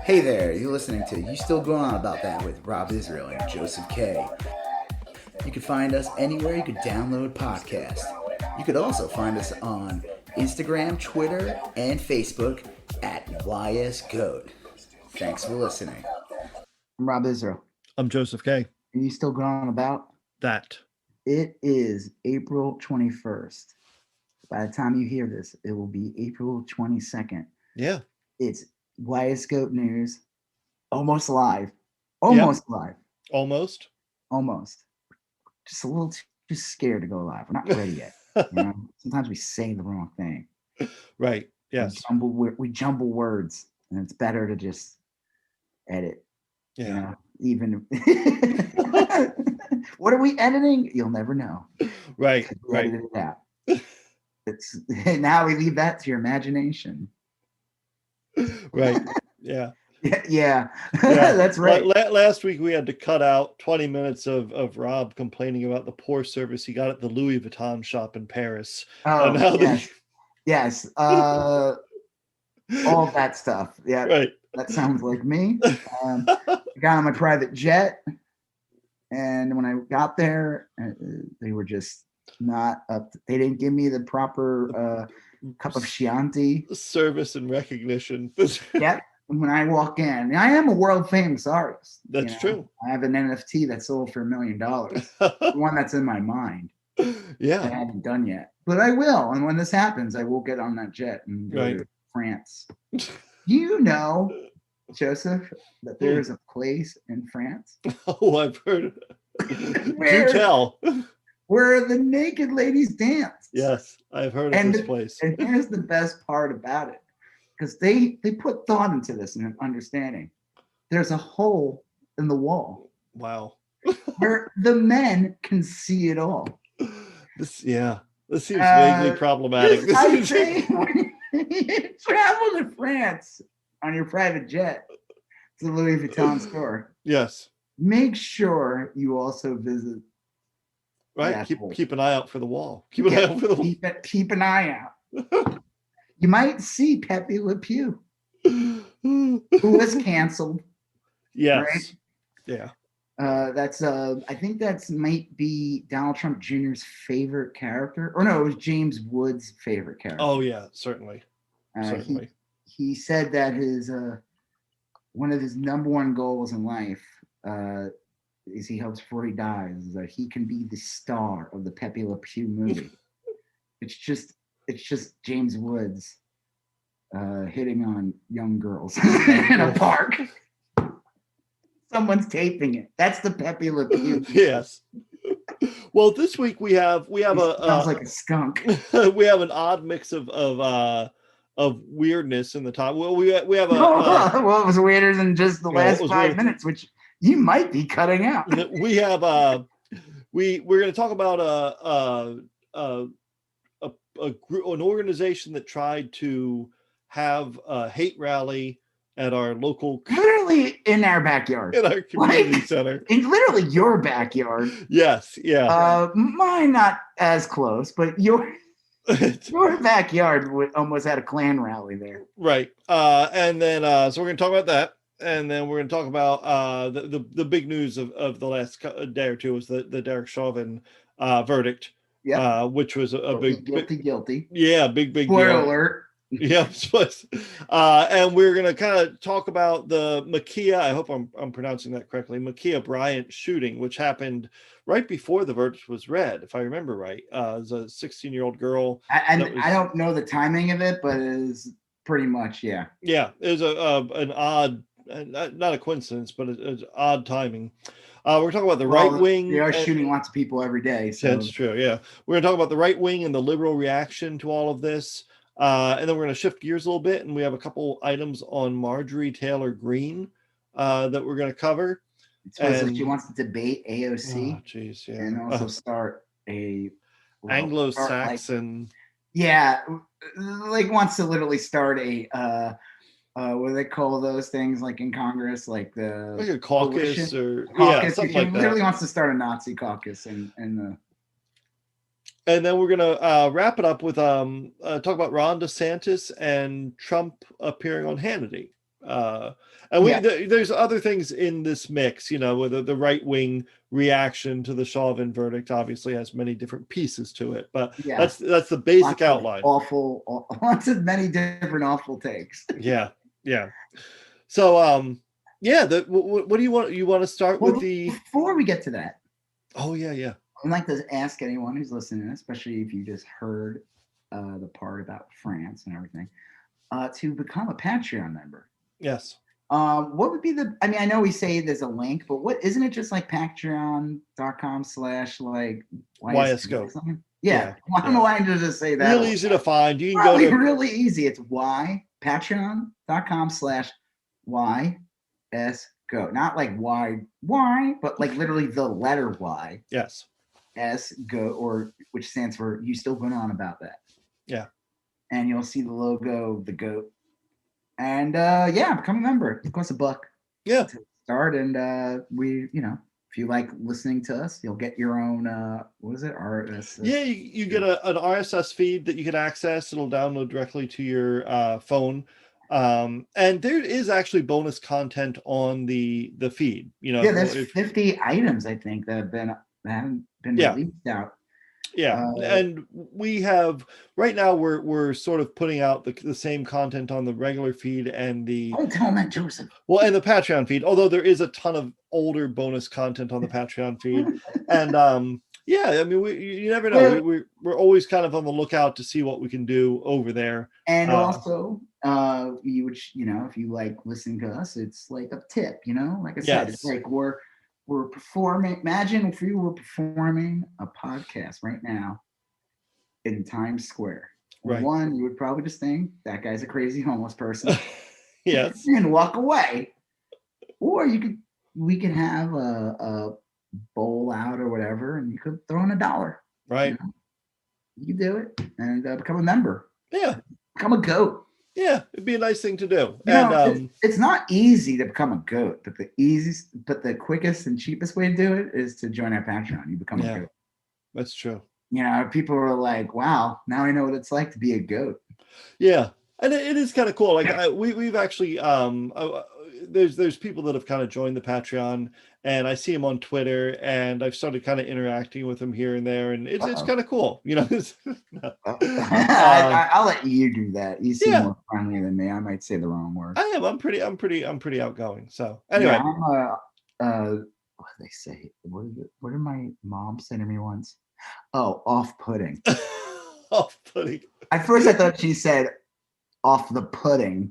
Hey there, you're listening to You Still Going On About That with Rob Israel and Joseph K. You can find us anywhere you could download podcasts. You could also find us on Instagram, Twitter, and Facebook at YSGOAT. Thanks for listening. I'm Rob Israel. I'm Joseph K. And you still going on about that? It is April 21st. By the time you hear this, it will be April 22nd. Yeah. It's YSGOAT News. Almost live. Almost live. Almost. Just a little too scared to go live. We're not ready yet. You know? Sometimes we say the wrong thing. Right. Yes. We jumble words, and it's better to just edit. Yeah. You know? Even what are we editing? You'll never know. Right. We edited it out. It's now we leave that to your imagination. Right. Yeah. Yeah. That's right. Last week we had to cut out 20 minutes of Rob complaining about the poor service he got at the Louis Vuitton shop in Paris. Oh, yes. All that stuff. Yeah. Right. That sounds like me. I got on my private jet, and when I got there, they were just not up. They didn't give me the proper cup of Chianti. Service and recognition. Yep. When I walk in, I am a world famous artist. That's true. I have an NFT that sold for $1 million. One that's in my mind. Yeah. I haven't done yet, but I will. And when this happens, I will get on that jet and go to France. You know, Joseph, that there is a place in France. Oh, I've heard. Do tell. Where the naked ladies dance. Yes, I've heard of this place. And here's the best part about it, because they put thought into this and understanding. There's a hole in the wall. Wow. Where the men can see it all. This seems vaguely problematic. I say, when you travel to France on your private jet to the Louis Vuitton store. Yes. Make sure you also visit. Right. Keep an eye out for the wall. Keep an eye out. You might see Pepe Le Pew, who was canceled. Yes. Right? Yeah. That's I think that's might be Donald Trump Jr.'s favorite character. Or no, it was James Woods' favorite character. Oh yeah, certainly. Certainly. He said that his one of his number one goals in life is he hopes before he dies is that he can be the star of the Pepe Le Pew movie. It's just James Woods hitting on young girls in a park. Someone's taping it. That's the Pepe Le Pew. Yes. Well, this week we have sounds like a skunk. We have an odd mix of weirdness in the top. Well, we have a well, it was weirder than just the last 5 minutes, which you might be cutting out. We have we're going to talk about an organization that tried to have a hate rally at our local, literally in our backyard, in our community center, in literally your backyard. Yes, yeah. Mine not as close, but your backyard almost had a Klan rally there. Right. And then so we're going to talk about that. And then we're going to talk about the big news of the last day or two was the Derek Chauvin verdict, which was a big guilty. Yeah, big spoiler alert. Yeah, and we're going to kind of talk about the Ma'Khia, I hope I'm pronouncing that correctly, Ma'Khia Bryant shooting, which happened right before the verdict was read, if I remember right. It was a 16-year-old girl. I don't know the timing of it, but it is pretty much, yeah. Yeah, it was an odd, not a coincidence, but it's odd timing. We're talking about the right wing. They are shooting lots of people every day. So. That's true, yeah. We're going to talk about the right wing and the liberal reaction to all of this. And then we're going to shift gears a little bit, and we have a couple items on Marjorie Taylor Green that we're going to cover. So she wants to debate AOC. Oh, geez, yeah. And also start a Anglo-Saxon. Wants to literally start a what do they call those things like in Congress, like a caucus or caucus. Something like that. Literally wants to start a Nazi caucus and then we're gonna wrap it up with talk about Ron DeSantis and Trump appearing on Hannity. And Yeah. there's other things in this mix, you know, with the right-wing reaction to the Chauvin verdict obviously has many different pieces to it, but Yeah. that's the basic Lots of outline. lots of many different awful takes. Yeah. So yeah, what do you want to start Well, with the before we get to that, oh yeah I'd like to ask anyone who's listening, especially if you just heard the part about France and everything, to become a Patreon member. yes What would be I mean, I know we say there's a link, but what isn't it just like patreon.com/like YSGOAT or something? Yeah. I don't know why I just say that. Real easy to find. You can Probably go to really easy. It's patreon.com/YSGOAT. Not like why, but like literally the letter Y. Yes. YSGOAT, or which stands for you still going on about that. Yeah. And you'll see the logo of the goat. And become a member. It costs $1. Yeah. To start, and we, if you like listening to us, you'll get your own what is it? RSS. Yeah, you get an RSS feed that you can access. It'll download directly to your phone. And there is actually bonus content on the feed. You know, there's 50 items I think that haven't been released out. Yeah, and we have right now we're sort of putting out the same content on the regular feed and the don't tell them that, Joseph. Well, and the Patreon feed, although there is a ton of older bonus content on the Patreon feed. And I mean, you never know. We're always kind of on the lookout to see what we can do over there. And also, if you like listening to us, it's like a tip, like I said, it's like we're performing. Imagine if we were performing a podcast right now in Times Square. Right. One, you would probably just think that guy's a crazy homeless person. Yes. And walk away. Or we could have a bowl out or whatever, and you could throw in $1. Right. You could do it and become a member. Yeah. Become a goat. Yeah, it'd be a nice thing to do. It's not easy to become a goat, but the quickest and cheapest way to do it is to join our Patreon. You become a goat. That's true. People are like, wow, now I know what it's like to be a goat. Yeah. And it is kind of cool. Like we've actually there's people that have kind of joined the Patreon, and I see them on Twitter, and I've started kind of interacting with them here and there, and it's kind of cool, I'll let you do that. You seem more friendly than me. I might say the wrong word. I am. I'm pretty outgoing. So anyway, what do they say? What did my mom say to me once? Oh, off-putting. Off-putting. At first, I thought she said off the pudding.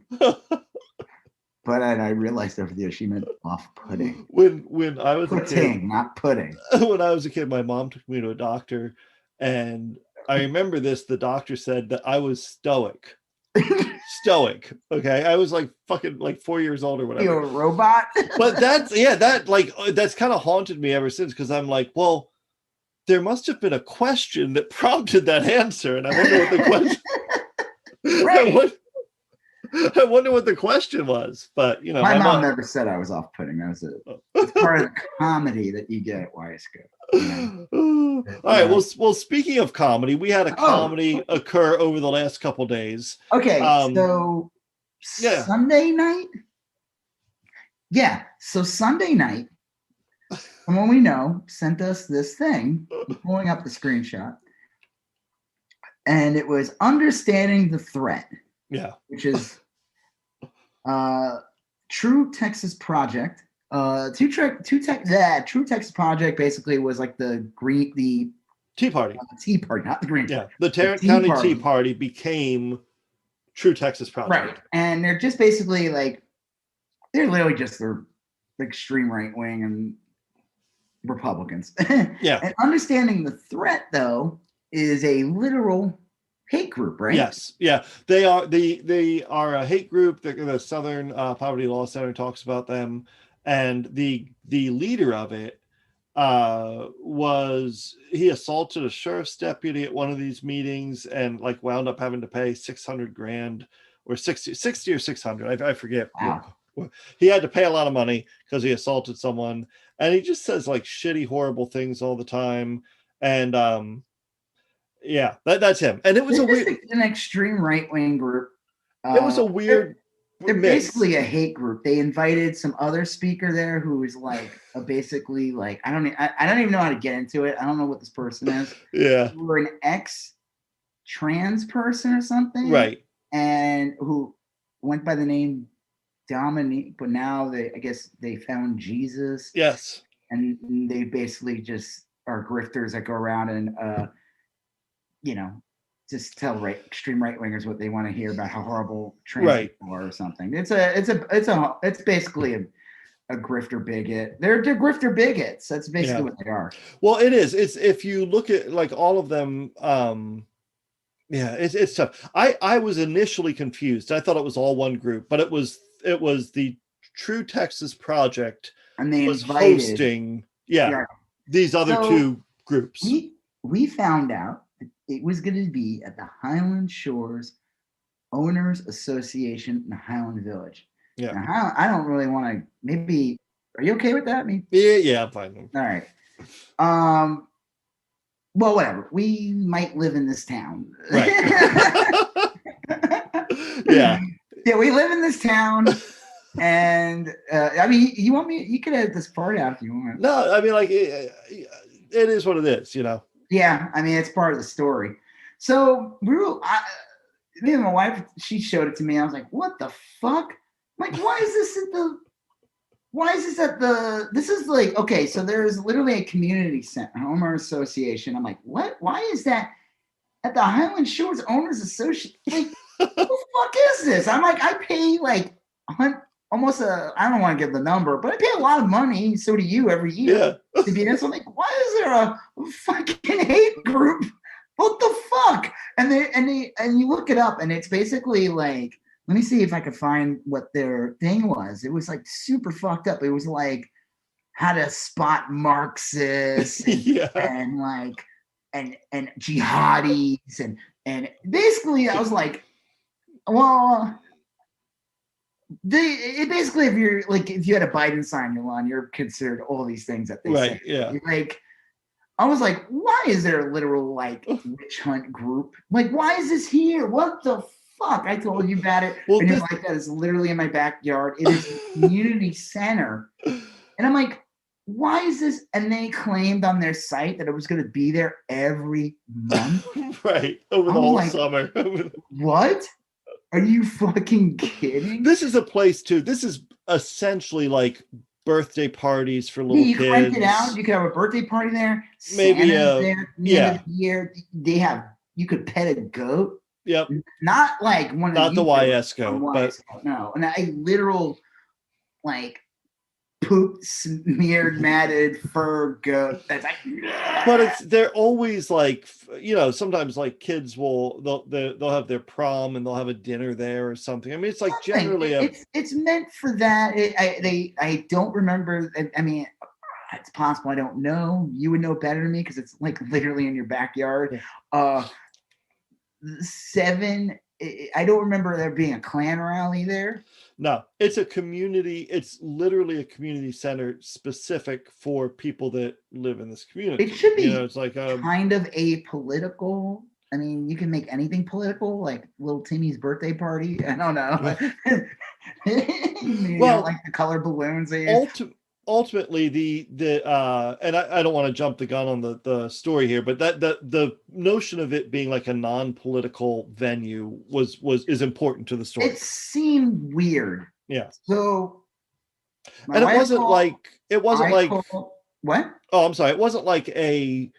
But I realized over there she meant off-putting. When I was a kid, not pudding. When I was a kid, my mom took me to a doctor, and I remember this. The doctor said that I was stoic. Stoic. Okay, I was like fucking like 4 years old or whatever. You're a robot. But that's kind of haunted me ever since, because I'm like, well, there must have been a question that prompted that answer, and I wonder what the question. Right. I wonder what the question was, but my mom never said I was off-putting. That was it's part of the comedy that you get at YSGOAT. All right. Well, speaking of comedy, we had a comedy occur over the last couple days. Okay, so Sunday night. Yeah, so Sunday night, someone we know sent us this thing. I'm pulling up the screenshot, and it was Understanding the Threat. Yeah, which is True Texas Project. True Texas Project basically was like the Tea Party. Tea Party, not the Green. Yeah, the Tarrant County Tea Party became True Texas Project. Right, and they're just basically like they're literally just the extreme right wing and Republicans. Yeah, and Understanding the Threat though is a literal hate group, right? Yes, yeah, they are a hate group. The Southern Poverty Law Center talks about them, and the leader of it he assaulted a sheriff's deputy at one of these meetings, and like wound up having to pay $600,000 or 60 or 600. I forget. Wow. He had to pay a lot of money because he assaulted someone, and he just says like shitty, horrible things all the time, and yeah, that's him. And it was an extreme right-wing group. It was a weird they're basically a hate group. They invited some other speaker there who is like basically like I don't even know how to get into it. I don't know what this person is. Yeah. We're an ex-trans person or something, right? And who went by the name Dominique, but now I guess they found Jesus. Yes. And they basically just are grifters that go around and just tell extreme right wingers what they want to hear about how horrible trans people are or something. It's basically a grifter bigot. They're grifter bigots. That's basically what they are. Well, it is. It's if you look at like all of them. It's tough. I was initially confused. I thought it was all one group, but it was the True Texas Project, and they was hosting these other two groups. We found out that it was going to be at the Highland Shores Owners Association in Highland Village. Yeah. Now, I don't really want to. Maybe are you okay with that? Yeah, I'm fine. All right. Well, whatever. We might live in this town. Right. Yeah. Yeah, we live in this town. And I mean, you could edit this part out if you want. No, I mean, like it is what it is, Yeah, I mean, it's part of the story. So me and my wife, she showed it to me. I was like, "What the fuck? Like, why is this this is like, okay, so there's literally a community center, homeowner association. I'm like, what? Why is that at the Highland Shores Owners Association? Like, what the fuck is this? I'm like, I pay like almost I don't want to give the number, but I pay a lot of money. So do you every year to be in this. I'm like, why is there a fucking hate group? What the fuck? And you look it up and it's basically like, let me see if I could find what their thing was. It was like super fucked up. It was like how to spot Marxists and like and jihadis and basically I was like, well, basically if you had a Biden sign your lawn, you're considered all these things that they say. Yeah. Like I was like, why is there a literal like witch hunt group? Like, why is this here? What the fuck? I told you about it. Well, and you're like, that is literally in my backyard. It is a community center. And I'm like, why is this? And they claimed on their site that it was going to be there every month. Right. Over the whole summer. What? Are you fucking kidding? This is a place too. This is essentially like birthday parties for little kids. You rent it out. You could have a birthday party there. Maybe there. The end of the year. You could pet a goat. Yep. Not like one of not the YSGOAT, but no. And a literal like poop smeared matted fur goat. That's like, but they're always like, sometimes like kids they'll have their prom and they'll have a dinner there or something. I mean, it's like generally it's meant for that. I don't remember. I mean, it's possible. I don't know. You would know better than me because it's like literally in your backyard. Yeah. 7. I don't remember there being a Klan rally there. No, it's a community. It's literally a community center specific for people that live in this community. It should be it's like kind of apolitical. I mean, you can make anything political, like little Timmy's birthday party. I don't know. Well, like the color balloons. Ultimately, the and I don't want to jump the gun on the story here, but that the notion of it being like a non-political venue is important to the story. It seemed weird. Yeah. So, and it wasn't like what? Oh, I'm sorry. It wasn't like a,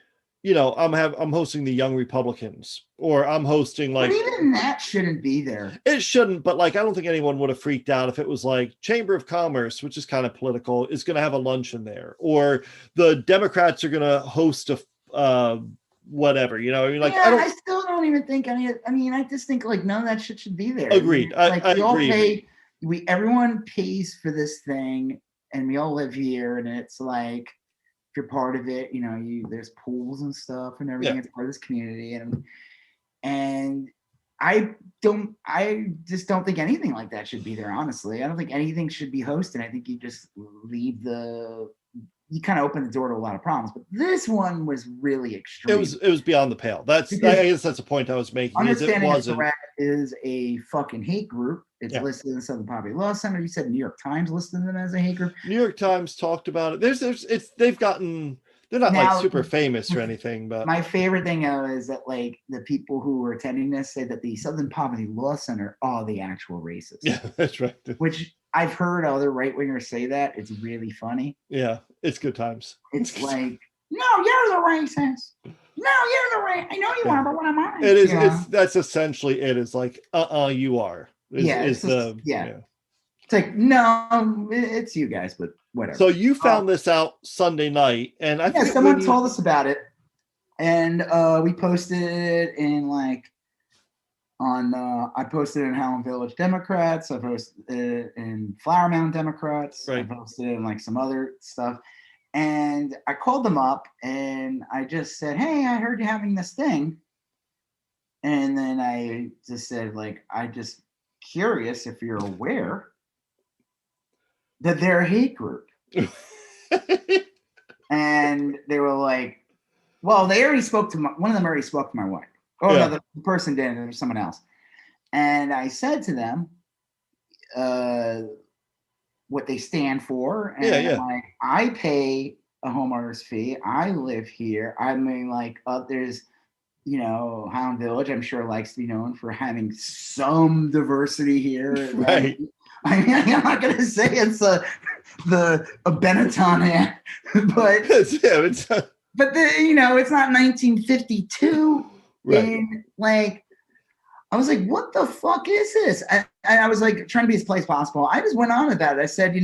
I'm hosting the Young Republicans, or I'm hosting like. But even that shouldn't be there. It shouldn't, but like I don't think anyone would have freaked out if it was like Chamber of Commerce, which is kind of political, is going to have a luncheon there, or the Democrats are going to host a whatever. I mean, like I still don't even think any. I mean, I just think like none of that shit should be there. Agreed. Like I we all agree. Everyone pays for this thing, and we all live here, and it's like. If you're part of it, there's pools and stuff and everything. Yeah. It's part of this community, and I just don't think anything like that should be there. Honestly, I don't think anything should be hosted. I think you just leave the you kind of open the door to a lot of problems. But this one was really extreme. It was beyond the pale. I guess that's the point I was making. Understanding It a threat is a fucking hate group. It's listed in the Southern Poverty Law Center. You said New York Times listed them as a hate group. New York Times talked about it. They're not now, like super famous or anything, but my favorite thing is that like the people who were attending this say that the Southern Poverty Law Center are the actual racists. Yeah, that's right. Which I've heard other right wingers say that. It's really funny. Yeah, it's good times. It's like, no, you're the racist. No, you're the racist. I know you are, but what am I? It is. That's essentially it. Is like, you are. It's like, no, it's you guys, but whatever. So you found this out Sunday night, and I think someone told us about it, and we posted it in like on. I posted it in Howland Village Democrats. I posted it in Flower Mound Democrats. Right. I posted it in like some other stuff, and I called them up and I just said, "Hey, I heard you having this thing," and then I just said, like, I just curious if you're aware that they're a hate group. And they were like, well, they already spoke to one of them already spoke to my wife. Oh, no, the person didn't. There was someone else. And I said to them what they stand for. And like, I pay a homeowner's fee. I live here. I mean, like, there's, Highland Village, I'm sure, likes to be known for having some diversity here. Right. I mean, I'm not going to say it's the Benetton, but it's not 1952. Right. And like, I was like, what the fuck is this? And I was like trying to be as polite as possible. I just went on about it. I said,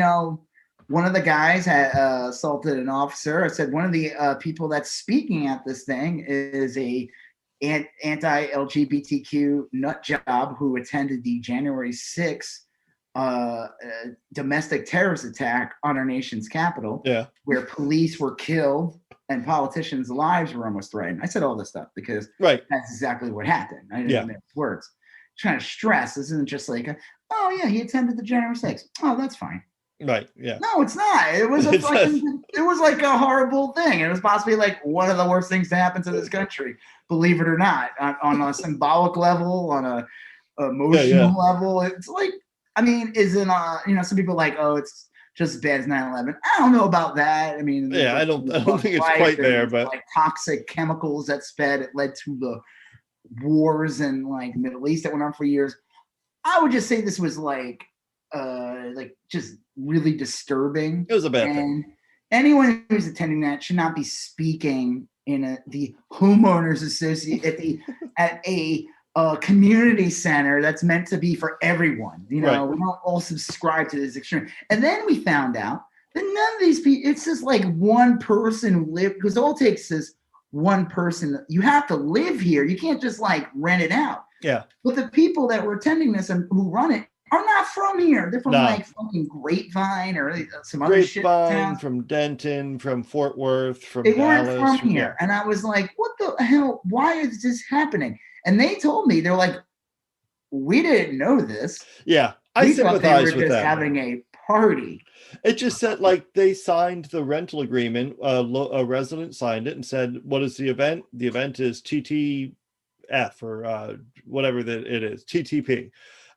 one of the guys had assaulted an officer. I said, one of the people that's speaking at this thing is a anti-LGBTQ nut job who attended the January 6th domestic terrorist attack on our nation's capital, where police were killed and politicians' lives were almost threatened. I said all this stuff because that's exactly what happened. I didn't mince words. Trying to stress this isn't just like, he attended the January 6th. Oh, that's fine. Right. Yeah. No, it's not. It was it was like a horrible thing. It was possibly like one of the worst things to happen to this country, believe it or not, on a symbolic level, on a emotional level. It's like, I mean, isn't some people are like, oh, it's just as bad as 9/11. I don't know about that. I mean, I don't think it's quite there, but like toxic chemicals that sped, it led to the wars in like Middle East that went on for years. I would just say this was like just really disturbing. It was a bad thing. Anyone who's attending that should not be speaking in the homeowners association at a community center that's meant to be for everyone. We don't all subscribe to this extreme. And then we found out that none of these people, it's just like one person who lived, because all it takes is one person. You have to live here. You can't just like rent it out. Yeah. But the people that were attending this and who run it are not from here. They're from like fucking Grapevine or some other shit. Grapevine, from Denton, from Fort Worth, from They Dallas, weren't from here. And I was like, what the hell? Why is this happening? And they told me, they're like, we didn't know this. Yeah. I sympathize with them. They were just having a party. It just said like they signed the rental agreement. A resident signed it and said, what is the event? The event is TTF or whatever that it is, TTP.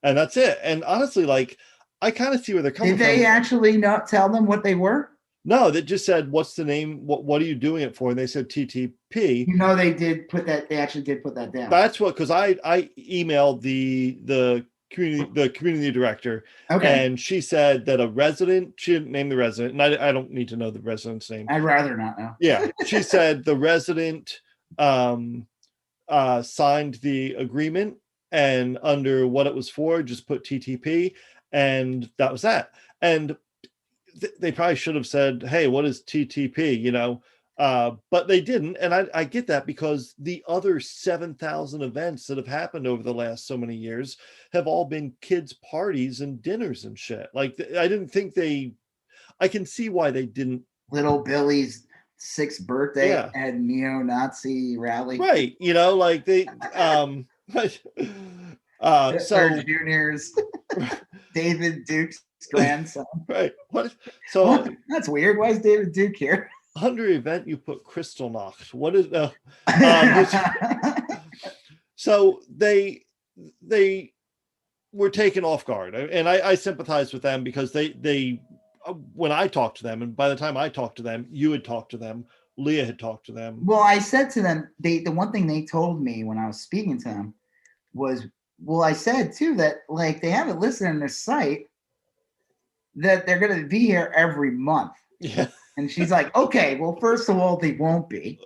And that's it. And honestly, like, I kind of see where they're coming from. Did they actually not tell them what they were? No, they just said, what's the name? What are you doing it for? And they said TTP. They did put that. They actually did put that down. That's what, because I emailed the community director, and she said that a resident, she didn't name the resident, and I don't need to know the resident's name. I'd rather not know. Yeah, she said the resident signed the agreement, and under what it was for, just put TTP, and that was that. And they probably should have said, hey, what is TTP, but they didn't. And I get that, because the other 7,000 events that have happened over the last so many years have all been kids' parties and dinners and shit. Like, I didn't think I can see why they didn't. Little Billy's 6th birthday at neo-Nazi rally. Right. Like they, so juniors, David Duke's grandson. Right. What? So That's weird. Why is David Duke here? under event, you put Crystal Knox. What is so they were taken off guard, and I sympathize with them because they when I talked to them, and by the time I talked to them, you had talked to them, Leah had talked to them. Well, I said to them, the one thing they told me when I was speaking to them was, well, I said too that like they have it listed on their site that they're going to be here every month. Yeah. And she's like, okay, well, first of all, they won't be.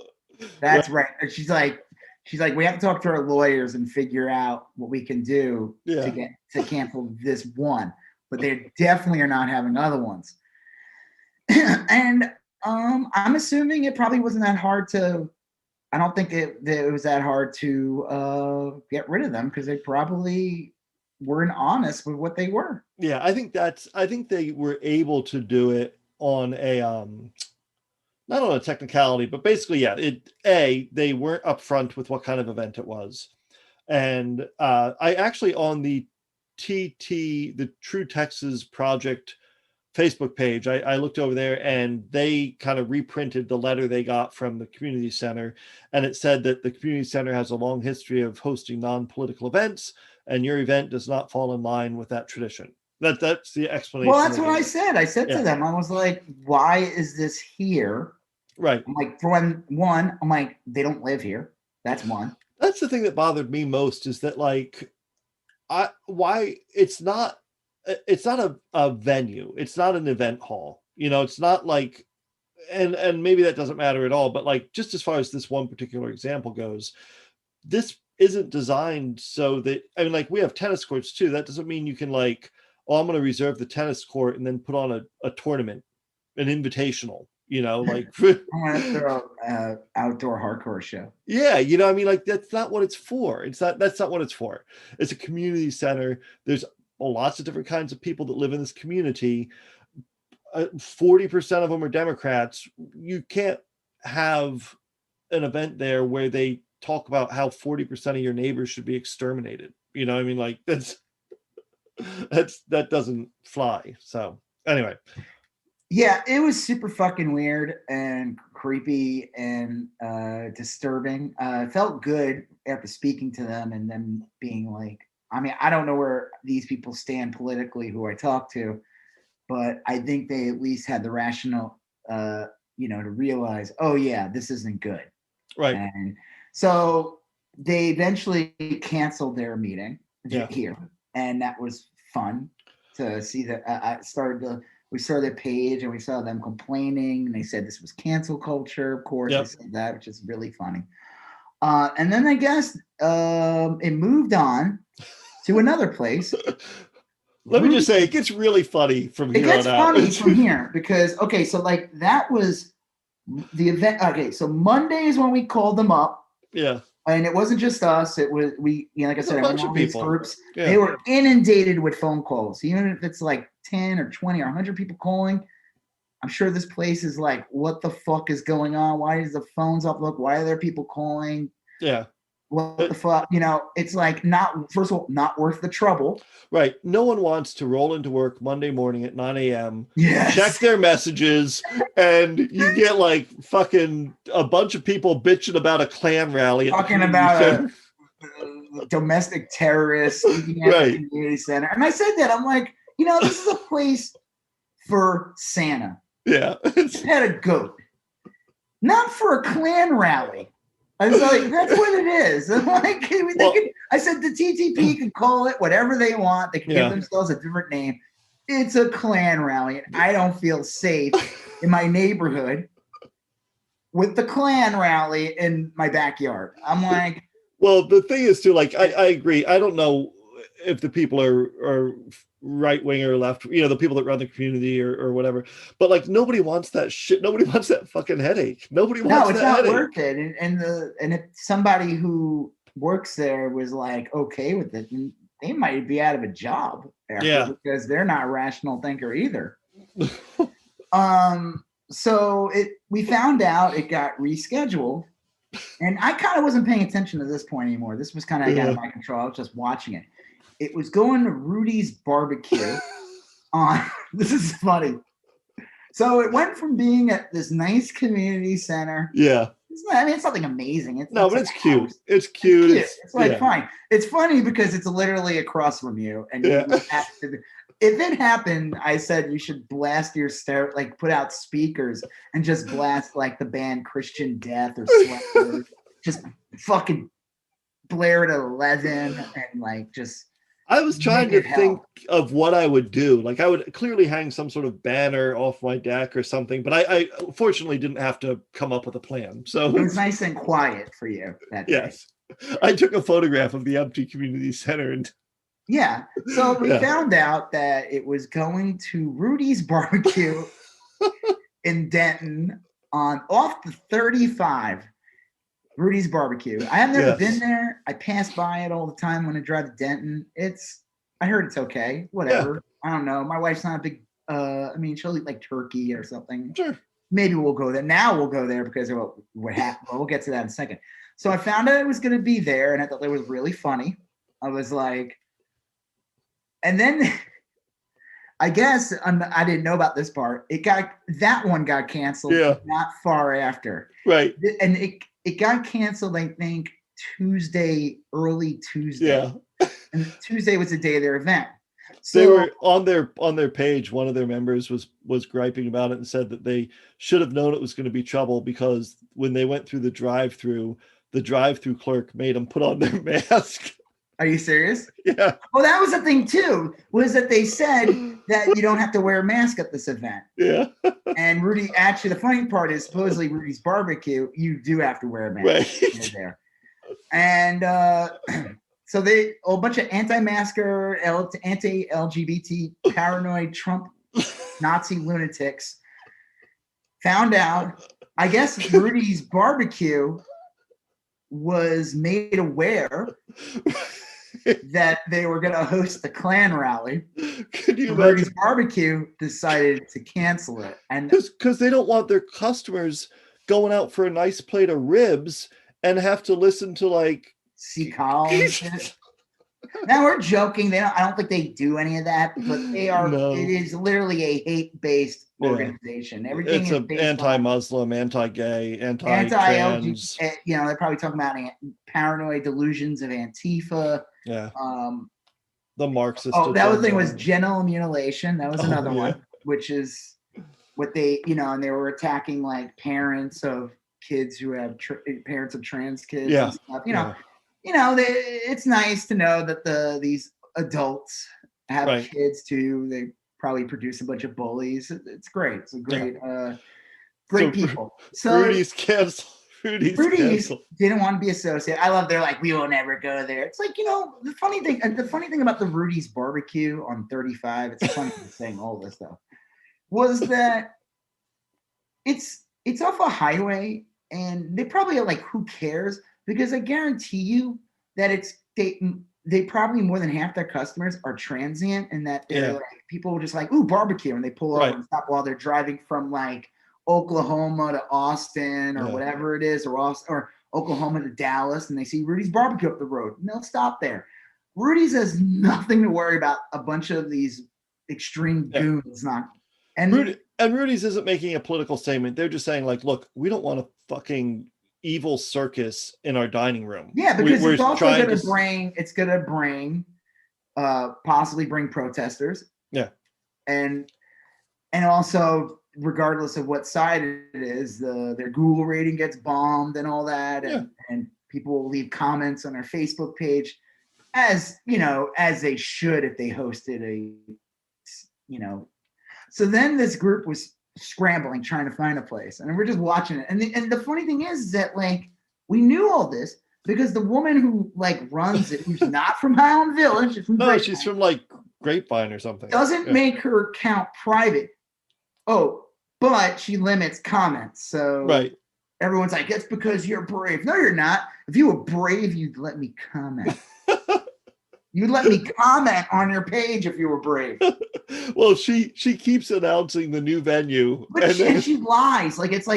That's right. And she's like, we have to talk to our lawyers and figure out what we can do to cancel this one. But they definitely are not having other ones. And I'm assuming it probably wasn't that hard to. I don't think it was that hard to get rid of them because they probably weren't honest with what they were. Yeah, I think they were able to do it on a not on a technicality, but basically, yeah. They weren't upfront with what kind of event it was, and I actually on the True Texas Project Facebook page, I looked over there and they kind of reprinted the letter they got from the community center, and it said that the community center has a long history of hosting non-political events, and your event does not fall in line with that tradition. That's the explanation. Well, that's what I said. I said to them, I was like, why is this here? Right. I'm like, for one, I'm like, they don't live here. That's one. That's the thing that bothered me most is that like, why it's not a venue. It's not an event hall. It's not like, and maybe that doesn't matter at all, but like, just as far as this one particular example goes, this isn't designed so that, I mean, like we have tennis courts too. That doesn't mean you can like, oh, I'm going to reserve the tennis court and then put on a tournament, an invitational, like I'm going to throw an outdoor hardcore show. Yeah. I mean, like that's not what it's for. That's not what it's for. It's a community center. There's lots of different kinds of people that live in this community. 40% of them are Democrats. You can't have an event there where they talk about how 40% of your neighbors should be exterminated. I mean, like that doesn't fly. So anyway. Yeah, it was super fucking weird and creepy and disturbing. It felt good after speaking to them and them being like, I mean, I don't know where these people stand politically who I talk to, but I think they at least had the rational, to realize, oh yeah, this isn't good. Right. And so they eventually canceled their meeting here. And that was fun to see that. We saw their page and we saw them complaining and they said this was cancel culture. Of course, they said that, which is really funny. And then I guess it moved on to another place. Let me just say, it gets really funny from here on out. It gets funny from here because, okay, so like that was the event. Okay, so Monday is when we called them up. Yeah. And it wasn't just us. It was, like I said, a bunch of people. Groups. Yeah. They were inundated with phone calls. Even if it's like 10 or 20 or 100 people calling, I'm sure this place is like, what the fuck is going on? Why is the phones up? Look, why are there people calling? Yeah. What the fuck? It's like first of all, not worth the trouble. Right. No one wants to roll into work Monday morning at 9 a.m. Yes. Check their messages, and you get like fucking a bunch of people bitching about a Klan rally. Talking about a domestic terrorist speaking at the community center. And I said that. I'm like, this is a place for Santa. Yeah. Pet a goat. Not for a Klan rally. I was like, that's what it is. Like, I said the TTP can call it whatever they want. They can give themselves a different name. It's a Klan rally, and I don't feel safe in my neighborhood with the Klan rally in my backyard. I'm like, well, the thing is too, like, I agree. I don't know if the people are right wing or left, the people that run the community or whatever, but like nobody wants that shit. Nobody wants that fucking headache. Nobody wants that. No, it's not worth it. And if somebody who works there was like okay with it, they might be out of a job because they're not a rational thinker either. So we found out it got rescheduled, and I kind of wasn't paying attention to this point anymore. This was kind of out of my control. I was just watching it. It was going to Rudy's Barbecue on. This is funny. So it went from being at this nice community center. Yeah. It's nothing amazing. But it's cute. House. It's cute. It's like fine. It's funny because it's literally across from you, and you have to. If it happened, I said you should blast your like put out speakers and just blast like the band Christian Death or Slayer. Just fucking blare it at 11 and like just. I was trying to think of what I would do. Like I would clearly hang some sort of banner off my deck or something, but I fortunately didn't have to come up with a plan. So it was nice and quiet for you that day. Yes. I took a photograph of the empty community center and yeah. So we found out that it was going to Rudy's Barbecue in Denton off the 35. Rudy's Barbecue. I have never been there. I pass by it all the time when I drive to Denton. I heard it's okay. Whatever. Yeah. I don't know. My wife's not a big. She'll eat like turkey or something. Sure. Maybe we'll go there. Now we'll go there because of what happened. Well, we'll get to that in a second. So I found out it was going to be there, and I thought it was really funny. I was like, and then I guess I didn't know about this part. That one got canceled. Not far after. Right. And it got canceled, I think, early Tuesday. Yeah. And Tuesday was the day of their event. So they were on their page. One of their members was griping about it and said that they should have known it was going to be trouble because when they went through the drive-through clerk made them put on their mask. Are you serious? Yeah. Well, that was the thing too, was that they said that you don't have to wear a mask at this event. Yeah. And Rudy, actually, the funny part is supposedly Rudy's Barbecue, you do have to wear a mask right. there. And so a bunch of anti-masker, anti-LGBT, paranoid Trump Nazi lunatics found out, I guess Rudy's Barbecue was made aware that they were going to host the Klan rally. Could you Rudy's Barbecue decided to cancel it, and because they don't want their customers going out for a nice plate of ribs and have to listen to like Seagal and shit. Now we're joking. I don't think they do any of that, but they are. No. It is literally a hate-based organization. Everything it's is anti-Muslim, anti-gay, anti-trans. They're probably talking about paranoid delusions of Antifa. Yeah. The Marxist. Oh, that was the thing was genital mutilation. That was another one, which is what they, and they were attacking like parents of kids who have parents of trans kids. Yeah. And stuff. It's nice to know that these adults have kids too. They probably produce a bunch of bullies. It's great. It's a great, great people. So Rudy's canceled. Rudy's didn't want to be associated. I love. They're like, we will never go there. It's like the funny thing about the Rudy's Barbecue on 35. It's funny saying all this stuff. Was that it's off a highway, and they probably are like, who cares? Because I guarantee you that they probably more than half their customers are transient, and that they're like, people are just like, ooh, barbecue, and they pull over and stop while they're driving from like Oklahoma to Austin or whatever it is, or Oklahoma to Dallas, and they see Rudy's Barbecue up the road, and they'll stop there. Rudy's has nothing to worry about a bunch of these extreme goons. And Rudy's isn't making a political statement. They're just saying like, look, we don't want a fucking evil circus in our dining room. Yeah, because it's also going to bring possibly bring protesters. Yeah. And also, regardless of what side it is, their Google rating gets bombed and all that, and people will leave comments on their Facebook page, as they should if they hosted So then this group was scrambling, trying to find a place, and we're just watching it. And the funny thing is that like we knew all this because the woman who like runs it, who's not from Highland Village, she's from she's from like Grapevine or something. Doesn't make her account private. Oh, but she limits comments. So everyone's like, it's because you're brave. No, you're not. If you were brave, you'd let me comment. You'd let me comment on your page if you were brave. Well, she keeps announcing the new venue. But she lies. It's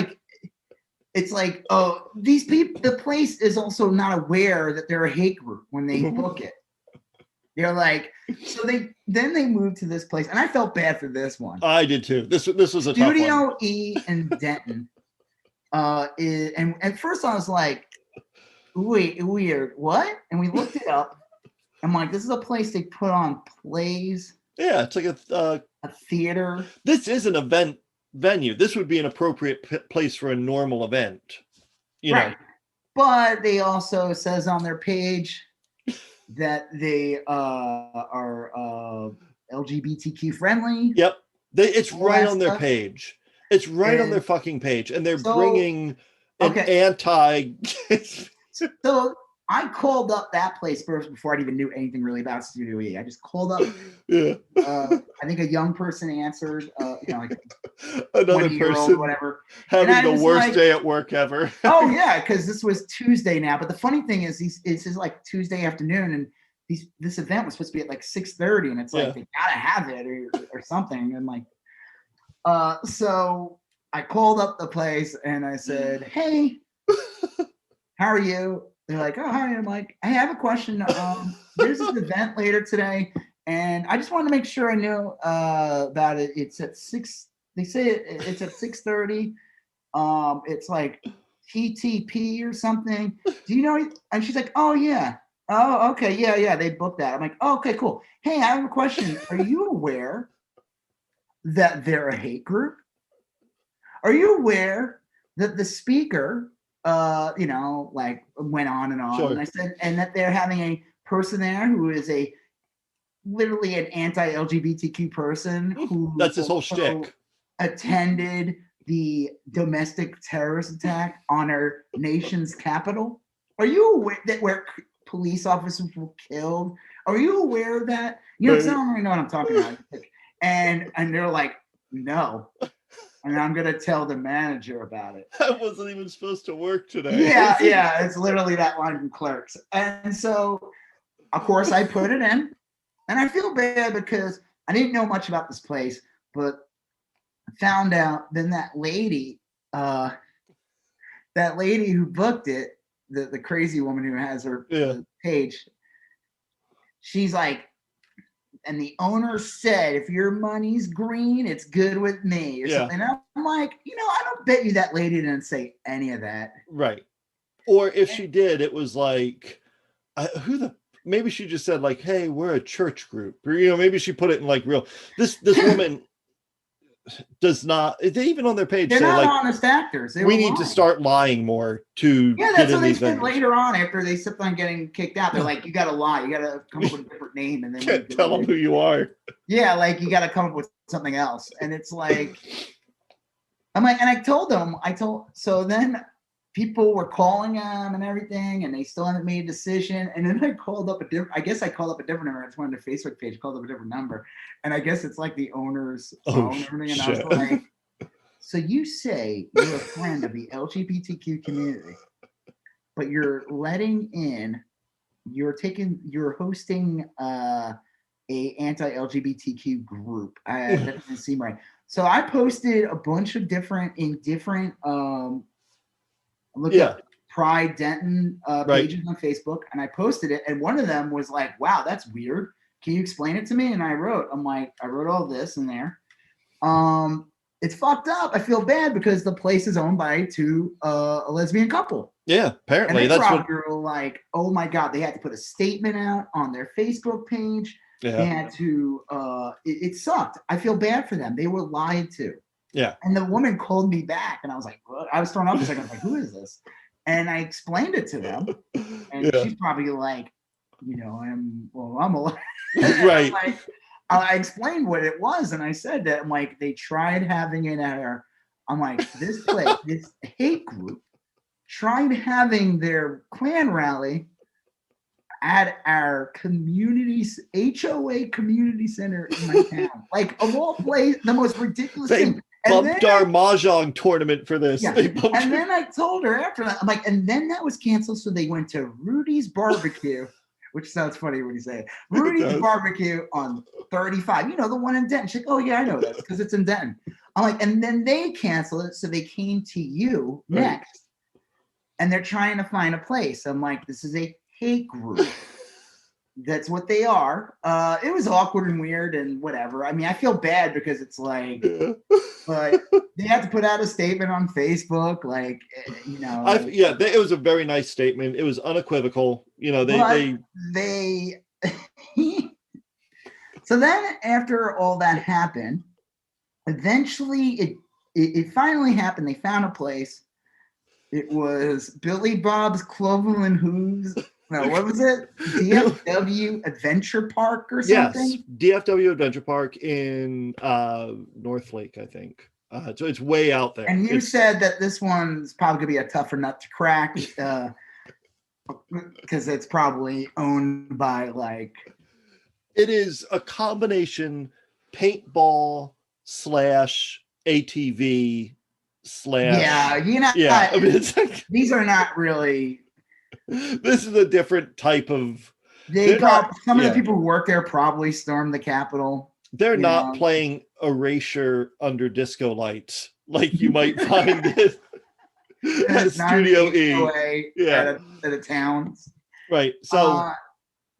like, oh, these people, the place is also not aware that they're a hate group when they book it. They're like, so then they moved to this place, and I felt bad for this one. I did too. This was a tough one. Studio E in Denton. And at first I was like, wait, weird, what? And we looked it up. I'm like, this is a place they put on plays. Yeah, it's like a theater. This is an event venue. This would be an appropriate place for a normal event. You know. But they also says on their page that they are LGBTQ friendly. Yep. It's right on their page. It's right on their fucking page. And they're bringing an anti. So I called up that place first before I even knew anything really about Studio E. I just called up. Yeah. I think a young person answered. Like another person, whatever, having the worst day at work ever. Oh yeah, because this was Tuesday now. But the funny thing is, this is like Tuesday afternoon, and this event was supposed to be at like 6:30, and it's like they gotta have it or something. And like, so I called up the place and I said, "Hey, how are you?" They're like, "Oh, hi." I'm like, "I have a question. There's this event later today, and I just wanted to make sure I knew about it. It's at 6. They say it's at 6:30. It's like TTP or something. Do you know?" And she's like, "Oh yeah. Oh, okay, yeah. They booked that." I'm like, "Oh, okay, cool. Hey, I have a question. Are you aware that they're a hate group? Are you aware that the speaker, like went on and on?" Sure. And I said, and that they're having a person there who is literally an anti-LGBTQ person who that's his whole shtick. Attended the domestic terrorist attack on our nation's capital. Are you aware that where police officers were killed? Are you aware of that? You know, I don't really know what I'm talking about. And they're like, "No." And I'm going to tell the manager about it. I wasn't even supposed to work today. Yeah. It's literally that line from Clerks. And so, of course, I put it in. And I feel bad because I didn't know much about this place, but I found out then that lady who booked it, the crazy woman who has her page, she's like, "And the owner said, if your money's green, it's good with me," or something. And I'm like, I don't bet you that lady didn't say any of that. Right. Or if she did, it was like, maybe she just said like, "Hey, we're a church group." Or, maybe she put it in like real, this woman does not, they even on their page they're say not like honest actors. We need to start lying more to that's what they said later on after they kept on getting kicked out. They're like, "You got to lie. You got to come up with a different name, and then can't tell them who you are." Yeah, like you got to come up with something else. And it's like, I'm like, and I told them, so then people were calling them and everything, and they still haven't made a decision. And then I called up a different number. I just went on their Facebook page, called up a different number. And I guess it's like the owner's phone and everything. And I was like, "So you say you're a friend of the LGBTQ community, but you're hosting a anti-LGBTQ group." That doesn't seem right. So I posted a bunch of different Pride Denton pages on Facebook, and I posted it, and one of them was like, "Wow, that's weird. Can you explain it to me?" And I wrote all this in there. It's fucked up. I feel bad because the place is owned by a lesbian couple. Yeah, apparently. And that's what you're like, oh my God, they had to put a statement out on their Facebook page. Yeah. They had to, it sucked. I feel bad for them. They were lied to. Yeah. And the woman called me back, and I was like, what? I was thrown off a second. I was like, who is this? And I explained it to them. And she's probably like, I'm a right. Like, I explained what it was, and I said that, I'm like, they tried having it at our, I'm like, this place, this hate group tried having their Klan rally at our HOA community center in my town. Like, of all places, the most ridiculous thing. Bumped our mahjong tournament for this. Yeah. And then I told her after that, I'm like, and then that was canceled, so they went to Rudy's Barbecue. Which sounds funny when you say it. Rudy's Barbecue on 35. The one in Denton. She's like, oh, yeah, I know that because it's in Denton. I'm like, and then they canceled it, so they came to you next. And they're trying to find a place. I'm like, this is a hate group. that's what they are. It was awkward and weird and whatever. I mean, I feel bad because it's like, but they had to put out a statement on Facebook, like, you know. It was a very nice statement. It was unequivocal. You know, they So then after all that happened, eventually it finally happened. They found a place. It was Billy Bob's Cloverland Hooves. No, what was it? DFW Adventure Park or something? Yes, DFW Adventure Park in North Lake, I think. So it's way out there. And you said that this one's probably going to be a tougher nut to crack because it's probably owned by like... It is a combination paintball / ATV / Yeah, you know, yeah. I mean, it's like, these are not really... This is a different type of... Some of the people who work there probably stormed the Capitol. They're not playing Erasure under disco lights like you might find it at Studio E. At a town. Right. So...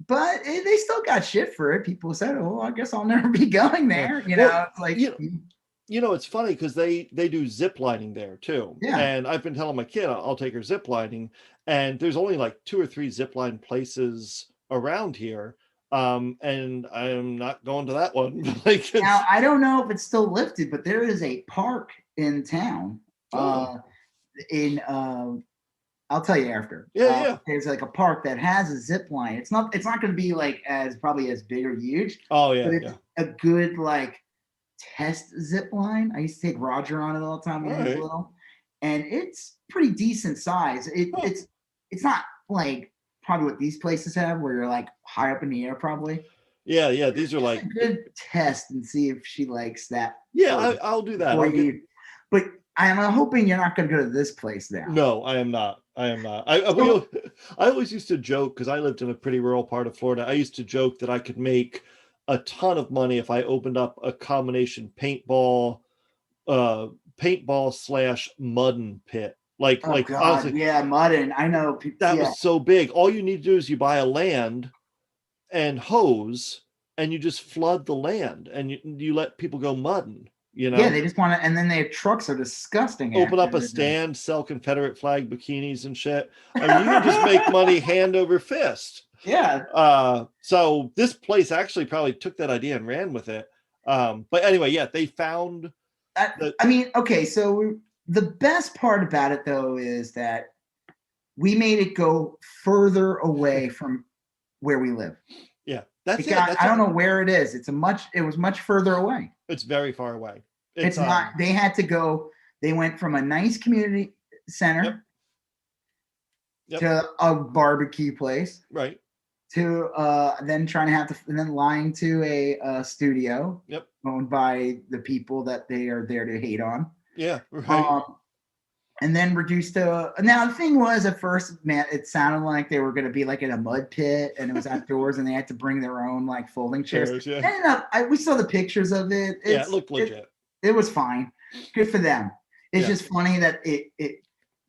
but they still got shit for it. People said, "Oh, I guess I'll never be going there." You know, it's like, you know, it's funny because they do zip lining there too. Yeah. And I've been telling my kid I'll take her zip lining, and there's only like 2 or 3 zip line places around here. And I'm not going to that one. Like, now I don't know if it's still lifted, but there is a park in town. I'll tell you after. Yeah. There's like a park that has a zip line. It's not going to be like probably as big or huge. Oh yeah, but it's a good like test zip line. I used to take Roger on it all the time when he was little, and it's pretty decent size. It's not like probably what these places have, where you're like high up in the air, probably. Yeah. These are like a good test and see if she likes that. Yeah, I'll do that. But I'm hoping you're not going to go to this place now. No, I am not. I always used to joke, because I lived in a pretty rural part of Florida. I used to joke that I could make a ton of money if I opened up a combination paintball / muddin pit. Like honestly, yeah, muddin. I know that was so big. All you need to do is you buy a land and hose, and you just flood the land, and you let people go muddin. You know? Yeah, they just want to, and then their trucks are disgusting. Open up a stand, sell Confederate flag bikinis and shit. I mean, you can just make money hand over fist. Yeah. So this place actually probably took that idea and ran with it. But anyway, yeah, they found. Okay, so the best part about it though is that we made it go further away from where we live. Yeah, that's it. I don't know where it is. It was much further away. It's very far away. It's not. They had to go. They went from a nice community center to a barbecue place, right? To then lying to a studio, owned by the people that they are there to hate on. Yeah, right. And then reduced to. Now the thing was, at first, man, it sounded like they were going to be like in a mud pit, and it was outdoors, and they had to bring their own like folding chairs. We saw the pictures of it. It looked legit. It was fine. Good for them. It's just funny that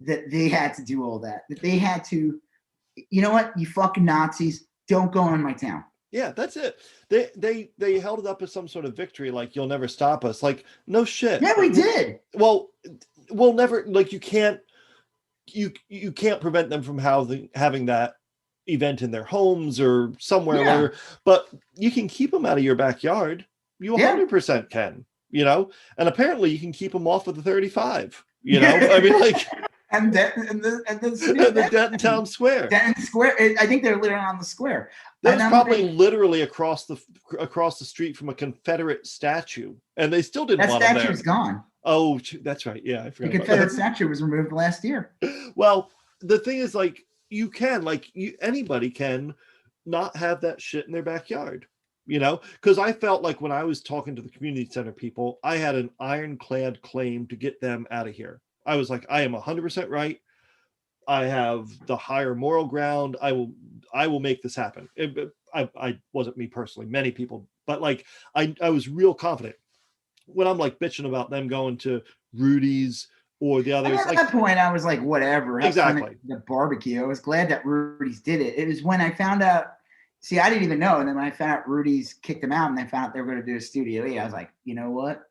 that they had to do all that. That they had to. You know what? You fucking Nazis! Don't go in my town. Yeah, that's it. They held it up as some sort of victory, like you'll never stop us. Like, no shit. Yeah, we did. Well, we'll never, like, you can't prevent them from having that event in their homes or somewhere, but you can keep them out of your backyard. You 100% can, you know, and apparently you can keep them off of the 35, you know. I mean, like, and the Denton Square. Denton Square. I think they're literally on the square. That was probably literally across the street from a Confederate statue, and they still didn't want them there. That statue's gone. Oh, that's right. Yeah, I forgot. The Confederate statue was removed last year. Well, the thing is, like, anybody can not have that shit in their backyard, you know? Because I felt like when I was talking to the community center people, I had an ironclad claim to get them out of here. I was like, I am 100% right. I have the higher moral ground. I will make this happen. I wasn't me personally, many people, but like I was real confident. When I'm like bitching about them going to Rudy's or the others. At that point, I was like, whatever. Exactly. The barbecue. I was glad that Rudy's did it. It was when I found out. See, I didn't even know. And then when I found out Rudy's kicked him out and they found out they were going to do a Studio E, I was like, you know what?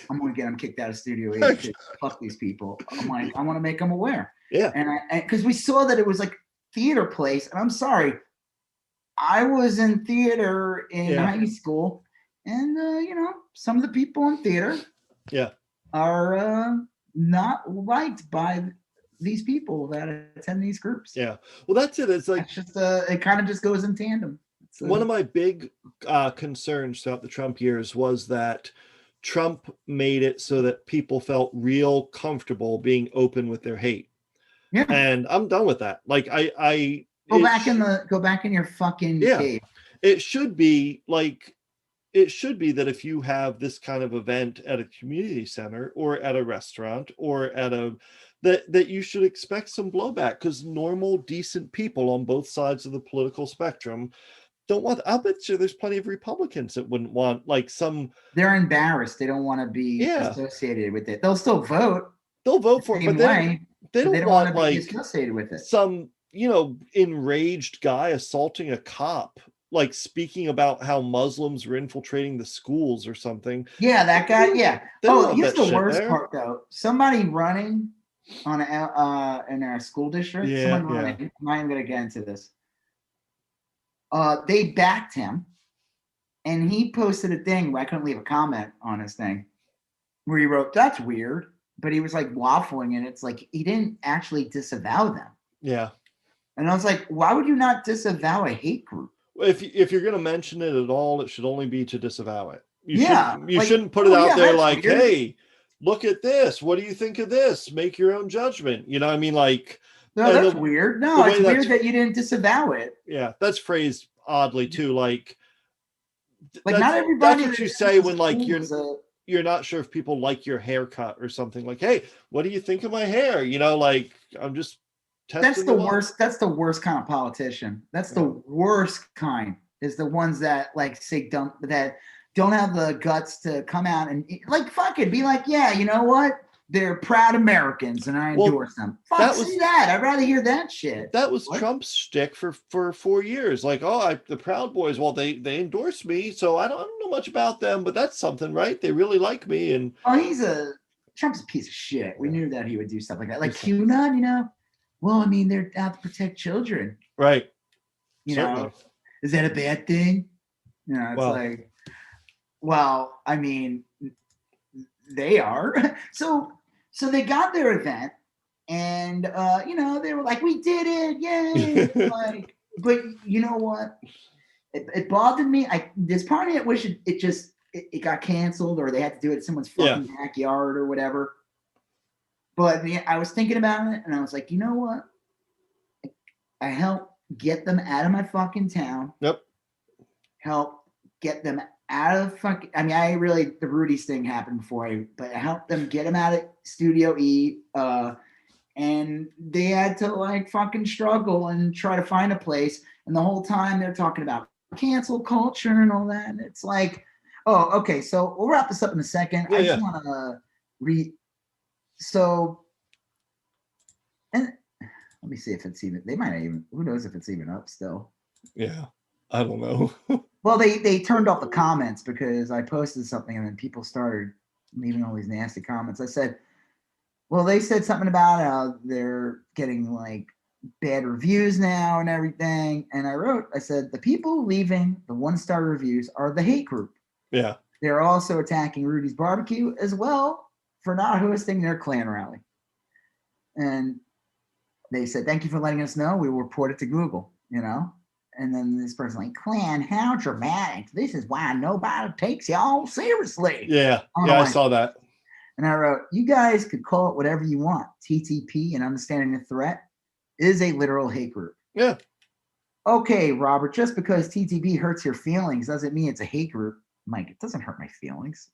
I'm going to get them kicked out of Studio E because fuck these people. I'm like, I want to make them aware. Yeah. And because we saw that it was like theater place. And I'm sorry, I was in theater in high school. And, some of the people in theater are not liked by these people that attend these groups. Yeah. Well, that's it. It's like, just it kind of just goes in tandem. One of my big concerns throughout the Trump years was that Trump made it so that people felt real comfortable being open with their hate. Yeah. And I'm done with that. Like I go back in your fucking cave. It should be that if you have this kind of event at a community center or at a restaurant or at that you should expect some blowback, because normal, decent people on both sides of the political spectrum don't want. I'll bet you there's plenty of Republicans that wouldn't want they're embarrassed. They don't want to be associated with it. They'll still vote. They'll vote for it, but they don't want to be associated with it. Some, enraged guy assaulting a cop, speaking about how Muslims are infiltrating the schools or something. Yeah, that guy. Yeah. Here's the worst part though. Somebody running on in our school district. Yeah, someone running. I'm not even gonna get into this. They backed him, and he posted a thing where I couldn't leave a comment on his thing, where he wrote, "That's weird," but he was waffling, and it's like he didn't actually disavow them. Yeah. And I was like, why would you not disavow a hate group? If you're going to mention it at all, it should only be to disavow it. You shouldn't put it out there like, weird. Hey, look at this. What do you think of this? Make your own judgment. You know what I mean? No, that's weird. No, it's weird that you didn't disavow it. Yeah, that's phrased oddly too. Not everybody. That's what you say when you're not sure if people like your haircut or something. Like, hey, what do you think of my hair? I'm just testing. That's the worst. That's the worst kind of politician. That's the worst kind. Is the ones that say that don't have the guts to come out and fuck it, be like, yeah, you know what? They're proud Americans, and I endorse them. Fuck, see that. I'd rather hear that shit. That was Trump's shtick for 4 years. The Proud Boys. Well, they endorsed me, so I don't know much about them, but that's something, right? They really like me. And Trump's a piece of shit. We knew that he would do stuff like that. Like QAnon, Well, I mean, they're out to protect children, right? Certainly. Is that a bad thing? It's well, I mean, they are. So they got their event, and they were like, "We did it, yay!" But you know what? It bothered me. There's part of it wish it got canceled, or they had to do it at someone's fucking backyard or whatever. But I was thinking about it, and I was like, you know what? I helped get them out of my fucking town. Yep. Help get them out of fucking. I mean, the Rudy's thing happened before but I helped them get them out of Studio E. And they had to fucking struggle and try to find a place. And the whole time they're talking about cancel culture and all that. And it's like, oh, okay. So we'll wrap this up in a second. I just want to read. So, and let me see if it's even. They might not even. Who knows if it's even up still? Yeah, I don't know. Well, they turned off the comments because I posted something and then people started leaving all these nasty comments. I said, well, they said something about how they're getting bad reviews now and everything. And I said, the people leaving the 1-star reviews are the hate group. Yeah. They're also attacking Rudy's Barbecue as well for not hosting their Klan rally. And they said, thank you for letting us know. We will report it to Google, And then this person Klan, how dramatic. This is why nobody takes y'all seriously. Yeah. I saw that. And I wrote, you guys could call it whatever you want. TTP and understanding the threat is a literal hate group. Yeah. Okay, Robert, just because TTP hurts your feelings doesn't mean it's a hate group. Mike, it doesn't hurt my feelings.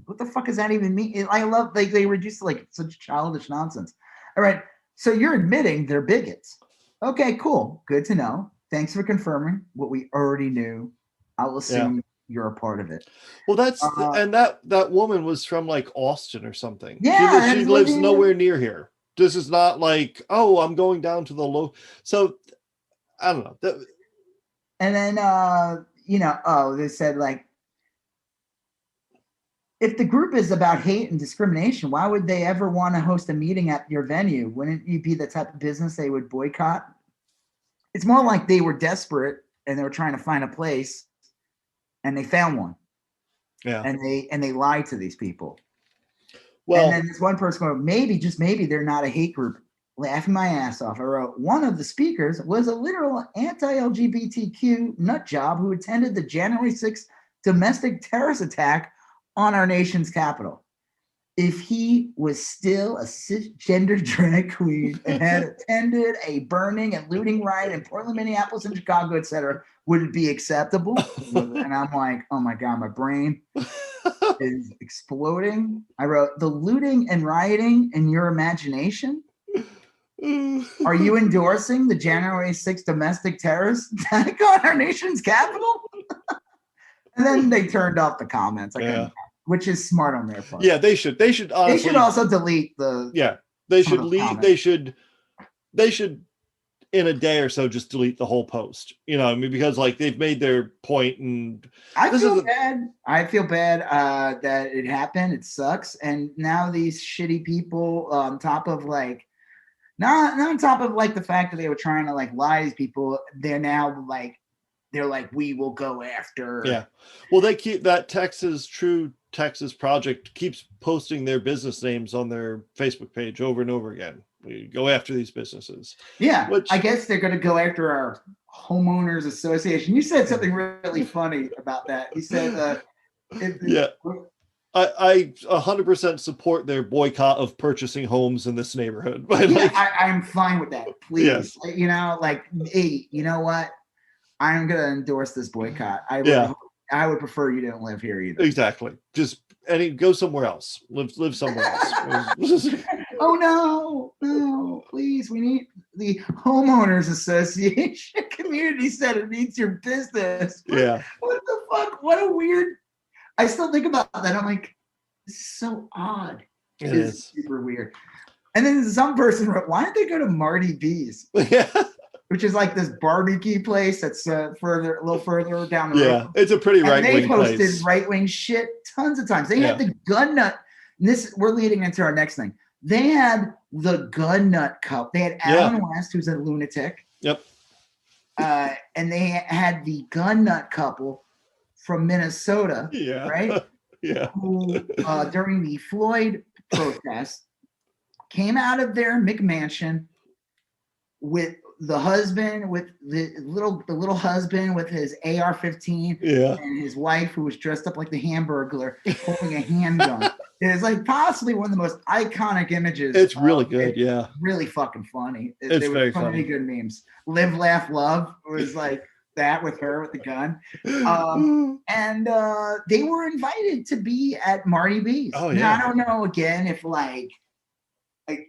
What the fuck does that even mean? I love they reduce it such childish nonsense. All right. So you're admitting they're bigots. Okay, cool. Good to know. Thanks for confirming what we already knew. I'll assume you're a part of it. Well, that's and that woman was from Austin or something. Yeah, she lives nowhere near here. This is not I'm going down to the low. So I don't know. And then, they said, like, if the group is about hate and discrimination, why would they ever want to host a meeting at your venue? Wouldn't you be the type of business they would boycott? It's more like they were desperate and they were trying to find a place and they found one. Yeah. And they lied to these people. Well, and then this one person going, maybe, just maybe, they're not a hate group. Laughing my ass off. I wrote, one of the speakers was a literal anti-LGBTQ nut job who attended the January 6th domestic terrorist attack on our nation's capital. If he was still a cisgender drag queen and had attended a burning and looting riot in Portland, Minneapolis, and Chicago, etc., would it be acceptable? And I'm like, oh my God, my brain is exploding. I wrote, the looting and rioting in your imagination? Are you endorsing the January 6th domestic terrorist attack on our nation's capital? And then they turned off the comments. Which is smart on their part. Yeah, they should honestly. They should also delete the. Yeah, they should leave. They should in a day or so just delete the whole post. You know, I mean, because like they've made their point, and I feel bad. I feel bad that it happened. It sucks, and now these shitty people, on top of like, not on top of like the fact that they were trying to like lie to these people, they're now like. They're like, we will go after. Yeah. Well, they keep that True Texas Project keeps posting their business names on their Facebook page over and over again. We go after these businesses. Yeah. I guess they're going to go after our homeowners association. You said something really funny about that. You said, yeah. I 100% support their boycott of purchasing homes in this neighborhood. But yeah, I'm fine with that. Please. Yes. You know, like, hey, you know what? I'm going to endorse this boycott. I would prefer you don't live here either. Exactly. Just go somewhere else. Live somewhere else. Oh no, please. We need the homeowners association community center needs your business. Yeah. What the fuck? What a weird. I still think about that. I'm like, this is so odd. It is super weird. And then some person wrote, why don't they go to Marty B's? Yeah. Which is like this barbecue place that's a little further down the road. Yeah, it's a pretty right-wing place. They posted right-wing shit tons of times. They had the gun nut. We're leading into our next thing. They had the gun nut cup. They had Alan West, who's a lunatic. Yep. And they had the gun nut couple from Minnesota. Yeah. Right? Yeah. Who, during the Floyd protest, came out of their McMansion with the husband, with the little husband with his AR-15, and his wife who was dressed up like the Hamburglar holding a handgun. It is like possibly one of the most iconic images. It's really good, really fucking funny. It's very funny. Many good memes. Live, laugh, love was like that with her with the gun, and they were invited to be at Marty B's. Oh yeah. Now, I don't know again if like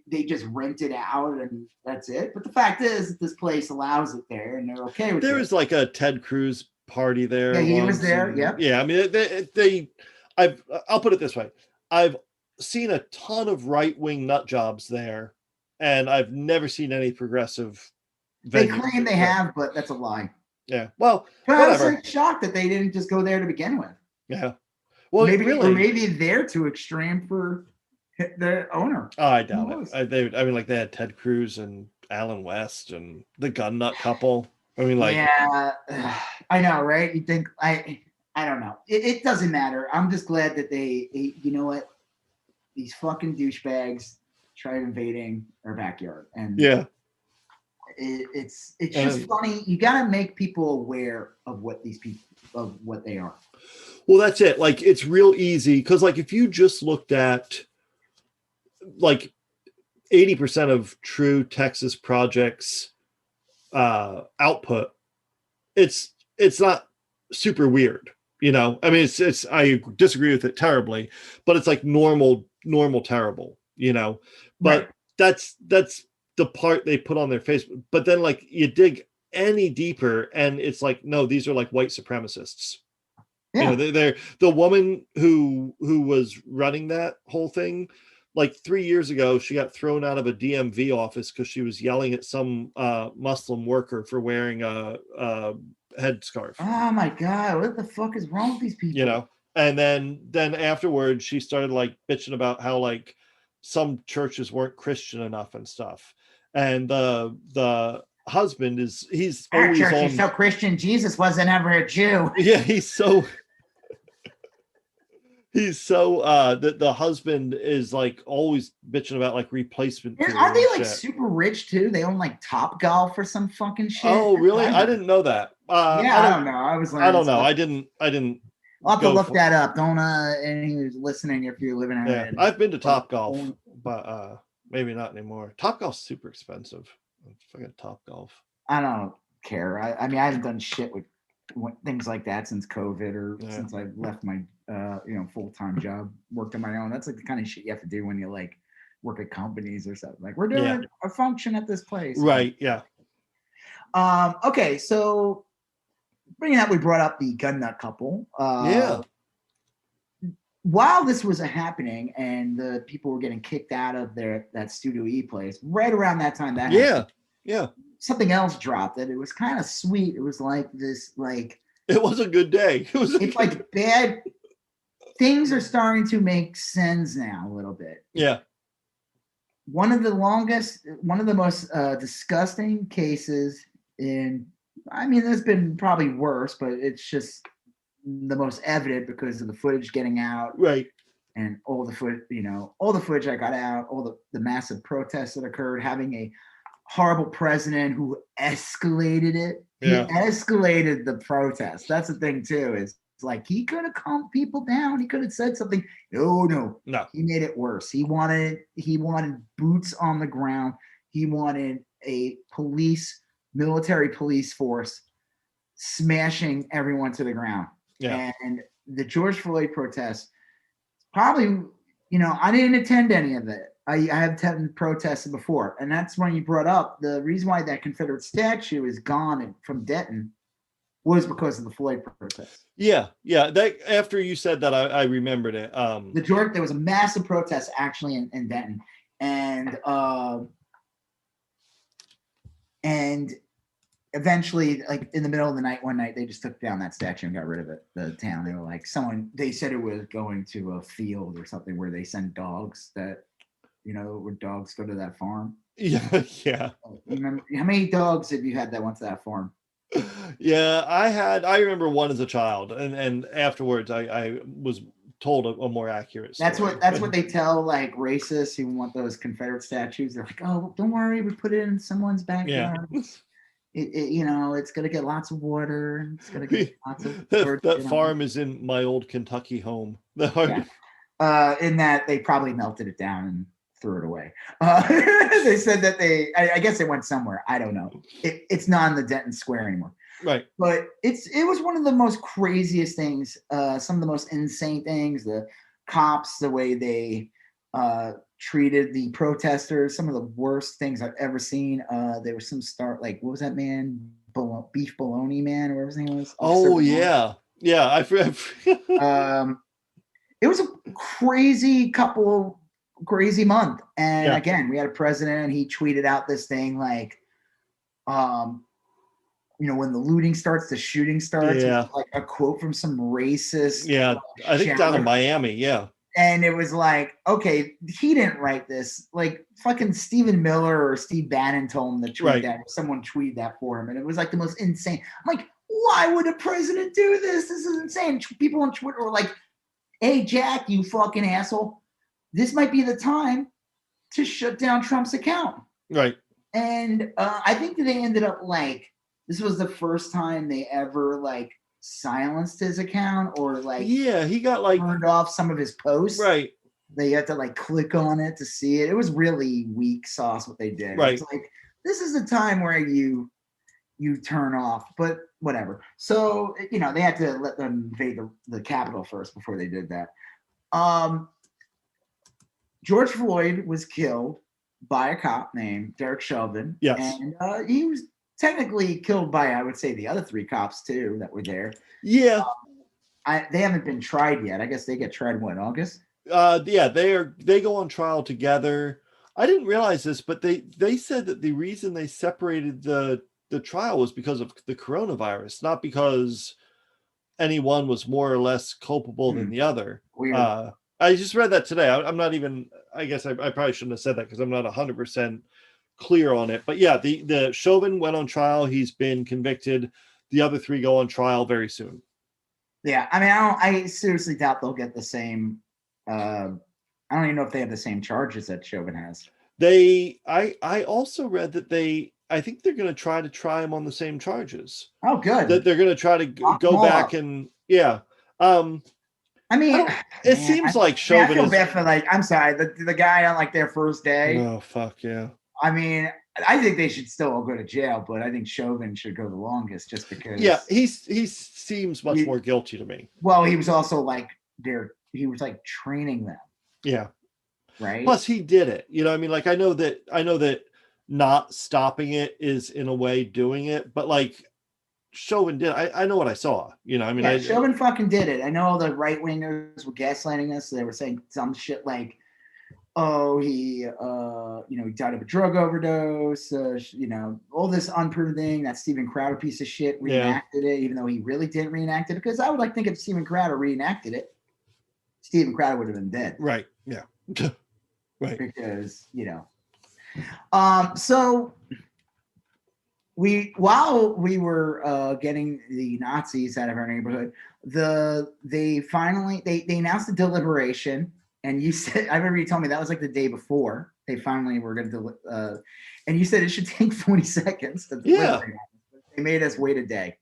they just rent it out and that's it. But the fact is that this place allows it there and they're okay with it. There was like a Ted Cruz party there. Yeah, he was there. Yep. Yeah. I mean, I'll put it this way. I've seen a ton of right-wing nut jobs there and I've never seen any progressive. They claim they have, but that's a lie. Yeah. Well, but I was like shocked that they didn't just go there to begin with. Yeah. Well, maybe they're too extreme for the owner. Oh, I doubt it. I mean, like they had Ted Cruz and Alan West and the gun nut couple. I mean, like, yeah, I know, right? You think I don't know. It doesn't matter. I'm just glad that you know what, these fucking douchebags tried invading our backyard, and it's just funny. You got to make people aware of what these people of what they are. Well, that's it. Like, it's real easy because, like, if you just looked at like 80% of True Texas Project's output, it's not super weird, you know. I mean, it's I disagree with it terribly, but it's like normal terrible, you know. But that's the part they put on their Facebook. But then like you dig any deeper, and it's like, no, these are like white supremacists. Yeah. You know, they're the woman who was running that whole thing. Like 3 years ago, she got thrown out of a DMV office because she was yelling at some Muslim worker for wearing a headscarf. Oh my God, what the fuck is wrong with these people? You know, and then afterwards she started like bitching about how like some churches weren't Christian enough and stuff. And the husband he's Our always church on. is so Christian. Jesus wasn't ever a Jew. Yeah, he's so the husband is like always bitching about like replacement theory. Aren't they and like shit. super rich too? They own like Top Golf or some fucking shit. Oh, really? I didn't know that. Yeah, I don't know. I don't know. I didn't. I'll have to look that up. Don't any who's listening if you're living out. Yeah, I've been to Top Golf, but maybe not anymore. Top Golf's super expensive. Fucking Top Golf. I don't care. I mean, I haven't done shit with things like that since COVID or since I left my full-time job, worked on my own. That's like the kind of shit you have to do when you like work at companies or something. Like we're doing a function at this place. Right. Yeah. Okay. So bringing up, we brought up the gun nut couple. While this was happening and the people were getting kicked out of that Studio E place, right around that time that happened, something else dropped and it was kind of sweet. It was like this, like it was a good day. It's like bad things are starting to make sense now a little bit. Yeah. One of the most disgusting cases there's been probably worse, but it's just the most evident because of the footage getting out. Right. And all the footage that got out, all the massive protests that occurred, having a horrible president who escalated it. Yeah. He escalated the protest. That's the thing too, is like he could have calmed people down. He could have said something. No. He made it worse. He wanted boots on the ground. He wanted a military police force smashing everyone to the ground. Yeah. And the George Floyd protests, probably, I didn't attend any of it. I have attended protests before, and that's when you brought up the reason why that Confederate statue is gone from Denton was because of the Floyd protest. Yeah. That after you said that, I remembered it. There was a massive protest actually in Denton, and eventually, like in the middle of the night, one night, they just took down that statue and got rid of it. The town, they were like, they said it was going to a field or something where they send dogs that, where dogs go to that farm. Yeah. Remember, how many dogs have you had that went to that farm? Yeah, I remember one as a child, and afterwards I was told a more accurate story. That's what they tell like racists who want those Confederate statues. They're like, oh, don't worry, we put it in someone's backyard. Yeah. It's gonna get lots of water. It's gonna get lots of that farm is in my old Kentucky home. In that they probably melted it down and threw it away. They said that I guess they went somewhere. I don't know. It's not in the Denton Square anymore. Right. But it was one of the most craziest things. Some of the most insane things. The cops, the way they treated the protesters, some of the worst things I've ever seen. There was some what was that man? Beef Bologna Man, or whatever his name was. Yeah. I forgot. It was a crazy month, and again, we had a president. He tweeted out this thing like, when the looting starts, the shooting starts. Yeah. Like a quote from some racist. Yeah, I think down in Miami. Yeah. And it was like, okay, he didn't write this. Like fucking Stephen Miller or Steve Bannon told him to tweet that. Someone tweeted that for him. And it was like the most insane. I'm like, why would a president do this? This is insane. People on Twitter were like, hey, Jack, you fucking asshole. This might be the time to shut down Trump's account. Right. And I think that they ended up this was the first time they ever silenced his account or he got turned off some of his posts. Right. They had to click on it to see it. It was really weak sauce what they did. Right. It's this is the time where you turn off, but whatever. So they had to let them invade the Capitol first before they did that. George Floyd was killed by a cop named Derek Chauvin. Yes. And he was technically killed by, I would say, the other 3 cops too that were there. Yeah. They haven't been tried yet. I guess they get tried in August? They go on trial together. I didn't realize this, but they said that the reason they separated the the trial was because of the coronavirus, not because anyone was more or less culpable than the other. Weird. I just read that today. I'm not even, I guess I probably shouldn't have said that because I'm not 100% clear on it. But yeah, the Chauvin went on trial. He's been convicted. The other 3 go on trial very soon. Yeah, I mean, I seriously doubt they'll get the same. I don't even know if they have the same charges that Chauvin has. I also read that I think they're going to try him on the same charges. Oh, good. That they're going to try to go back and yeah. I mean, it seems like Chauvin. I feel bad for I'm sorry, the guy on like their first day. Oh fuck yeah. I mean, I think they should still all go to jail, but I think Chauvin should go the longest just because. Yeah, he seems much more guilty to me. Well, he was also like he was like training them. Yeah. Right. Plus, he did it. You know, I mean, like I know that not stopping it is in a way doing it, but like Chauvin did. I know what I saw. You know, I mean, Chauvin fucking did it. I know all the right wingers were gaslighting us. So they were saying some shit like, "Oh, he died of a drug overdose." All this unproven thing. That Steven Crowder piece of shit reenacted it, even though he really didn't reenact it. Because I would think if Steven Crowder reenacted it, Steven Crowder would have been dead. Right. Yeah. Right. Because so. While we were getting the Nazis out of our neighborhood, they announced a deliberation, and you said, I remember you told me that was like the day before they finally were going to, and you said it should take 40 seconds to deliberate. They made us wait a day.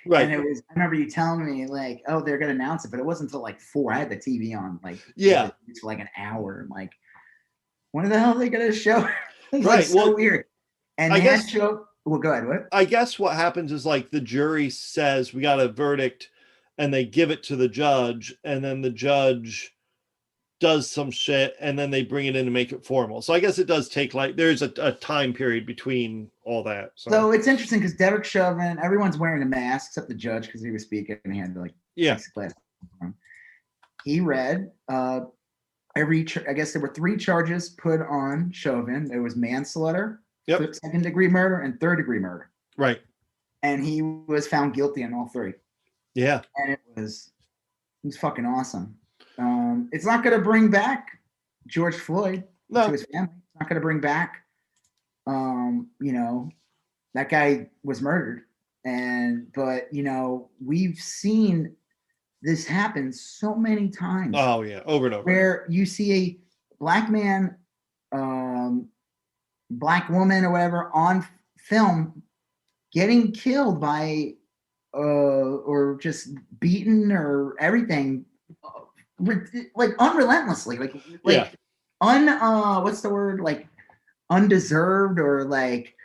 Right. And I remember you telling me like, oh, they're going to announce it, but it wasn't until like 4. I had the TV on it's for like an hour. I'm like, when the hell are they going to show? It's right. Like so weird. And I guess go ahead. What? I guess what happens is like the jury says we got a verdict, and they give it to the judge, and then the judge does some shit, and then they bring it in to make it formal. So I guess it does take there's a time period between all that. So it's interesting because Derek Chauvin, everyone's wearing a mask except the judge because he was speaking and he had class. He read I guess there were 3 charges put on Chauvin. There was manslaughter. Yep. 2nd-degree murder and 3rd-degree murder. Right. And he was found guilty on all 3. Yeah. And it was fucking awesome. It's not going to bring back George Floyd to his family. It's not going to bring back, that guy was murdered. But we've seen this happen so many times. Oh yeah. Over and over. Where you see a black man, black woman or whatever on film getting killed by or just beaten or everything like unrelentlessly what's the word, like undeserved, or like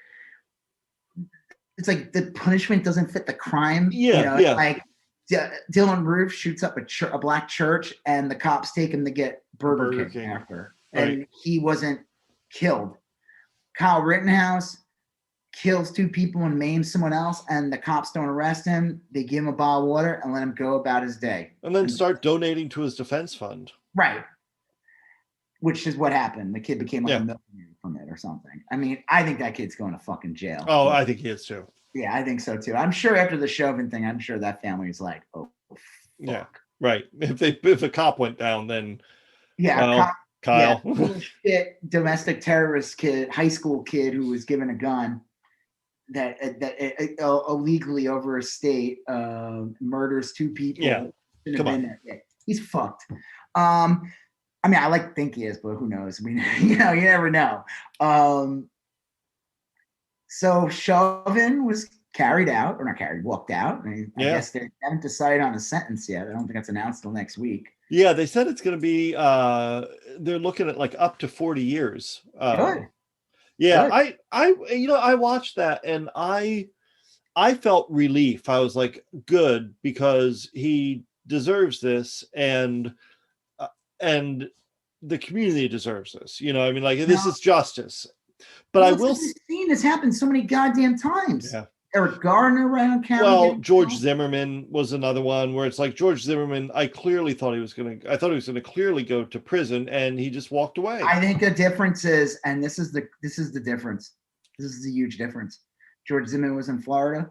it's like the punishment doesn't fit the crime. Like Dylan Roof shoots up a black church and the cops take him to get Burger King after, and he wasn't killed. Kyle Rittenhouse kills 2 people and maims someone else, and the cops don't arrest him. They give him a bottle of water and let him go about his day. And then start donating to his defense fund. Right. Which is what happened. The kid became like a millionaire from it or something. I mean, I think that kid's going to fucking jail. Oh, I think he is too. Yeah, I think so too. I'm sure after the Chauvin thing, I'm sure that family is like, oh, fuck. Yeah, right. If a cop went down, then Kyle. Yeah, domestic terrorist kid, high school kid who was given a gun that illegally over a state murders 2 people. Yeah, come on. He's fucked. I mean, I like to think he is, but who knows? I mean, you never know. So Chauvin was walked out. I guess they haven't decided on a sentence yet. I don't think that's announced till next week. Yeah, they said it's going to be, they're looking at like up to 40 years. Good. Yeah, good. I watched that and I felt relief. I was like, good, because he deserves this and the community deserves this. This is justice. But I will say, seen this happen so many goddamn times. Yeah. Eric Gardner ran on camera. Well, George Zimmerman was another one where it's like George Zimmerman, I thought he was going to clearly go to prison, and he just walked away. I think the difference is, and this is the difference. This is the huge difference. George Zimmerman was in Florida.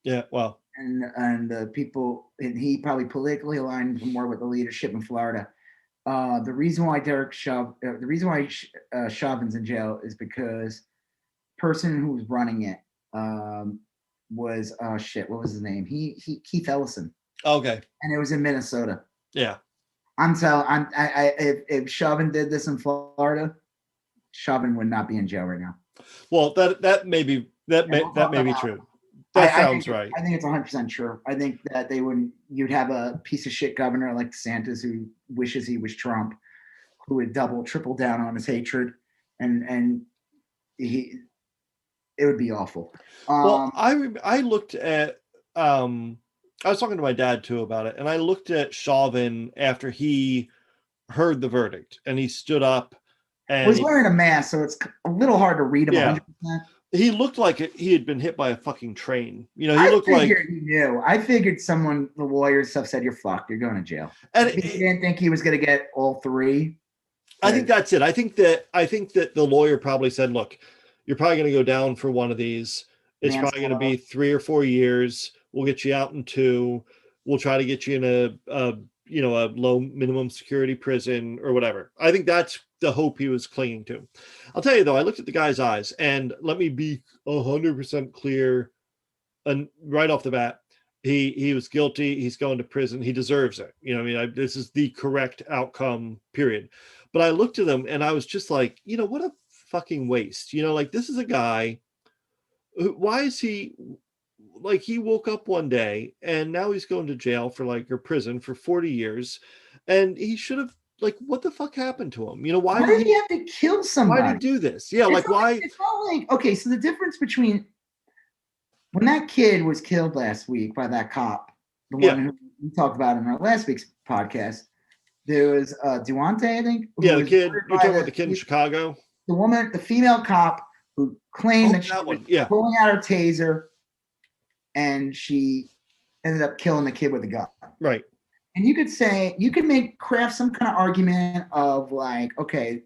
Yeah, well, and the people, and he probably politically aligned more with the leadership in Florida. The reason why Chauvin's in jail is because person who was running it was what was his name? Keith Ellison. Okay. And it was in Minnesota. Yeah. If Chauvin did this in Florida, Chauvin would not be in jail right now. Well, that may be true. That sounds right. I think it's 100% true. I think that you'd have a piece of shit governor like DeSantis who wishes he was Trump, who would double, triple down on his hatred, and it would be awful. Well, I looked at I was talking to my dad too about it, and I looked at Chauvin after he heard the verdict, and he stood up and was wearing a mask, so it's a little hard to read him 100%. He looked like he had been hit by a fucking train. He looked like he knew. I figured the lawyers stuff said, you're fucked. You're going to jail. And he didn't think he was going to get all three. I think that's it. I think that the lawyer probably said, look, you're probably going to go down for one of these. It's probably going to be 3 or 4 years. We'll get you out in 2. We'll try to get you in a low minimum security prison or whatever. I think that's the hope he was clinging to. I'll tell you though, I looked at the guy's eyes, and let me be 100% clear, and right off the bat, he was guilty. He's going to prison. He deserves it. This is the correct outcome, period. But I looked at him and I was just like, what a fucking waste. This is a guy who, why is he he woke up one day and now he's going to jail or prison for 40 years, and he should have, what the fuck happened to him? Why did he have to kill somebody? Why did he do this? Yeah, why? It's not okay, so the difference between when that kid was killed last week by that cop, the one who we talked about in our last week's podcast, there was Duante, I think. Yeah, the kid. You're talking about the kid in Chicago? The female cop who claimed that she was pulling out her taser, and she ended up killing the kid with a gun. Right. And you could craft some kind of argument of okay,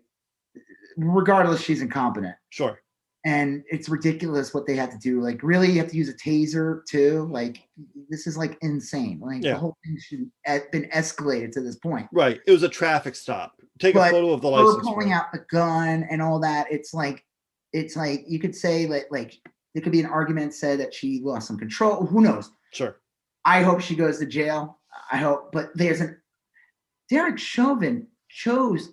regardless, she's incompetent. Sure. And it's ridiculous what they had to do. Really, you have to use a taser too. This is insane. The whole thing should have been escalated to this point. Right. It was a traffic stop. Take a photo of the license. Pulling out the gun and all that. It's you could say that there could be an argument said that she lost some control. Who knows? Sure. I hope she goes to jail. I hope, but Derek Chauvin chose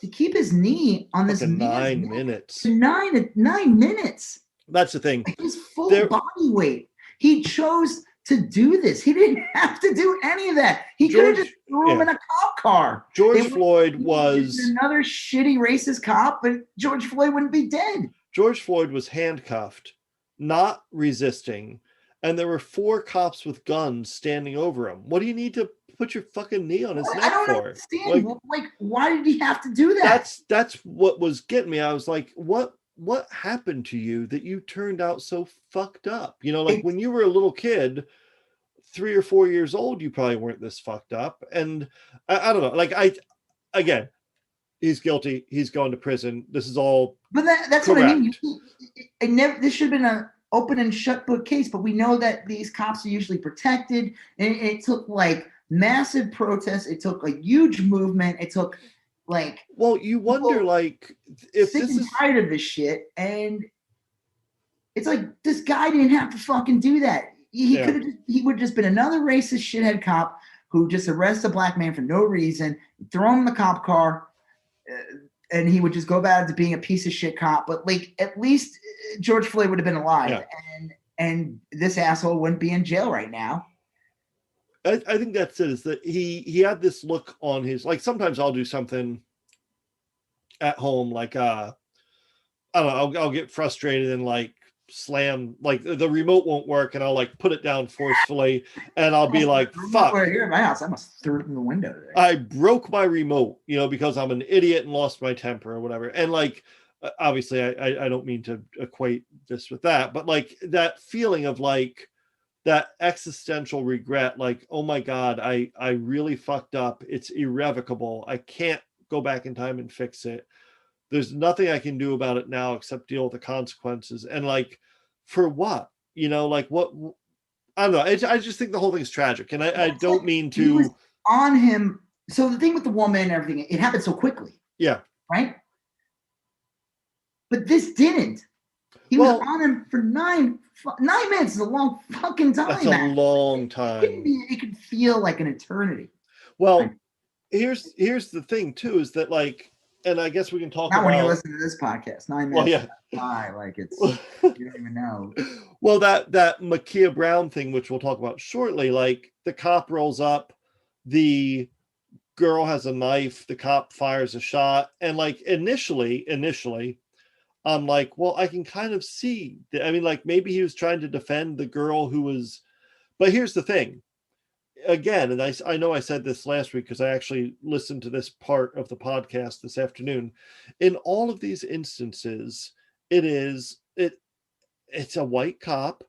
to keep his knee on this 9 minutes. 9 minutes. That's the thing. His full body weight. He chose to do this. He didn't have to do any of that. He could have just threw him in a cop car. George Floyd was another shitty racist cop, but George Floyd wouldn't be dead. George Floyd was handcuffed, not resisting, and there were 4 cops with guns standing over him. What do you need to put your fucking knee on his neck for? I don't understand. Why did he have to do that? That's what was getting me. I was like, what happened to you that you turned out so fucked up? When you were a little kid, 3 or 4 years old, you probably weren't this fucked up. And I don't know. Again, he's guilty. He's going to prison. This is all. But that's correct. What I mean. This should have been an open and shut book case. But we know that these cops are usually protected, and it took massive protests. It took a huge movement. It took well, you wonder if sick and tired of this shit, and it's this guy didn't have to fucking do that. He would have just been another racist shithead cop who just arrests a black man for no reason, throw him in the cop car, and he would just go back to being a piece of shit cop. But at least George Floyd would have been alive, and this asshole wouldn't be in jail right now. I think that's it. Is that he had this look on his, sometimes I'll do something at home, I don't know, I'll get frustrated and slam, the remote won't work, and I'll put it down forcefully, and I'll be like, fuck. Here in my house, I must throw it in the window today. I broke my remote, because I'm an idiot and lost my temper or whatever. And obviously I don't mean to equate this with that, but that feeling of that existential regret, oh my God, I really fucked up. It's irrevocable. I can't go back in time and fix it. There's nothing I can do about it now except deal with the consequences. And for what? You know, like what? I don't know. I just think the whole thing is tragic, and I don't mean to. He was on him. So the thing with the woman and everything, it happened so quickly. Yeah. Right. But this didn't. He was on him for 9 minutes. Is a long fucking time. That's a long time. It could feel like an eternity. Well, here's the thing too, is that like, and I guess we can talk not about when you listen to this podcast. 9 minutes. Well, yeah. Like it's you don't even know. Well, that Ma'Khia Brown thing, which we'll talk about shortly, like the cop rolls up, the girl has a knife, the cop fires a shot, and like initially I'm like, well, I can kind of see I mean, like maybe he was trying to defend the girl who was, but here's the thing. Again, and I know I said this last week because I actually listened to this part of the podcast this afternoon. In all of these instances, it's a white cop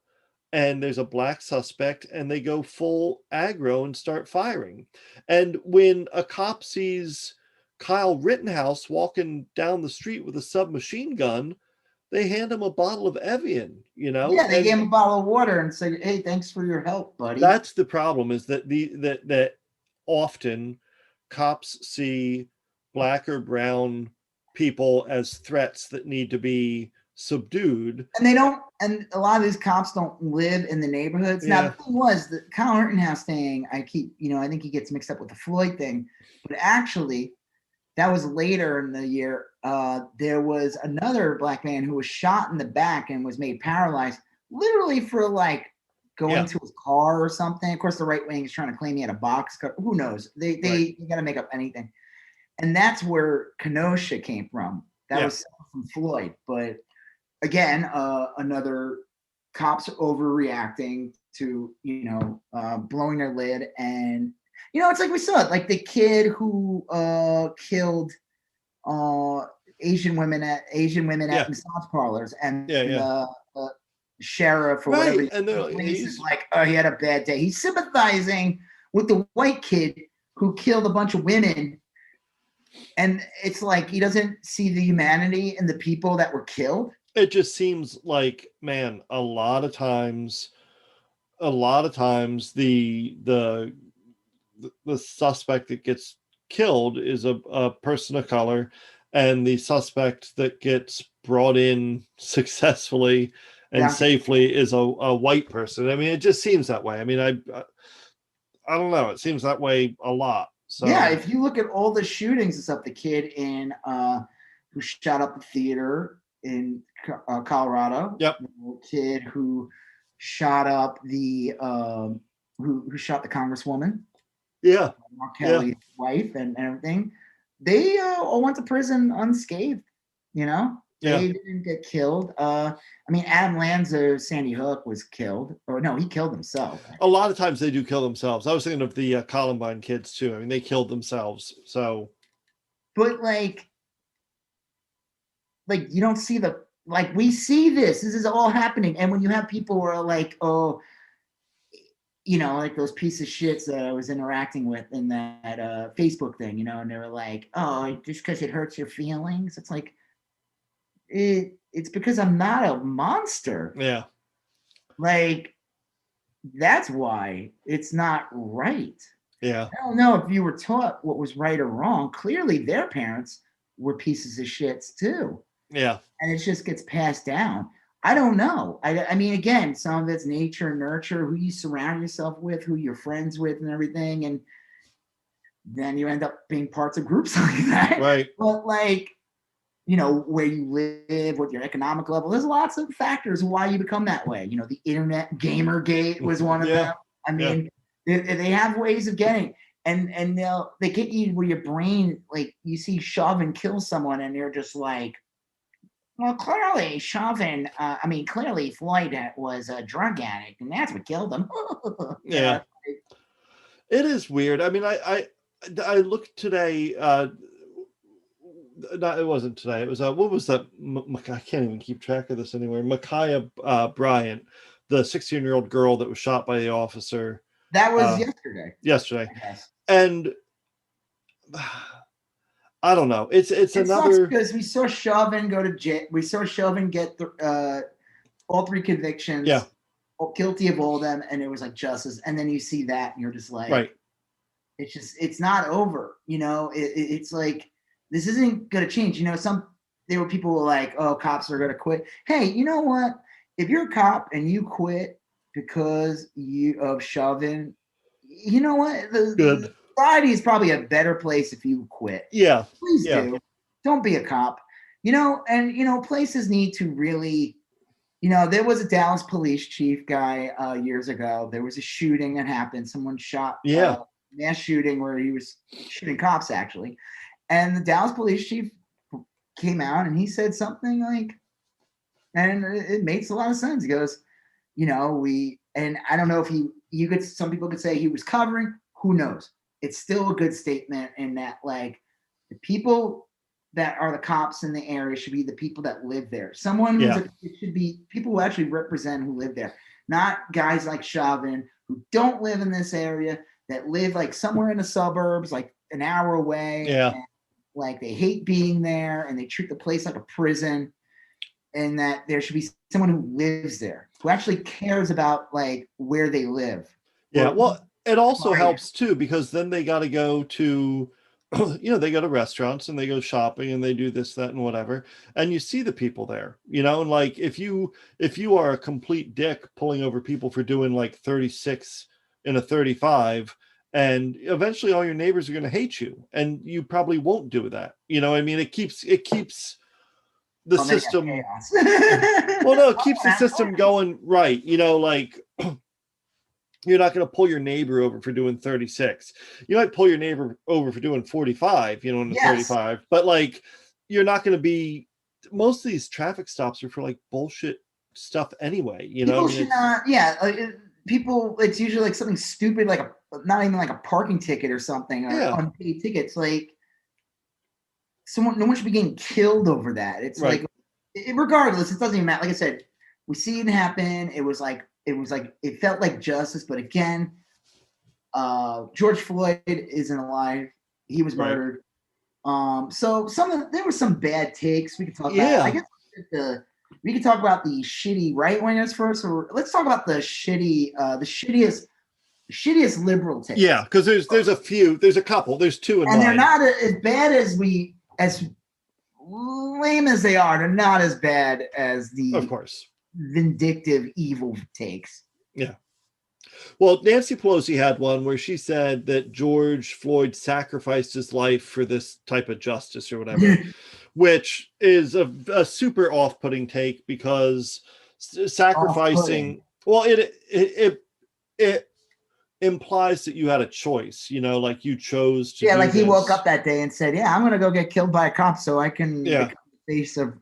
and there's a black suspect and they go full aggro and start firing. And when a cop sees Kyle Rittenhouse walking down the street with a submachine gun, they hand him a bottle of Evian, you know? Yeah, they gave him a bottle of water and said, hey, thanks for your help, buddy. That's the problem, is that that often cops see black or brown people as threats that need to be subdued. And and a lot of these cops don't live in the neighborhoods. Now, the thing was, the Kyle Rittenhouse thing, I think he gets mixed up with the Floyd thing, but actually, that was later in the year. There was another black man who was shot in the back and was made paralyzed, literally for like going to his car or something. Of course, the right wing is trying to claim he had a box cut. Who knows? They got to make up anything. And that's where Kenosha came from. That was from Floyd. But again, another cops overreacting to, blowing their lid. And, it's like we saw it, like the kid who killed Asian women at massage parlors, and the sheriff or whatever. And he's like, oh, he had a bad day. He's sympathizing with the white kid who killed a bunch of women. And it's like he doesn't see the humanity in the people that were killed. It just seems like, man, a lot of times the suspect that gets killed is a person of color, and the suspect that gets brought in successfully and safely is a white person. I mean, it just seems that way. I mean, I don't know. It seems that way a lot. So yeah, if you look at all the shootings and stuff, the kid who shot up the theater in Colorado, the kid who shot up the who shot the congresswoman, Mark Kelly's wife, and everything, they all went to prison unscathed. They didn't get killed. I mean, Adam Lanza, Sandy Hook, was killed. Or no, he killed himself. A lot of times they do kill themselves. I was thinking of the Columbine kids too. I mean, they killed themselves. So, but like you don't see we see this. This is all happening. And when you have people who are like, oh, like those piece of shits that I was interacting with in that Facebook thing, and they were like, oh, just because it hurts your feelings. It's like, it's because I'm not a monster. Yeah. Like, that's why it's not right. Yeah. I don't know if you were taught what was right or wrong. Clearly, their parents were pieces of shits too. Yeah. And it just gets passed down. I don't know. I mean, again, some of it's nature and nurture, who you surround yourself with, who you're friends with and everything. And then you end up being parts of groups like that. Right. But where you live, what your economic level, there's lots of factors why you become that way. The internet Gamergate was one of them. I mean, they have ways of getting, and they get you where your brain, like you see Chauvin kill someone and you're just like, well, clearly Chauvin, clearly Floyd was a drug addict and that's what killed him. Yeah. It is weird. I mean, I looked today, no, it wasn't today. It was what was that? I can't even keep track of this anywhere. Ma'Khia Bryant, the 16-year-old girl that was shot by the officer. That was yesterday. Yesterday, and I don't know. It's another, because we saw Chauvin go to jail. We saw Chauvin get all 3 convictions, Yeah. guilty of all of them, and it was like justice. And then you see that, and you're just like, Right. it's not over. It's like, this isn't going to change. There were people who were like, oh, cops are going to quit. Hey, you know what? If you're a cop and you quit because of Chauvin, you know what? The society is probably a better place if you quit. Yeah. Please do. Don't be a cop. And places need to really, there was a Dallas police chief guy years ago. There was a shooting that happened. Someone shot mass shooting where he was shooting cops, actually. And the Dallas police chief came out and he said something like, and it makes a lot of sense. He goes, and I don't know if some people could say he was covering, who knows? It's still a good statement in that, like, the people that are the cops in the area should be the people that live there. It should be people who actually represent who live there, not guys like Chauvin who don't live in this area, that live like somewhere in the suburbs, like an hour away. Yeah. And, like, they hate being there and they treat the place like a prison, and that there should be someone who lives there, who actually cares about, like, where they live. Yeah. Well, it also helps too, because then they got to go to, they go to restaurants and they go shopping and they do this, that, and whatever. And you see the people there, and like, if you are a complete dick pulling over people for doing like 36 in a 35, and eventually all your neighbors are going to hate you, and you probably won't do that. I mean, it keeps the system. Well, no, it keeps the system going right. Like, you're not going to pull your neighbor over for doing 36. You might pull your neighbor over for doing 45, in the 35, but like, you're not going to be, most of these traffic stops are for like bullshit stuff anyway, People should not, people, it's usually like something stupid, like not even like a parking ticket or something, or unpaid tickets. Like, no one should be getting killed over that. It's right. Like, regardless, it doesn't even matter. Like I said, we see it happen. It felt like justice, but again, George Floyd isn't alive. He was murdered. So there were some bad takes we could talk about. I guess we could talk about the shitty right wingers first, or let's talk about the shittiest liberal takes. Yeah, because there's a couple, there's two in and mind. They're not as bad as lame as they are. They're not as bad as the, of course, vindictive evil takes. Yeah. Well, Nancy Pelosi had one where she said that George Floyd sacrificed his life for this type of justice or whatever, which is a super off-putting take, because sacrificing, well, it implies that you had a choice, like you chose to do like he this. woke up that day and said, I'm going to go get killed by a cop so I can become the face of,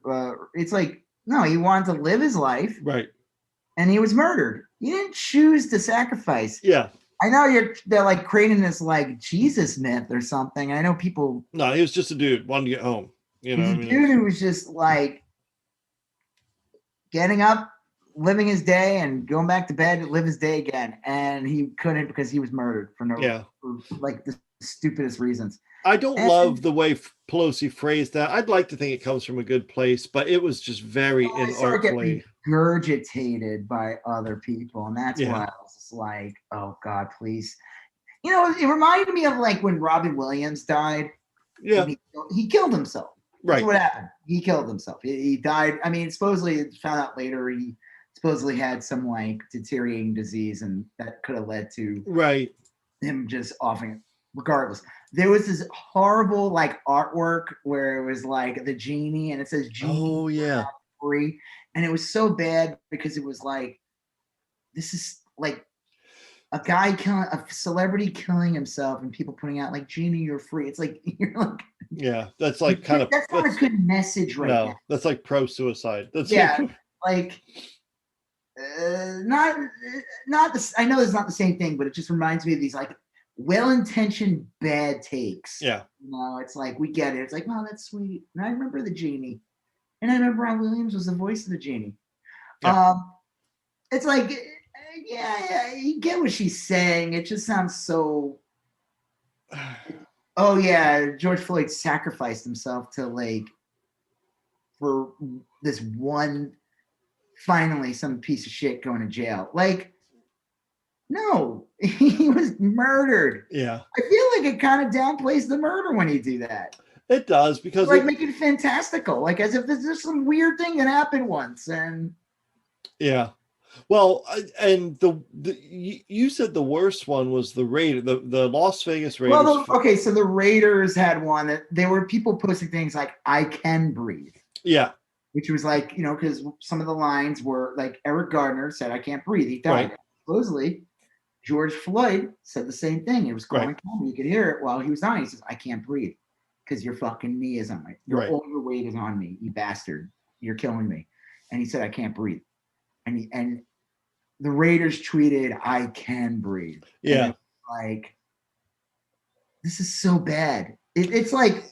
it's like, no, he wanted to live his life. Right. And he was murdered. He didn't choose to sacrifice. Yeah. I know they're like creating this like Jesus myth or something. I know people. No, he was just a dude, wanted to get home. He's a dude who was just like getting up, living his day, and going back to bed to live his day again. And he couldn't because he was murdered for like the stupidest reasons. I don't love the way Pelosi phrased that. I'd like to think it comes from a good place, but it was just very inartfully regurgitated by other people, and that's why I was just like, "Oh God, please!" It reminded me of like when Robin Williams died. Yeah, he killed himself. That's right. What happened? He killed himself. He died. I mean, supposedly it found out later he supposedly had some like deteriorating disease, and that could have led to him just offing it. Regardless, there was this horrible like artwork where it was like the genie, and it says "Genie free," and it was so bad because it was like, this is like a celebrity killing himself, and people putting out like "Genie, you're free." It's like you're like, that's like kind of that's not a good message right now. That's like pro-suicide. That's like not this. I know it's not the same thing, but it just reminds me of these like well-intentioned bad takes. It's like, we get it. It's like, oh, that's sweet. And I remember the genie, and I remember Ron Williams was the voice of the genie. It's like, you get what she's saying. It just sounds so. Oh yeah, George Floyd sacrificed himself to like for this one finally some piece of shit going to jail. Like, no, he was murdered. Yeah. I feel like it kind of downplays the murder when you do that. It does, because like make it fantastical, like as if this is some weird thing that happened once. And yeah. Well, and you said the worst one was the Las Vegas Raiders. Well, okay, so the Raiders had one that there were people posting things like "I can breathe," yeah, which was like, you know, because some of the lines were like Eric Gardner said, "I can't breathe," he died. Right. Supposedly, George Floyd said the same thing. He was calling Right. camera. You could hear it while he was dying. He says, "I can't breathe because your fucking knee is on me. All your weight is on me, you bastard. You're killing me." And he said, "I can't breathe." And the Raiders tweeted, "I can breathe." Yeah. Like, this is so bad. It's like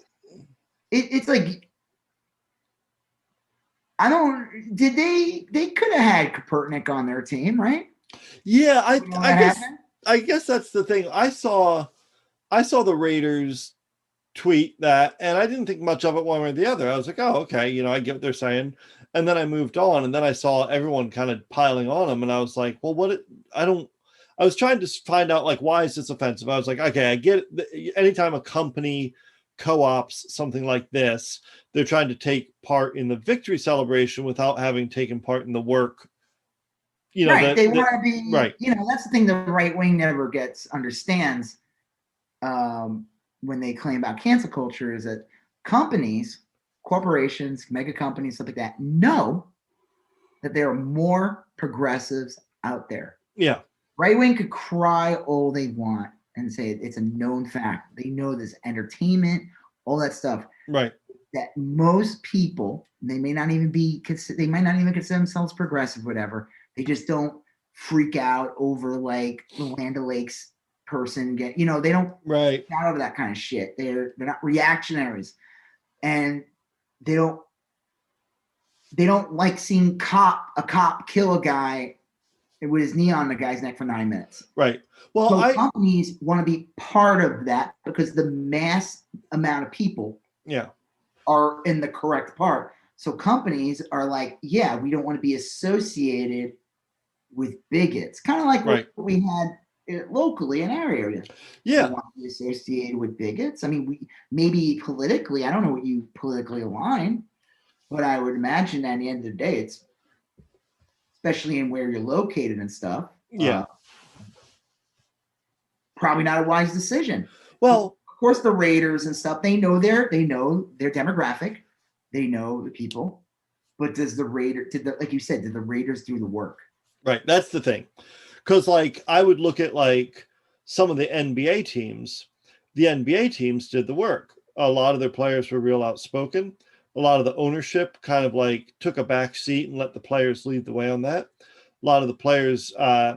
I don't. Did they could have had Kaepernick on their team, right? Yeah, I guess that's the thing. I saw the Raiders tweet that, and I didn't think much of it one way or the other. I was like, oh, okay, you know, I get what they're saying. And then I moved on, and then I saw everyone kind of piling on them, and I was like, well, I was trying to find out, like, why is this offensive? I was like, okay, I get it. Anytime a company co-ops something like this, they're trying to take part in the victory celebration without having taken part in the work. You know, right. They want to be right. You know, that's the thing the right wing never understands when they claim about cancel culture, is that companies, corporations, mega companies, stuff like that, know that there are more progressives out there. Yeah. Right wing could cry all they want and say it's a known fact. They know this entertainment, all that stuff. Right. That most people, they might not even consider themselves progressive, whatever. They just don't freak out over like the Land O'Lakes person they don't freak out over that kind of shit. They're not reactionaries, and they don't like seeing a cop kill a guy with his knee on the guy's neck for 9 minutes. Right. Well, so companies want to be part of that because the mass amount of people are in the correct part. So companies are like, yeah, we don't want to be associated with bigots. Kind of like what we had locally in our area. Yeah. We want to be associated with bigots. I mean, we maybe politically, I don't know what you politically align, but I would imagine that at the end of the day, it's especially in where you're located and stuff. Yeah. Probably not a wise decision. Well, of course, the Raiders and stuff, they know their demographic, they know the people. But did the Raiders do the work? Right. That's the thing. Because like I would look at like some of the NBA teams. The NBA teams did the work. A lot of their players were real outspoken. A lot of the ownership kind of like took a back seat and let the players lead the way on that. A lot of the players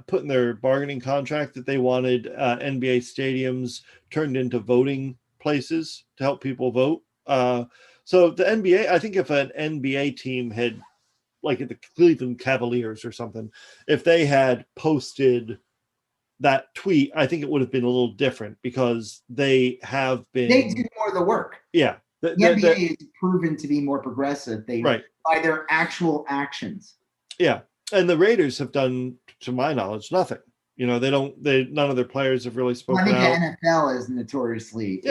put in their bargaining contract that they wanted NBA stadiums turned into voting places to help people vote. So the NBA, I think if an NBA team had, like the Cleveland Cavaliers or something, if they had posted that tweet, I think it would have been a little different because they do more of the work. Yeah. The NBA is proven to be more progressive. By their actual actions. Yeah. And the Raiders have done, to my knowledge, nothing. You know, none of their players have really spoken out. I think the NFL is notoriously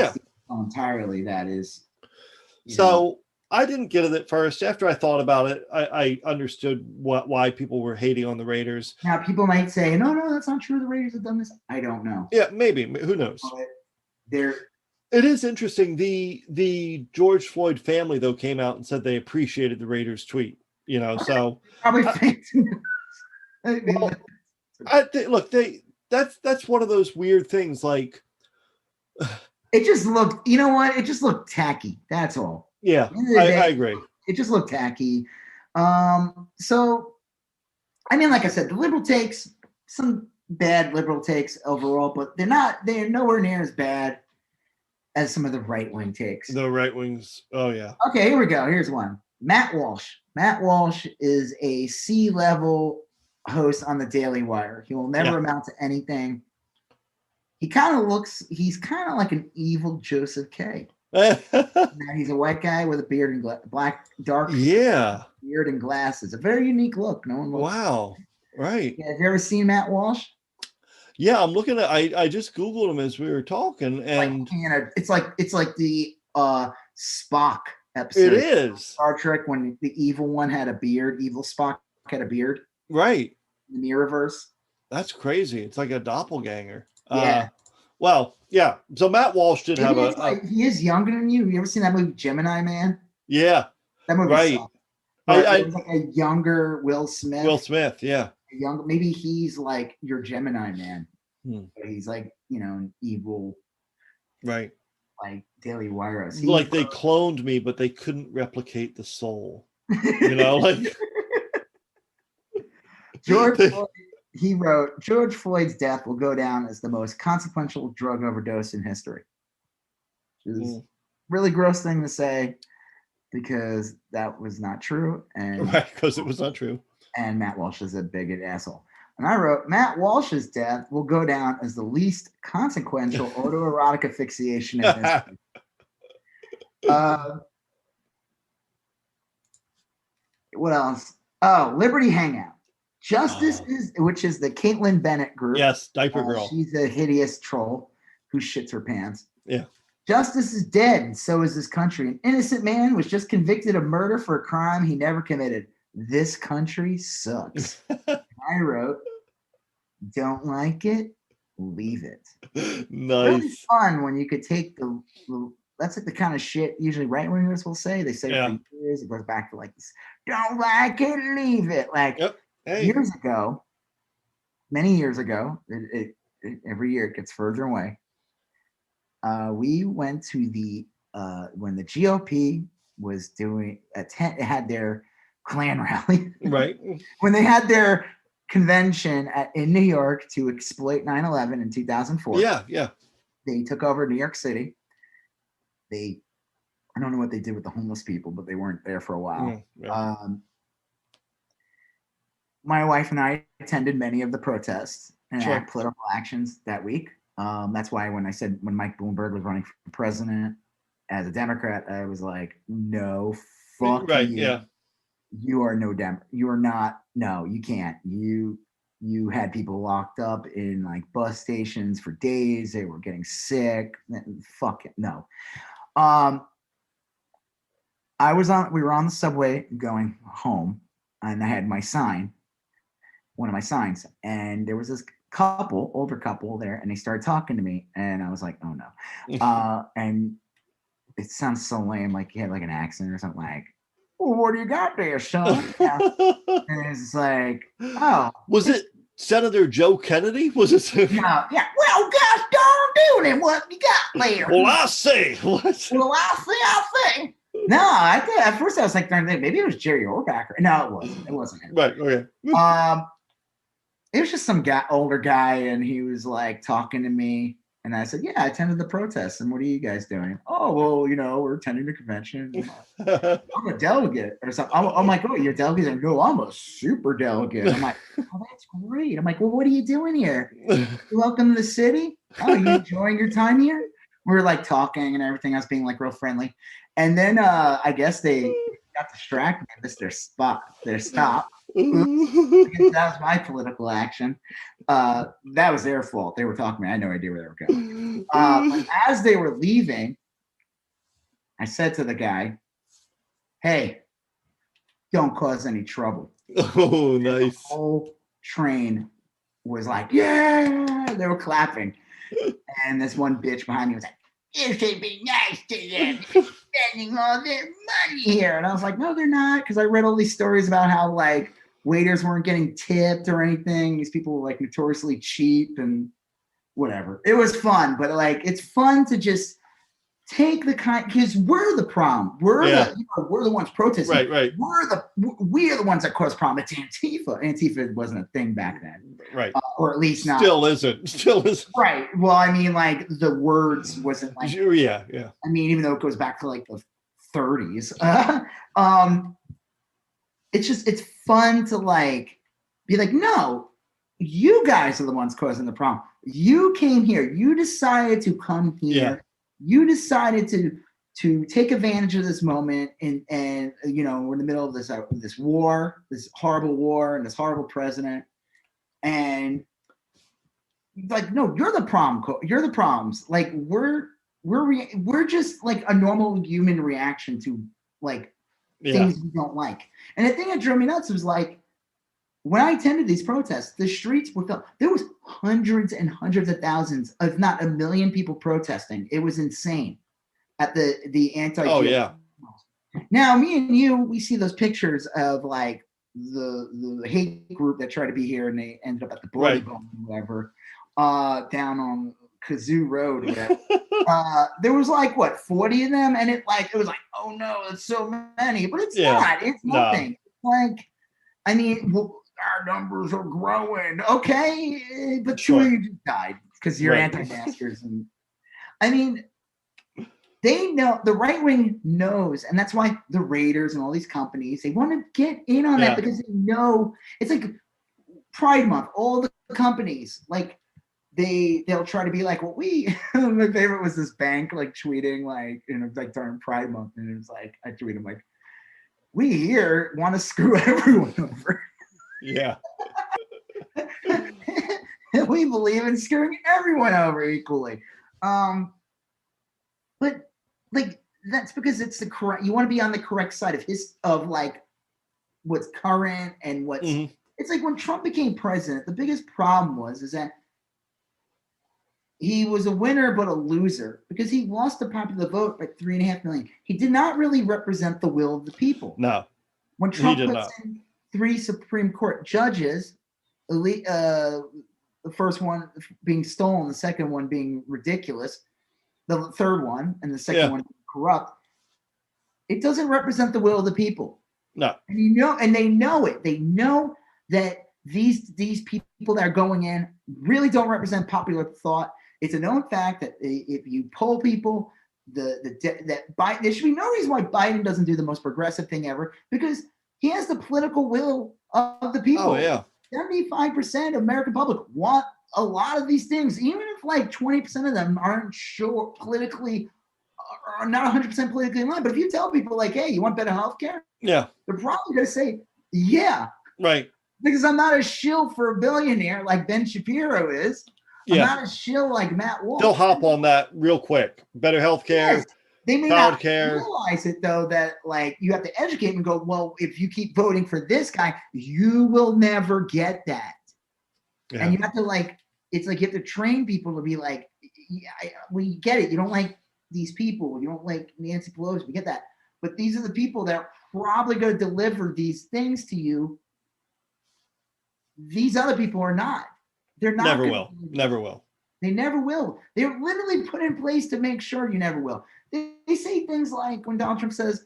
entirely that is. So I didn't get it at first. After I thought about it, I understood why people were hating on the Raiders. Now people might say, no, that's not true. The Raiders have done this. I don't know. Yeah, maybe. Who knows? It is interesting. The George Floyd family, though, came out and said they appreciated the Raiders tweet. You know, so probably. That's one of those weird things. Like, it just looked. You know what? It just looked tacky. That's all. Yeah, I agree. It just looked tacky. So, I mean, like I said, the liberal takes, some bad liberal takes overall, but they're nowhere near as bad as some of the right wing takes. The right wings. Oh yeah. Okay, here we go. Here's one. Matt Walsh. Matt Walsh is a C-level host on the Daily Wire. He will never amount to anything. He's kind of like an evil Joseph K. Now he's a white guy with a beard and black, dark Yeah. beard and glasses. A very unique look. No one looks. Wow. Right. Yeah, have you ever seen Matt Walsh? Yeah, I'm looking at. I just Googled him as we were talking, and It's like the Spock it episode of is Star Trek when the evil one had a beard. Evil Spock had a beard right. in the Mirrorverse. That's crazy. It's like a doppelganger. Yeah. Well, yeah. So Matt Walsh did have he is younger than you. You ever seen that movie Gemini Man? Yeah. That movie Right. sucked. It was like a younger Will Smith. Will Smith, yeah. Maybe he's like your Gemini Man. Hmm. He's like, an evil, right, like Daily Wire. Like they cloned me, but they couldn't replicate the soul. Like George Floyd, he wrote, George Floyd's death will go down as the most consequential drug overdose in history. Which is really gross thing to say because that was not true. And right, because it was not true. And Matt Walsh is a bigot asshole. And I wrote, Matt Walsh's death will go down as the least consequential autoerotic asphyxiation in history. What else? Oh, Liberty Hangout. Justice which is the Caitlin Bennett group. Yes, diaper girl. She's a hideous troll who shits her pants. Yeah. Justice is dead, and so is this country. An innocent man was just convicted of murder for a crime he never committed. This country sucks. I wrote, don't like it, leave it. Nice. Really fun when you could take that's like the kind of shit usually right wingers will say. They say for years, it goes back to like this, don't like it, leave it. Like years ago, many years ago, every year it gets further away. We went to when the GOP was had their Klan rally. Right. When they had their convention in New York to exploit 9/11 in 2004. Yeah. They took over New York City. I don't know what they did with the homeless people, but they weren't there for a while. My wife and I attended many of the protests and political actions that week. That's why when Mike Bloomberg was running for president as a Democrat, I was like, no, fuck you. Yeah. You are no Dem. You are not. No, you can't. You had people locked up in like bus stations for days. They were getting sick. Fuck it. No. We were on the subway going home, and I had my sign, one of my signs, and there was this older couple there, and they started talking to me, and I was like, oh no. And it sounds so lame, like he had like an accent or something like, well, what do you got there, son? And it's like, oh. Was it Senator Joe Kennedy? Was it? No, yeah. Well, gosh darn it, what you got there? Well, I say. Well, I say. No, at first I was like, maybe it was Jerry Ohrbacher. No, it wasn't. It wasn't him. Right, okay. It was just some older guy, and he was like talking to me. And I said, yeah, I attended the protests. And what are you guys doing? Oh, well, we're attending the convention. I'm a delegate or something. I'm like, oh, you're a delegate? And no, I'm a super delegate. I'm like, oh, that's great. I'm like, well, what are you doing here? Welcome to the city. Oh, you enjoying your time here? We were like talking and everything. I was being like real friendly. And then I guess they got distracted and missed their stop. That was my political action. That was their fault. They were talking to me. I had no idea where they were going. As they were leaving, I said to the guy, hey, don't cause any trouble. Oh, nice. The whole train was like, yeah, they were clapping. And this one bitch behind me was like, you should be nice to them. They're spending all their money here. And I was like, no, they're not. Because I read all these stories about how like waiters weren't getting tipped or anything. These people were like notoriously cheap and whatever. It was fun, but like it's fun to just take the kind, because we're the problem. We're the ones protesting. Right. We are the ones that cause problem. It's Antifa. Antifa wasn't a thing back then. Right. Or at least not. Still isn't. Right. Well, I mean, like the words wasn't like. Yeah. I mean, even though it goes back to like the 30s. It's fun to like be like, no, you guys are the ones causing the problem. You came here. You decided to come here. Yeah. You decided to to take advantage of this moment, and we're in the middle of this war, this horrible war, and this horrible president, and like, no, you're the problem. You're the problems. Like we're just like a normal human reaction to like things you don't like. And the thing that drove me nuts was like, when I attended these protests, the streets were filled. There was hundreds and hundreds of thousands, if not a million, people protesting. It was insane at the anti. Oh yeah. Now, me and you, we see those pictures of like the hate group that tried to be here, and they ended up at the Bloody Bone, whatever, down on Kazoo Road. Or whatever. There was like what 40 of them, and it was like, oh no, it's so many, but it's not. It's nothing. No. Like, I mean. Our numbers are growing. Okay, but two of you just died because you're anti-maskers. And I mean, they know, the right wing knows, and that's why the Raiders and all these companies, they want to get in on that because they know it's like Pride Month. All the companies, like they'll try to be like, well, my favorite was this bank like tweeting like, like during Pride Month, and it was like, I tweeted like, we here want to screw everyone over. Yeah. We believe in screwing everyone over equally. But like, that's because it's the correct, you want to be on the correct side of like what's current and what's, it's like when Trump became president, the biggest problem is that he was a winner, but a loser because he lost the popular vote by 3.5 million. He did not really represent the will of the people. No. When Trump puts in 3 Supreme Court judges, the first one being stolen, the second one being ridiculous, the third one, and the second one being corrupt, it doesn't represent the will of the people. No. And they know it. They know that these people that are going in really don't represent popular thought. It's a known fact that if you poll people, that Biden, there should be no reason why Biden doesn't do the most progressive thing ever, because he has the political will of the people. Oh, yeah. 75% of American public want a lot of these things, even if like 20% of them aren't sure politically, are not 100% politically in line. But if you tell people like, hey, you want better healthcare? Yeah. They're probably going to say, yeah. Right. Because I'm not a shill for a billionaire like Ben Shapiro is. I'm not a shill like Matt Walsh. They'll hop on that real quick. Better healthcare. Yes. They may not realize it, though, that like you have to educate and go, well, if you keep voting for this guy, you will never get that. Yeah. And you have to like, it's like you have to train people to be like, we get it. You don't like these people. You don't like Nancy Pelosi. We get that. But these are the people that are probably going to deliver these things to you. These other people are not. They're not. Never will. Never will. They never will. They're literally put in place to make sure you never will. They say things like when Donald Trump says,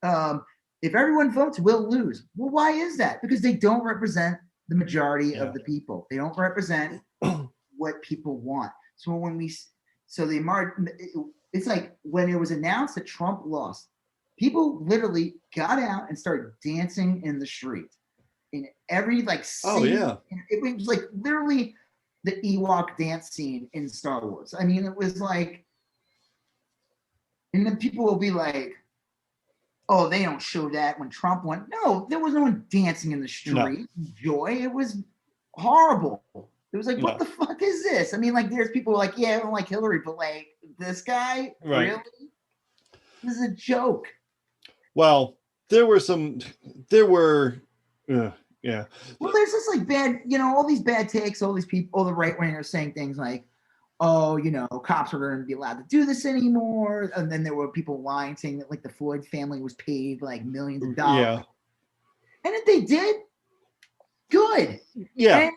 if everyone votes, we'll lose. Well, why is that? Because they don't represent the majority of the people. They don't represent what people want. So it's like when it was announced that Trump lost, people literally got out and started dancing in the street. In every like scene. Oh yeah. It was like literally the Ewok dance scene in Star Wars. I mean, it was like, and then people will be like, oh, they don't show that when Trump won. No, there was no one dancing in the street. No. Joy. It was horrible. It was like, what the fuck is this? I mean, like, there's people like, yeah, I don't like Hillary, but like this guy, really? This is a joke. Well, there were. Yeah. Well, there's just like bad, all these bad takes, all these people, all the right wingers saying things like, oh, cops are going to be allowed to do this anymore. And then there were people lying, saying that like the Floyd family was paid like millions of dollars. Yeah. And if they did, good. Yeah.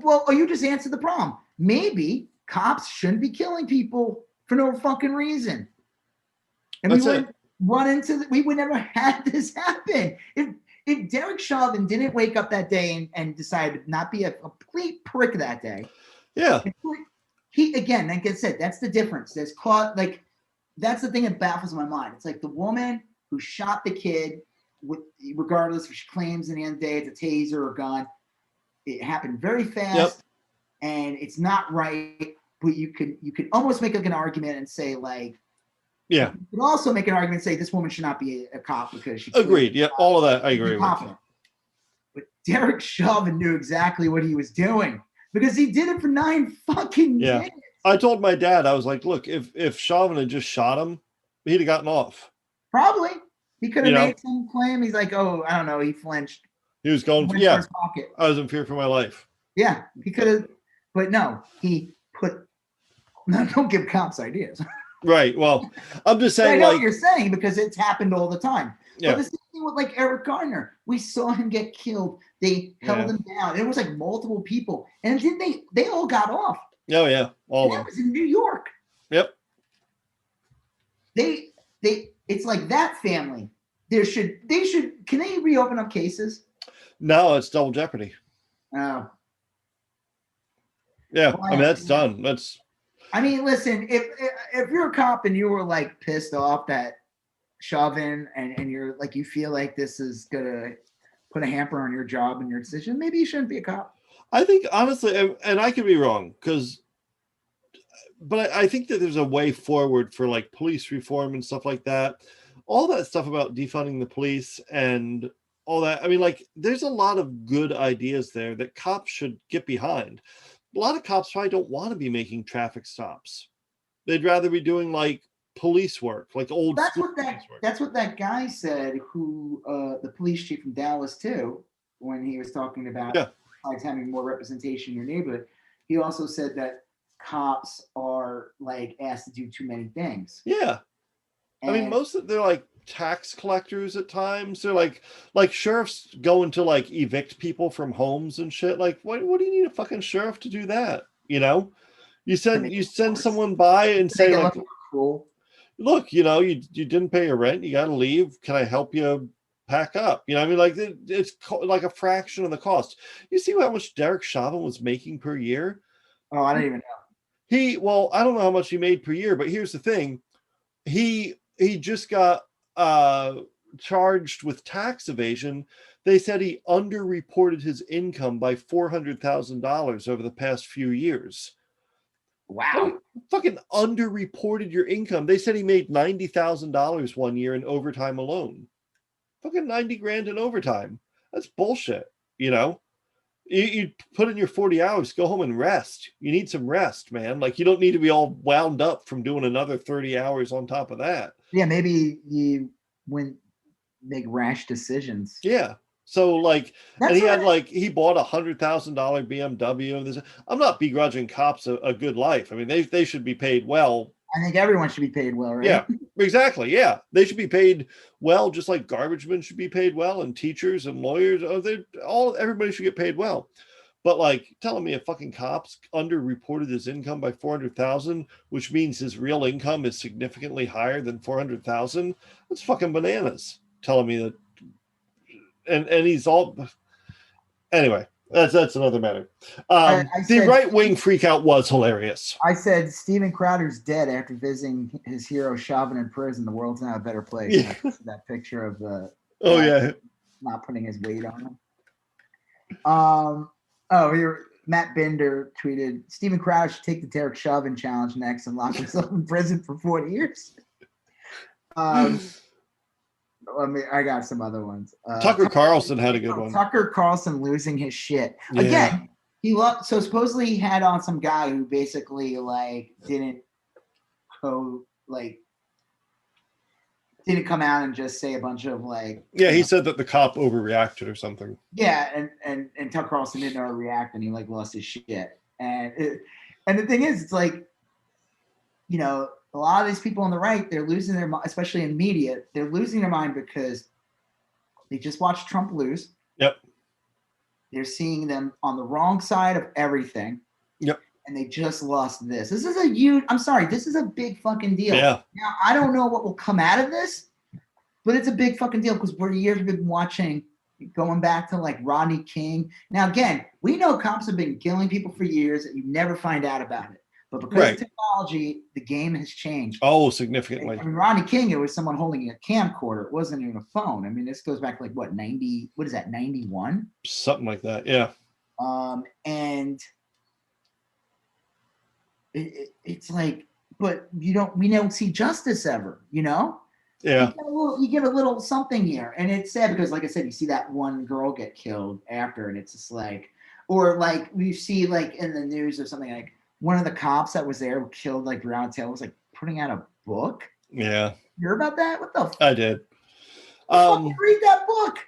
Well, you just answered the problem. Maybe cops shouldn't be killing people for no fucking reason. And we would never have this happen. If Derek Chauvin didn't wake up that day and decide to not be a complete prick that day. Yeah. He, again, like I said, that's the difference. That's the thing that baffles my mind. It's like the woman who shot the kid, regardless if she claims at the end of the day it's a taser or a gun. It happened very fast, and it's not right. but you could almost make like an argument and say like, yeah, you could also make an argument and say this woman should not be a cop because she agreed. Yeah, all of that I agree with. But Derek Chauvin knew exactly what he was doing because he did it for 9 fucking minutes. I told my dad, I was like, look, if Chauvin had just shot him, he'd have gotten off. Probably. He could have made some claim. He's like, oh, I don't know. He flinched. He was going for his pocket. I was in fear for my life. Yeah, he could have, but no, he put. No, don't give cops ideas. Right. Well, I'm just saying. I know what you're saying because it's happened all the time. Yeah. But the same thing with like Eric Garner. We saw him get killed. They held him down. It was like multiple people, and then they all got off. Oh yeah, all of them. That was in New York. Yep. It's like that family. They should. Can they reopen up cases? No, it's double jeopardy. Oh. Yeah, I mean that's done. I mean, listen. If you're a cop and you were like pissed off that Chauvin and you're like you feel like this is gonna put a hamper on your job and your decision, maybe you shouldn't be a cop. I think honestly, and I could be wrong but I think that there's a way forward for like police reform and stuff like that. All that stuff about defunding the police and all that. I mean, like, there's a lot of good ideas there that cops should get behind. A lot of cops probably don't want to be making traffic stops. They'd rather be doing like police work, like old. That's what that guy said. Who the police chief from Dallas too, when he was talking about having more representation in your neighborhood. He also said that cops are like asked to do too many things. Yeah. I mean, they're like tax collectors at times. They're like sheriffs going to like evict people from homes and shit. Like, what do you need a fucking sheriff to do that? You send someone by and say like, look, you didn't pay your rent. You got to leave. Can I help you pack up? I mean, like it's like a fraction of the cost. You see how much Derek Chauvin was making per year? Oh, I don't even know. I don't know how much he made per year, but here's the thing. He just got charged with tax evasion. They said he underreported his income by $400,000 over the past few years. Wow. Fucking underreported your income. They said he made $90,000 one year in overtime alone. Fucking 90 grand in overtime. That's bullshit. You put in your 40 hours, go home and rest. You need some rest, man. Like, you don't need to be all wound up from doing another 30 hours on top of that. Yeah, maybe you wouldn't make rash decisions. Yeah. So, like, and he had, like, he bought a $100,000 BMW. I'm not begrudging cops a good life. I mean, they should be paid well. I think everyone should be paid well, right? Yeah, exactly. Yeah. They should be paid well, just like garbage men should be paid well, and teachers and lawyers. Everybody should get paid well. But like telling me a fucking cop's underreported his income by 400,000, which means his real income is significantly higher than 400,000. That's fucking bananas. Telling me that, and he's all. Anyway. That's another matter. The right-wing freakout was hilarious. I said Steven Crowder's dead after visiting his hero Chauvin in prison. The world's now a better place. Yeah. That picture of the not putting his weight on him. Here Matt Bender tweeted, Steven Crowder should take the Derek Chauvin challenge next and lock himself in prison for 40 years. I got some other ones. Tucker Carlson had a good one. Tucker Carlson losing his shit again. So supposedly he had on some guy who basically like didn't come out and just say a bunch of like. Yeah, he said that the cop overreacted or something. Yeah, and Tucker Carlson didn't know how to react, and he like lost his shit. And the thing is, it's like, a lot of these people on the right, they're losing their mind, especially in media. They're losing their mind because they just watched Trump lose. Yep. They're seeing them on the wrong side of everything. Yep. And they just lost this. This is this is a big fucking deal. Yeah. Now, I don't know what will come out of this, but it's a big fucking deal because for years we've been watching, going back to like Rodney King. Now, again, we know cops have been killing people for years and you never find out about it. But because of technology, the game has changed. Oh, significantly. I mean, Rodney King, it was someone holding a camcorder. It wasn't even a phone. I mean, this goes back like what, 90? What is that, 91? Something like that, yeah. And it's like, but we don't see justice ever, you know? Yeah. You get a little something here. And it's sad because, like I said, you see that one girl get killed after, and it's just like, or like we see like in the news or something, like one of the cops that was there who killed like Brown Taylor was like putting out a book. Yeah. You hear about that? What the I did. fucking read that book.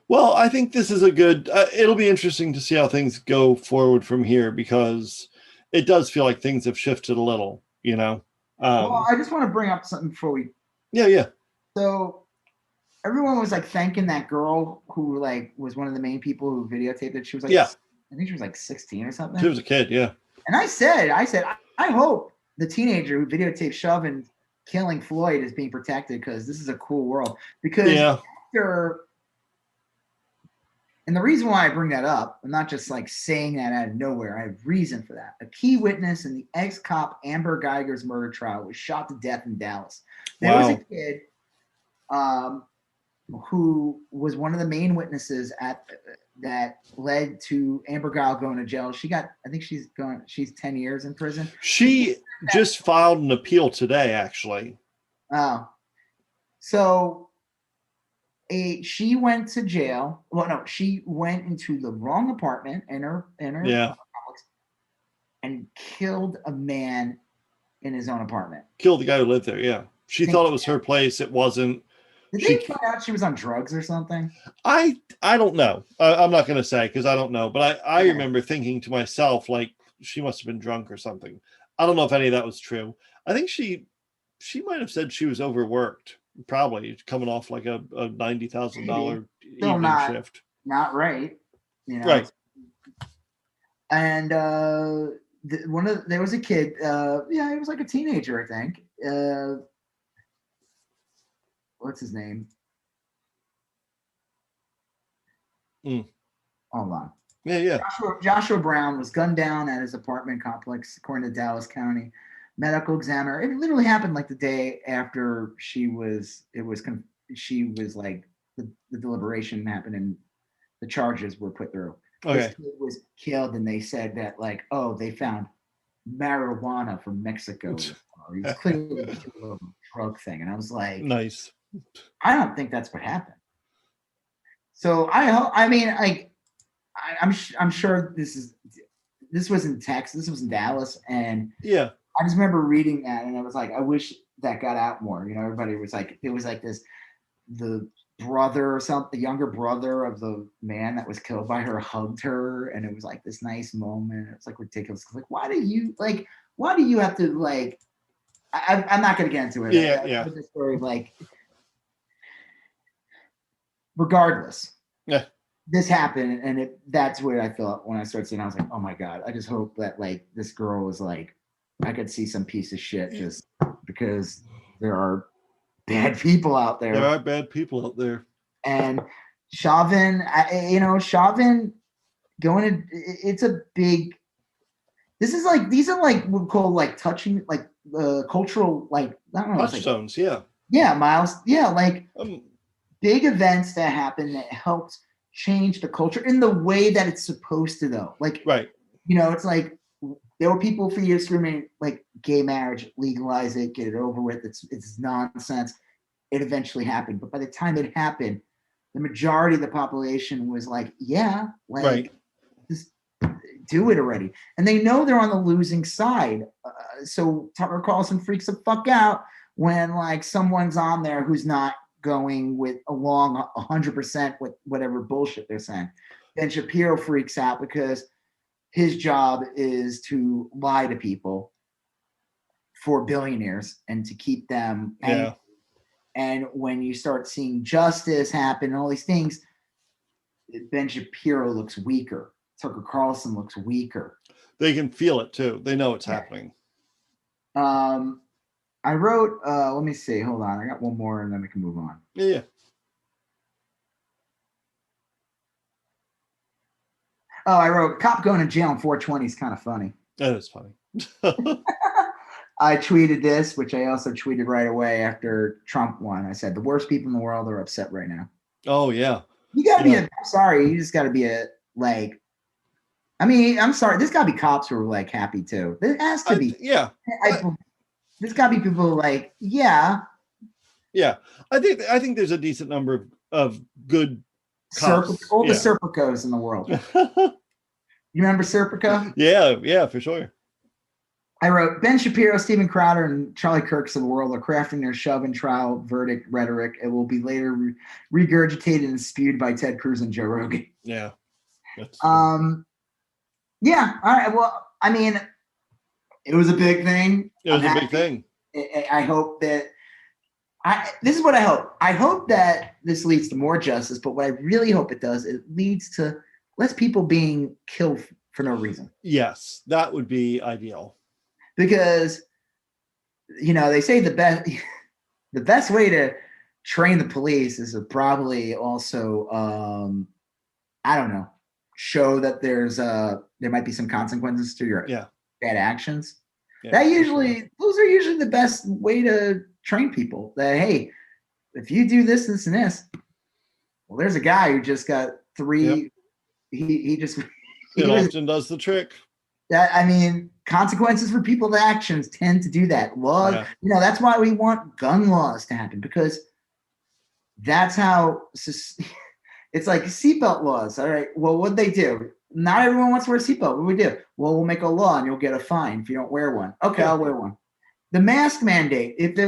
Well, I think this is a good, it'll be interesting to see how things go forward from here, because it does feel like things have shifted a little, you know? Well, I just want to bring up something before we. Yeah. So everyone was like thanking that girl who like was one of the main people who videotaped it. She was like, yeah, I think she was like 16 or something. She was a kid, yeah. And I said, I hope the teenager who videotaped Chauvin killing Floyd is being protected, because this is a cool world. Because after, and the reason why I bring that up, I'm not just like saying that out of nowhere. I have reason for that. A key witness in the ex-cop Amber Geiger's murder trial was shot to death in Dallas. There was a kid who was one of the main witnesses that led to Amber Geiger going to jail. I think she's 10 years in prison. She just filed an appeal today, actually. Oh, so she went to jail. Well, no, she went into the wrong apartment in her complex and killed a man in his own apartment. Killed the guy who lived there. Yeah, she thought it was her place. It wasn't. Did they find out she was on drugs or something? I don't know. I'm not going to say, because I don't know. But I remember thinking to myself, like, she must have been drunk or something. I don't know if any of that was true. I think she might have said she was overworked, probably coming off like a $90,000 evening shift. Not right, you know. Right. And there was a kid. He was like a teenager, I think. What's his name? Hold on. Yeah. Joshua Brown was gunned down at his apartment complex, according to Dallas County medical examiner. It literally happened like the day after she was like the deliberation happened and the charges were put through. Okay. This kid was killed, and they said that like, oh, they found marijuana from Mexico. He was clearly a drug thing, and I was like, nice. I don't think that's what happened. So I'm sure this was in Texas, this was in Dallas, and yeah, I just remember reading that, and I was like, I wish that got out more. You know, everybody was like, it was like this, the brother or something, the younger brother of the man that was killed by her hugged her, and it was like this nice moment. It's like ridiculous. Like, why do you have to like? I'm not going to get into it. Yeah. The story, like, regardless. Yeah. This happened, and that's where I felt when I started seeing. I was like, oh my god! I just hope that like this girl was like, I could see some piece of shit just because there are bad people out there. There are bad people out there. And Chauvin, Chauvin going to, it's a big, these are like what we call like touching, like cultural, like, I don't know. Touchstones, like, yeah, Miles. Yeah, like big events that happen that helped change the culture in the way that it's supposed to, though. Like, right. It's like, there were people for years screaming like gay marriage, legalize it, get it over with. It's nonsense. It eventually happened, but by the time it happened, the majority of the population was like, yeah, like, right. Just do it already. And they know they're on the losing side. So Tucker Carlson freaks the fuck out when like someone's on there who's not going along 100% with whatever bullshit they're saying. Ben Shapiro freaks out because his job is to lie to people for billionaires and to keep them angry. And when you start seeing justice happen and all these things, Ben Shapiro looks weaker. Tucker Carlson looks weaker. They can feel it too. They know it's happening. I wrote, let me see. Hold on. I got one more and then we can move on. Yeah. Oh, I wrote, cop going to jail in 420 is kind of funny. That is funny. I tweeted this, which I also tweeted right away after Trump won. I said, the worst people in the world are upset right now. Oh, yeah. You got to be sorry. You just got to be I mean, I'm sorry. There's got to be cops who are like happy too. There has to be. Yeah. There's got to be people like, yeah. Yeah. I think there's a decent number of good cops. All the Serpicos in the world. You remember Serpico? Yeah, for sure. I wrote, Ben Shapiro, Steven Crowder, and Charlie Kirks of the world are crafting their Chauvin trial verdict rhetoric. It will be later regurgitated and spewed by Ted Cruz and Joe Rogan. Yeah. Yeah. All right. Well, I mean, it was a big thing. It was a big thing. I hope that this is what I hope. I hope that this leads to more justice, but what I really hope it does, it leads to less people being killed for no reason. Yes, that would be ideal. Because, they say the best way to train the police is to probably also, I don't know, show that there might be some consequences to your bad actions. Yeah, those are usually the best way to train people. That, hey, if you do this, this, and this, well, there's a guy who just got 3. Yep. He often does the trick. I mean, consequences for people's actions tend to do that. Laws, that's why we want gun laws to happen, because that's how it's like seatbelt laws. All right. Well, what'd they do? Not everyone wants to wear a seatbelt. What do we do? Well, we'll make a law and you'll get a fine if you don't wear one. Okay, I'll wear one. The mask mandate, if they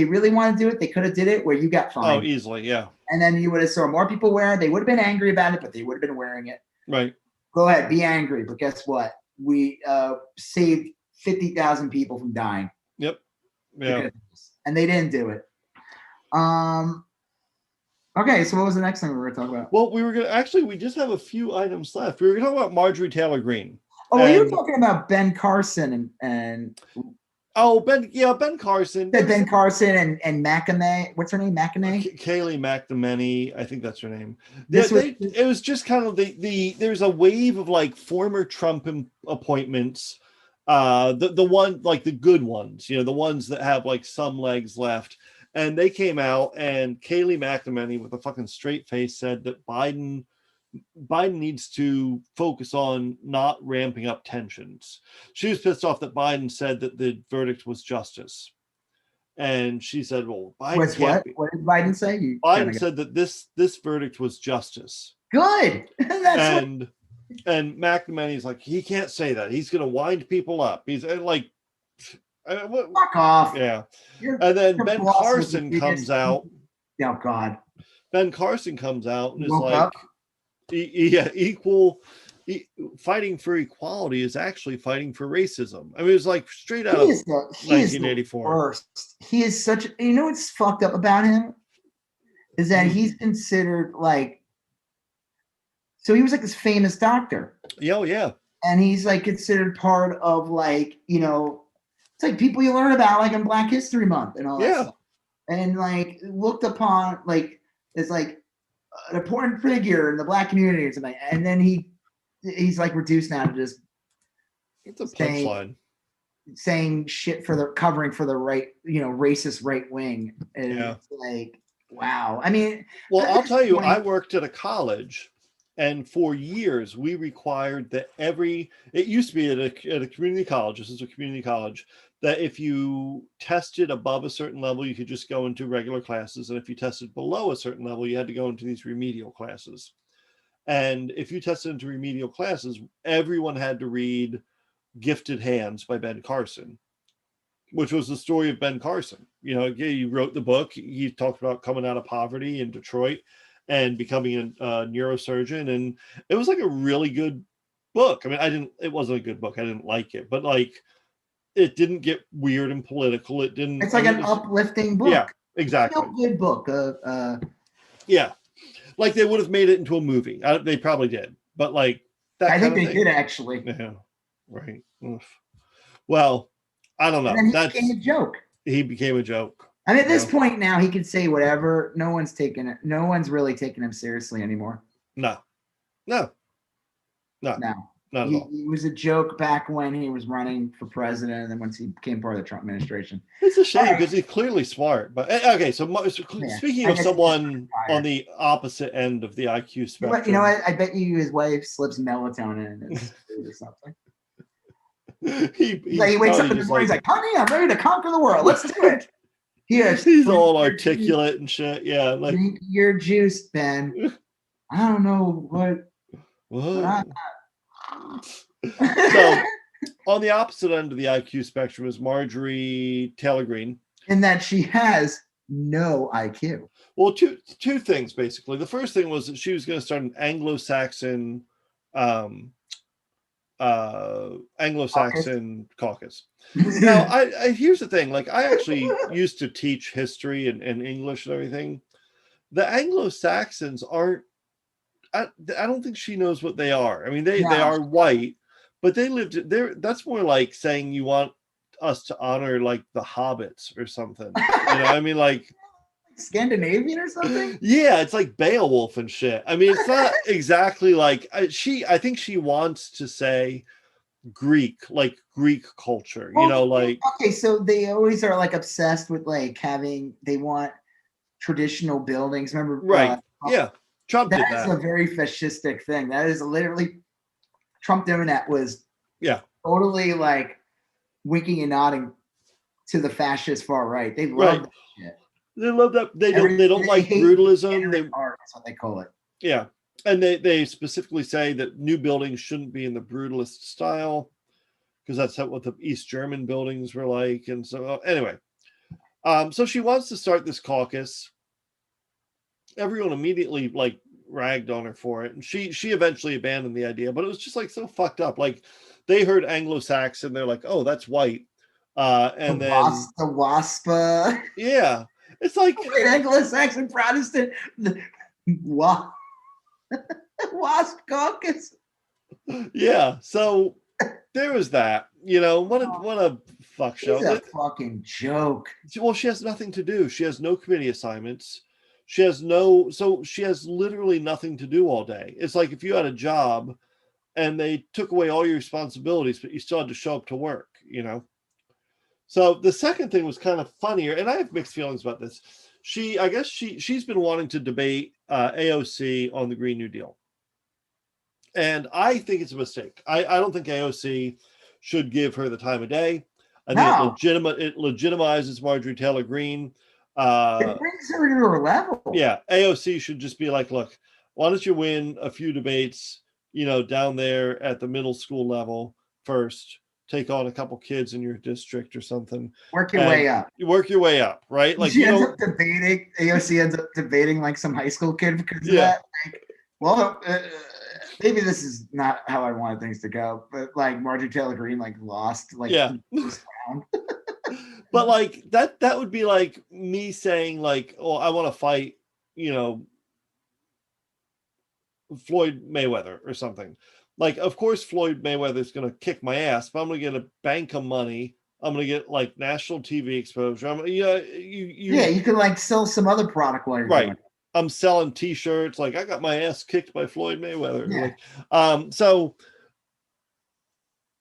really want to do it, they could have did it where you got fined. Oh, easily, yeah. And then you would have saw more people wearing it. They would have been angry about it, but they would have been wearing it. Right. Go ahead, be angry. But guess what? We saved 50,000 people from dying. Yep. Yeah. And they didn't do it. Okay, so what was the next thing we were going to talk about? Well, we just have a few items left. We were going to talk about Marjorie Taylor Green. Oh, you were talking about Ben Carson and Ben Carson. Ben Carson and McEnany. What's her name? McEnany? Kayleigh McEnany. I think that's her name. It was just kind of there's a wave of like former Trump appointments. The one, like the good ones, the ones that have like some legs left. And they came out, and Kayleigh McEnany with a fucking straight face said that Biden needs to focus on not ramping up tensions. She was pissed off that Biden said that the verdict was justice. And she said, well, Biden can't be. What did Biden say? Biden said that this verdict was justice. Good. And McEnany's like, he can't say that. He's going to wind people up. He's like, fuck off. Yeah. And then Ben Carson comes out. Oh, God. Ben Carson comes out and is like, fighting for equality is actually fighting for racism. I mean, it was like straight out of 1984. He is such, what's fucked up about him is that he's considered like, so he was like this famous doctor. Oh, yeah. And he's like considered part of like, it's like people you learn about like in Black History Month and all that stuff. And like looked upon like as like an important figure in the Black community or something. And then he's like reduced now to just it's a punchline. Saying shit covering for the right, racist right wing. And it's like, wow. I mean, well, I'll tell you, I worked at a college, and for years we required that it used to be at a community college. This is a community college, that if you tested above a certain level, you could just go into regular classes. And if you tested below a certain level, you had to go into these remedial classes. And if you tested into remedial classes, everyone had to read Gifted Hands by Ben Carson, which was the story of Ben Carson. He wrote the book. He talked about coming out of poverty in Detroit and becoming a neurosurgeon. And it was like a really good book. I mean, it wasn't a good book. I didn't like it, but like, it didn't get weird and political. It didn't. It's like an uplifting book. Yeah, exactly. It's a good book. Yeah, like they would have made it into a movie. They probably did, but like that. I think they did actually. Yeah, right. Oof. Well, I don't know. And then he became a joke. He became a joke. I mean, at this point now, he can say whatever. No one's really taking him seriously anymore. No. Not at all. He was a joke back when he was running for president, and then once he became part of the Trump administration. It's a shame because he's clearly smart. But okay, so Yeah, speaking I of guess someone on the opposite end of the IQ spectrum, you know what? I bet you his wife slips melatonin in his food or something. he He wakes up in the morning, he's like, "Honey, I'm ready to conquer the world. Let's do it." He's all articulate and shit. Yeah, like drink your juice, Ben. I don't know what. So on the opposite end of the IQ spectrum is Marjorie Taylor Green, in that she has no IQ. Well, two things basically. The first thing was that she was going to start an Anglo-Saxon caucus. Now, I here's the thing. Like, I actually used to teach history and English and everything. The Anglo-Saxons aren't. I don't think she knows what they are. I mean, they are white, but they lived there. That's more like saying you want us to honor like the hobbits or something. You know, I mean, like Scandinavian or something. Yeah, it's like Beowulf and shit. I mean, it's not exactly like I think she wants to say Greek, like Greek culture. You know, like okay, so they always are like obsessed with like they want traditional buildings. Remember, right? Yeah, Trump did that. That is a very fascistic thing. That is literally Trump doing that was totally like winking and nodding to the fascist far right. They love that shit. They love that. They don't like brutalism. Art, that's what they call it. Yeah, and they specifically say that new buildings shouldn't be in the brutalist style because that's what the East German buildings were like. And so anyway, so she wants to start this caucus. Everyone immediately like ragged on her for it, and she eventually abandoned the idea. But it was just like so fucked up. Like they heard Anglo-Saxon, they're like, oh, that's white, and the then the WASPA. Yeah, it's like Anglo-Saxon Protestant WASP caucus. Yeah, so there was that. You know, what a fuck show. It's a fucking joke. Well, she has nothing to do. She has no committee assignments. She has literally nothing to do all day. It's like if you had a job and they took away all your responsibilities, but you still had to show up to work, you know? So the second thing was kind of funnier, and I have mixed feelings about this. I guess she's been wanting to debate AOC on the Green New Deal. And I think it's a mistake. I don't think AOC should give her the time of day. I think it legitimizes Marjorie Taylor Green. It brings her to her level. Yeah, AOC should just be like, look, why don't you win a few debates, you know, down there at the middle school level first, take on a couple kids in your district or something. Work your way up. You work your way up, right? Like AOC ends up debating like some high school kid because of that. Like, well, maybe this is not how I wanted things to go, but like Marjorie Taylor Green like lost like the first round. But like that would be like me saying like, oh, I want to fight, you know, Floyd Mayweather or something. Like, of course, Floyd Mayweather is going to kick my ass, but I'm going to get a bank of money. I'm going to get like national TV exposure. You can like sell some other product while you're doing it. I'm selling T-shirts. Like I got my ass kicked by Floyd Mayweather. Yeah. Like, so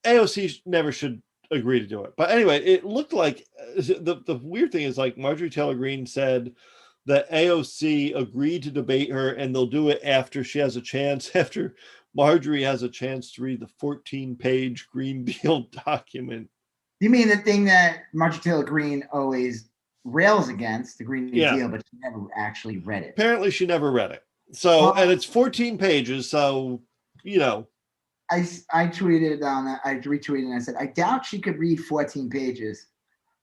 AOC never should agree to do it. But anyway, it looked like the weird thing is like Marjorie Taylor Green said that AOC agreed to debate her, and they'll do it after she has a chance. After Marjorie has a chance to read the 14-page Green Deal document. You mean the thing that Marjorie Taylor Green always rails against, the Green New Deal, but she never actually read it. Apparently she never read it. So, and it's 14 pages. So, you know. I tweeted on that. I retweeted and I said, I doubt she could read 14 pages,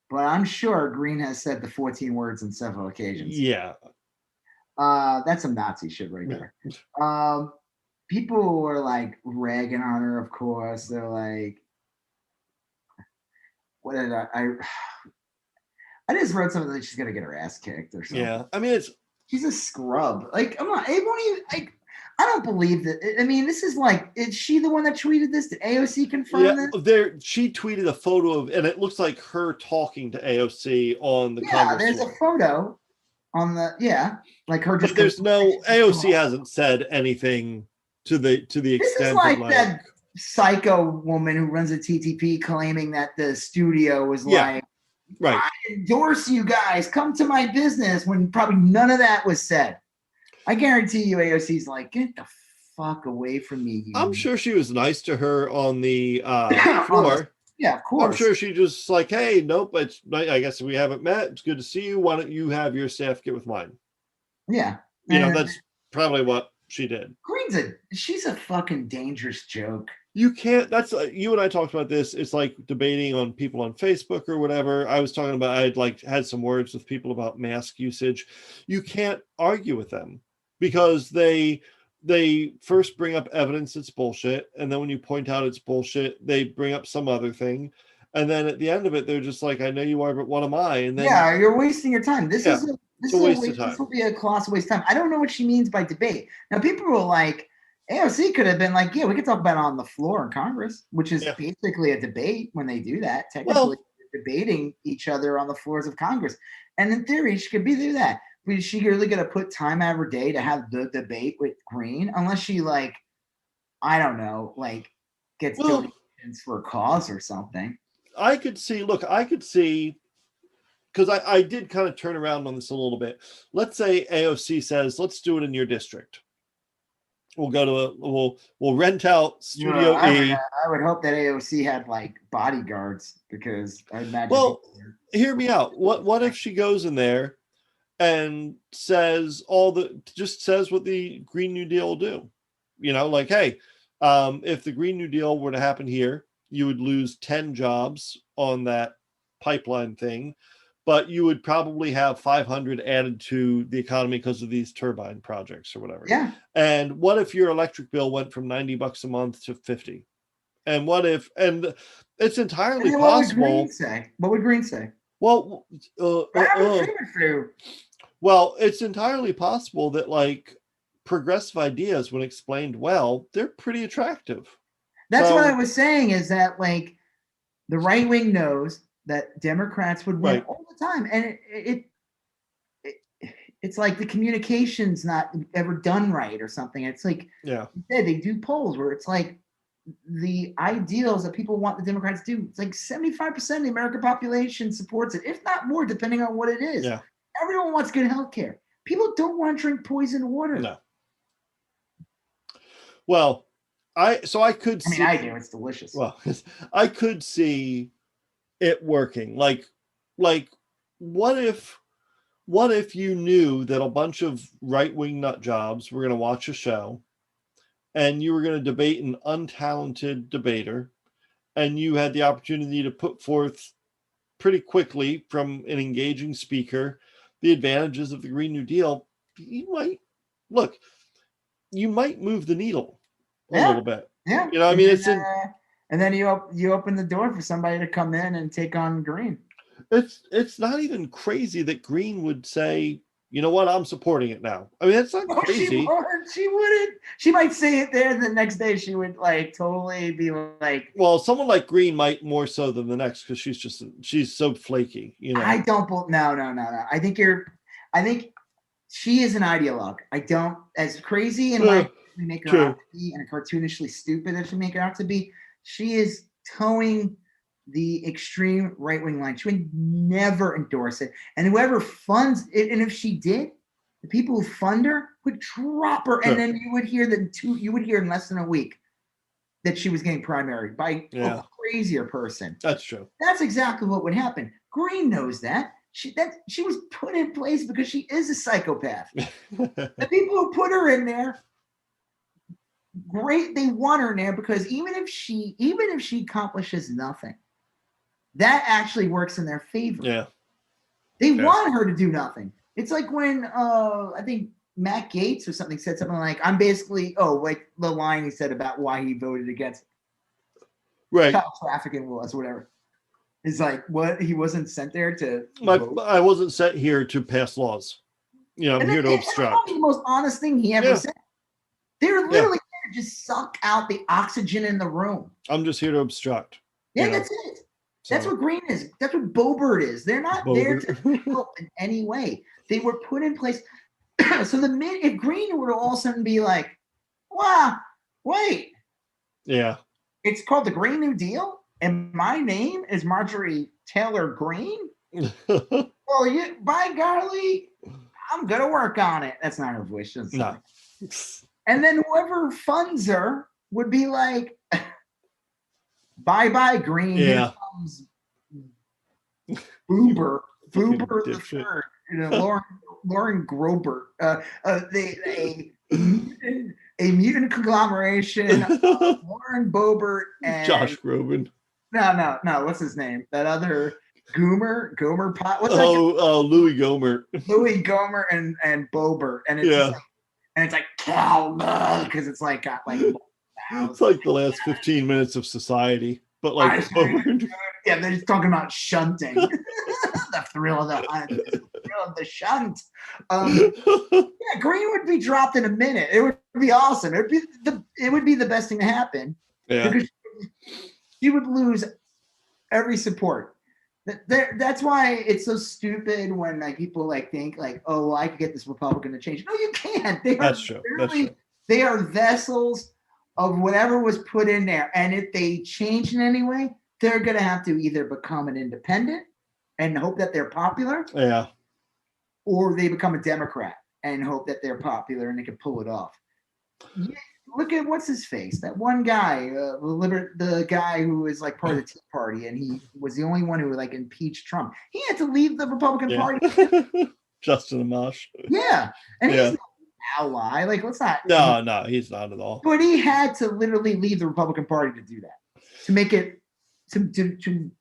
but I'm sure Green has said the 14 words on several occasions. Yeah. That's some Nazi shit right there. People were like ragging on her, of course. They're like, what did I just wrote something that she's gonna get her ass kicked or something. Yeah, I mean she's a scrub. Like I'm not. It won't even. Like I don't believe that. I mean, this is like. Is she the one that tweeted this? Did AOC confirm this? She tweeted a photo of, and it looks like her talking to AOC on the. Yeah, there's a photo on the. Like her. But there's no AOC hasn't said anything to the extent. This is like that psycho woman who runs a TTP claiming that the studio was like, right. I endorse you guys, come to my business, when probably none of that was said. I guarantee you AOC's like, get the fuck away from me. I'm sure she was nice to her on the floor. Yeah, of course. I'm sure she just like, hey, nope, I guess we haven't met. It's good to see you. Why don't you have your staff get with mine? Yeah. That's probably what she did. She's a fucking dangerous joke. You can't, that's you and I talked about this. It's like debating on people on Facebook or whatever. I was talking about, I'd like had some words with people about mask usage. You can't argue with them because they first bring up evidence it's bullshit, and then when you point out it's bullshit, they bring up some other thing, and then at the end of it they're just like, I know you are, but what am I? And then you're wasting your time. This will be a colossal waste of time. I don't know what she means by debate. Now people were like, AOC could have been like, yeah, we could talk about it on the floor in Congress, which is basically a debate when they do that. Technically, debating each other on the floors of Congress. And in theory, she could do that. But is she really going to put time out of her day to have the debate with Green? Unless she, like, I don't know, like, gets donations for a cause or something. I could see, because I did kind of turn around on this a little bit. Let's say AOC says, let's do it in your district. We'll go to we'll rent out Studio E. I would hope that AOC had like bodyguards, because I imagine. Well, hear me out. What if she goes in there and says what the Green New Deal will do? Like, hey, if the Green New Deal were to happen here, you would lose 10 jobs on that pipeline thing, but you would probably have 500 added to the economy because of these turbine projects or whatever. Yeah. And what if your electric bill went from $90 a month to $50? And and it's entirely possible. What would Green say? Well, well, it's entirely possible that like progressive ideas, when explained well, they're pretty attractive. That's what I was saying, is that like the right wing knows that Democrats would win all the time, and it's like the communication's not ever done right or something. It's like they do polls where it's like the ideals that people want the Democrats to do. It's like 75% of the American population supports it, if not more, depending on what it is. Yeah. Everyone wants good health care. People don't want to drink poisoned water. No. Well, I could see. I do. It's delicious. Well, I could see it working. Like what if you knew that a bunch of right-wing nut jobs were going to watch a show, and you were going to debate an untalented debater, and you had the opportunity to put forth pretty quickly from an engaging speaker the advantages of the Green New Deal? You might move the needle a little bit. Yeah. And then you open the door for somebody to come in and take on Green. It's not even crazy that Green would say, you know what, I'm supporting it now. I mean, that's not crazy. She wouldn't. She might say it there, and the next day she would like totally be like. Well, someone like Green might more so than the next, because she's so flaky. I don't. No. I think she is an ideologue. I don't, as crazy and like we make her out to be, and cartoonishly stupid as we make her out to be. She is towing the extreme right-wing line. She would never endorse it. And whoever funds it, and if she did, the people who fund her would drop her. And then you would hear in less than a week that she was getting primaried by a crazier person. That's true. That's exactly what would happen. Green knows that. She was put in place because she is a psychopath. The people who put her in there, great, they want her in there, because even if she accomplishes nothing, that actually works in their favor. Yeah. They want her to do nothing. It's like when I think Matt Gaetz or something said something like, I'm basically like the line he said about why he voted against child trafficking laws or whatever. It's like, what, he wasn't sent there to vote? I wasn't sent here to pass laws. I'm here to obstruct. That's the most honest thing he ever said. They're literally there to just suck out the oxygen in the room. I'm just here to obstruct. Yeah, that's it. So, that's what Green is. That's what Boebert is. They're not there to help in any way. They were put in place. So if Green were to all of a sudden be like, wow, wait. Yeah. It's called the Green New Deal, and my name is Marjorie Taylor Green. Well, by golly, I'm gonna work on it. That's not her voice. No. And then whoever funds her would be like, "Bye, Green. Yeah. Here comes Boober the third. Lauren Grobert. A mutant conglomeration of Lauren Boebert and Josh Groban. No. What's his name? That other Gomer Pot. What's Louis Gomer. Louis Gomer and Boebert, and it's like cow because it's like got like. It's like the last 15 minutes of Society, but like yeah, they're just talking about shunting. The thrill of the hunt, the thrill of the shunt. Yeah, Green would be dropped in a minute. It would be awesome. It would be the best thing to happen. Yeah, because she would lose every support. That's why it's so stupid when like people like think like, oh, well, I could get this Republican to change. No, you can't. That's true. They are vessels of whatever was put in there, and if they change in any way, they're going to have to either become an independent and hope that they're popular, or they become a Democrat and hope that they're popular and they can pull it off. Yeah, look at what's his face, that one guy, the guy who is like part of the Tea Party, and he was the only one who like impeached Trump. He had to leave the Republican Party. Justin Amash. Yeah, and he's not ally. Like, let's not. No, he's not at all. But he had to literally leave the Republican Party to do that, to make it to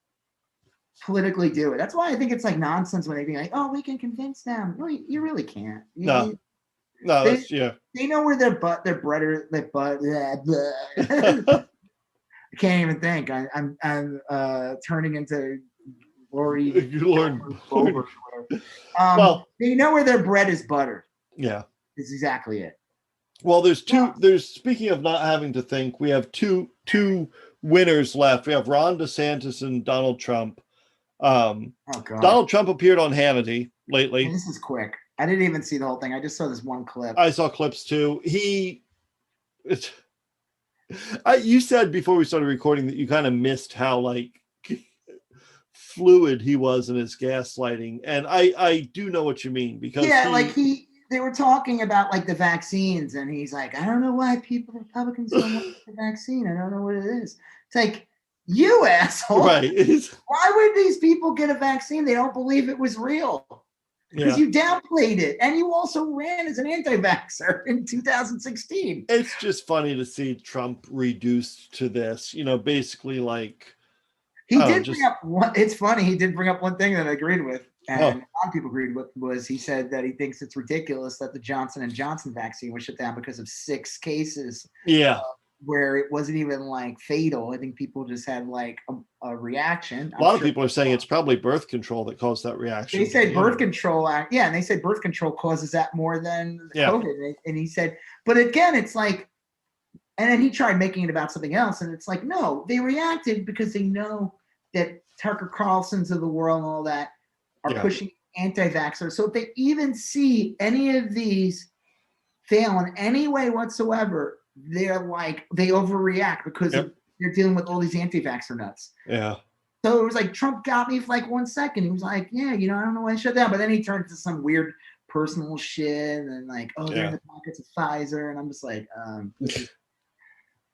politically do it. That's why I think it's like nonsense when they be like, "Oh, we can convince them." No, you really can't. No, they know where their butt. I can't even think. I'm turning into Lord. Well, they know where their bread is buttered. Yeah. Is exactly it. Well, there's speaking of not having to think, we have two winners left. We have Ron DeSantis and Donald Trump. Donald Trump appeared on Hannity lately. And this is quick. I didn't even see the whole thing. I just saw this one clip. I saw clips too. You said before we started recording that you kind of missed how like fluid he was in his gaslighting, and I do know what you mean, because they were talking about like the vaccines, and he's like, I don't know why Republicans don't want the vaccine. I don't know what it is. It's like, you asshole. Right. Why would these people get a vaccine? They don't believe it was real. Because you downplayed it. And you also ran as an anti-vaxxer in 2016. It's just funny to see Trump reduced to this, basically like. It's funny. He did bring up one thing that I agreed with. And a lot of people agreed with, was he said that he thinks it's ridiculous that the Johnson & Johnson vaccine was shut down because of 6 cases. Yeah. Where it wasn't even like fatal. I think people just had like a reaction. A lot of people are saying it's probably birth control that caused that reaction. They said birth control. And they said birth control causes that more than COVID. And he said, but again, it's like, and then he tried making it about something else. And it's like, no, they reacted because they know that Tucker Carlson's of the world and all that are pushing anti-vaxxers. So if they even see any of these fail in any way whatsoever, they're like, they overreact because they're dealing with all these anti-vaxxer nuts. Yeah. So it was like, Trump got me for like 1 second. He was like, I don't know why I shut down. But then he turned to some weird personal shit and like, they're in the pockets of Pfizer. And I'm just like,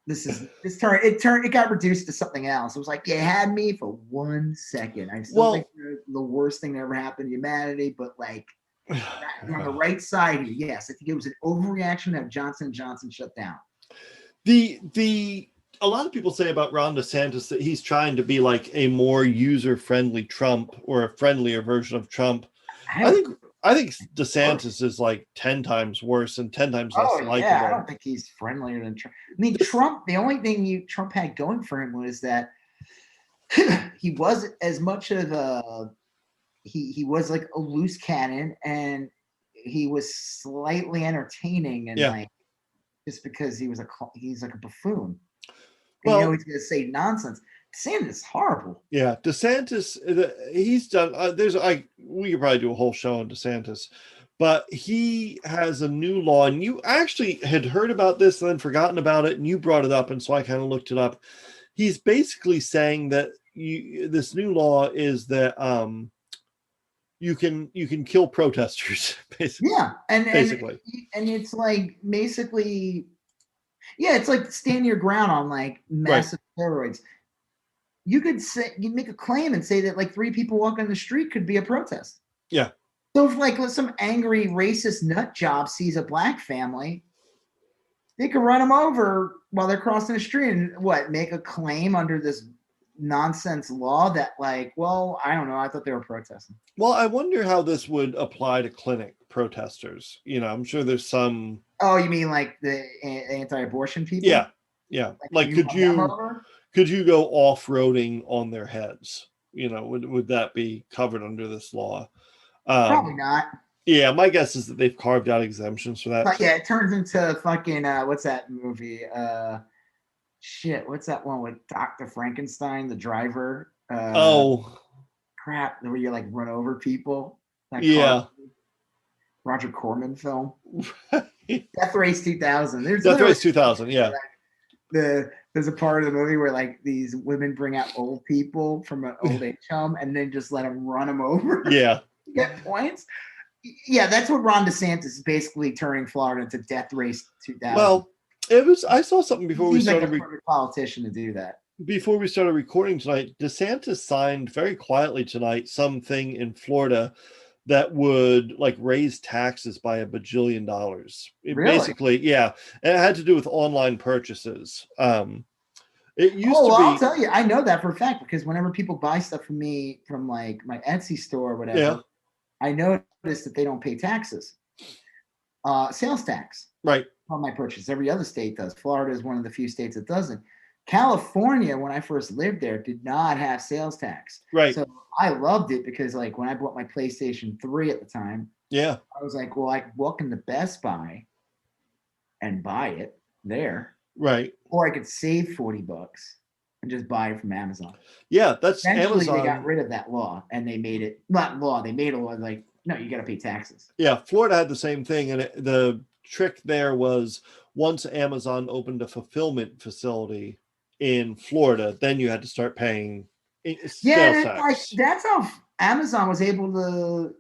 it got reduced to something else. It was like, you had me for 1 second. I still think they're the worst thing that ever happened to humanity, but like on the right side, yes, I think it was an overreaction to have Johnson & Johnson shut down. A lot of people say about Ron DeSantis that he's trying to be like a more user-friendly Trump, or a friendlier version of Trump. I think DeSantis is like 10 times worse and 10 times less likable. Yeah, I don't think he's friendlier than Trump. I mean, Trump, the only thing Trump had going for him was that he wasn't as much of he was like a loose cannon, and he was slightly entertaining, and like, just because he's like a buffoon. And he's going to say nonsense. DeSantis is horrible. Yeah, DeSantis, he's done. We could probably do a whole show on DeSantis, but he has a new law, and you actually had heard about this and then forgotten about it, and you brought it up, and so I kind of looked it up. he's basically saying that this new law is that you can kill protesters, basically. Yeah, and basically, and it's like basically, yeah, it's like stand your ground on like massive steroids. You could say, you make a claim and say that like 3 people walking the street could be a protest. Yeah. So if like some angry racist nut job sees a black family, they could run them over while they're crossing the street and make a claim under this nonsense law that like, well, I don't know, I thought they were protesting. Well, I wonder how this would apply to clinic protesters. I'm sure there's some. Oh, you mean like the anti-abortion people? Yeah. Like could you go off-roading on their heads? Would that be covered under this law? Probably not. Yeah, my guess is that they've carved out exemptions for that. But yeah, it turns into fucking what's that movie? Shit, what's that one with Dr. Frankenstein, the driver? Crap, where you like run over people. Yeah. Roger Corman film. Death Race 2000. Death Race 2000, yeah. There's a part of the movie where like these women bring out old people from an old age home and then just let them run them over. Yeah. Get points. Yeah, that's what Ron DeSantis is basically turning Florida into Death Race 2000. Well, I saw something before we started. Like a politician to do that. Before we started recording tonight, DeSantis signed very quietly tonight something in Florida that would like raise taxes by $1 bajillion. Really? Basically, yeah, and it had to do with online purchases. It used to be. I'll tell you, I know that for a fact because whenever people buy stuff from me from like my Etsy store or whatever. Yeah. I noticed that they don't pay taxes, sales tax, right, on my purchase. Every other state does. Florida is one of the few states that doesn't. California, when I first lived there, did not have sales tax. Right. So I loved it because, like, when I bought my PlayStation 3 at the time, yeah, I was like, well, I could walk into Best Buy and buy it there, right, or I could save $40 and just buy it from Amazon. Yeah, that's eventually Amazon. They got rid of that law and they made it not law. They made a law like, no, you got to pay taxes. Yeah, Florida had the same thing, and the trick there was once Amazon opened a fulfillment facility in Florida, then you had to start paying sales tax. Like that's how Amazon was able to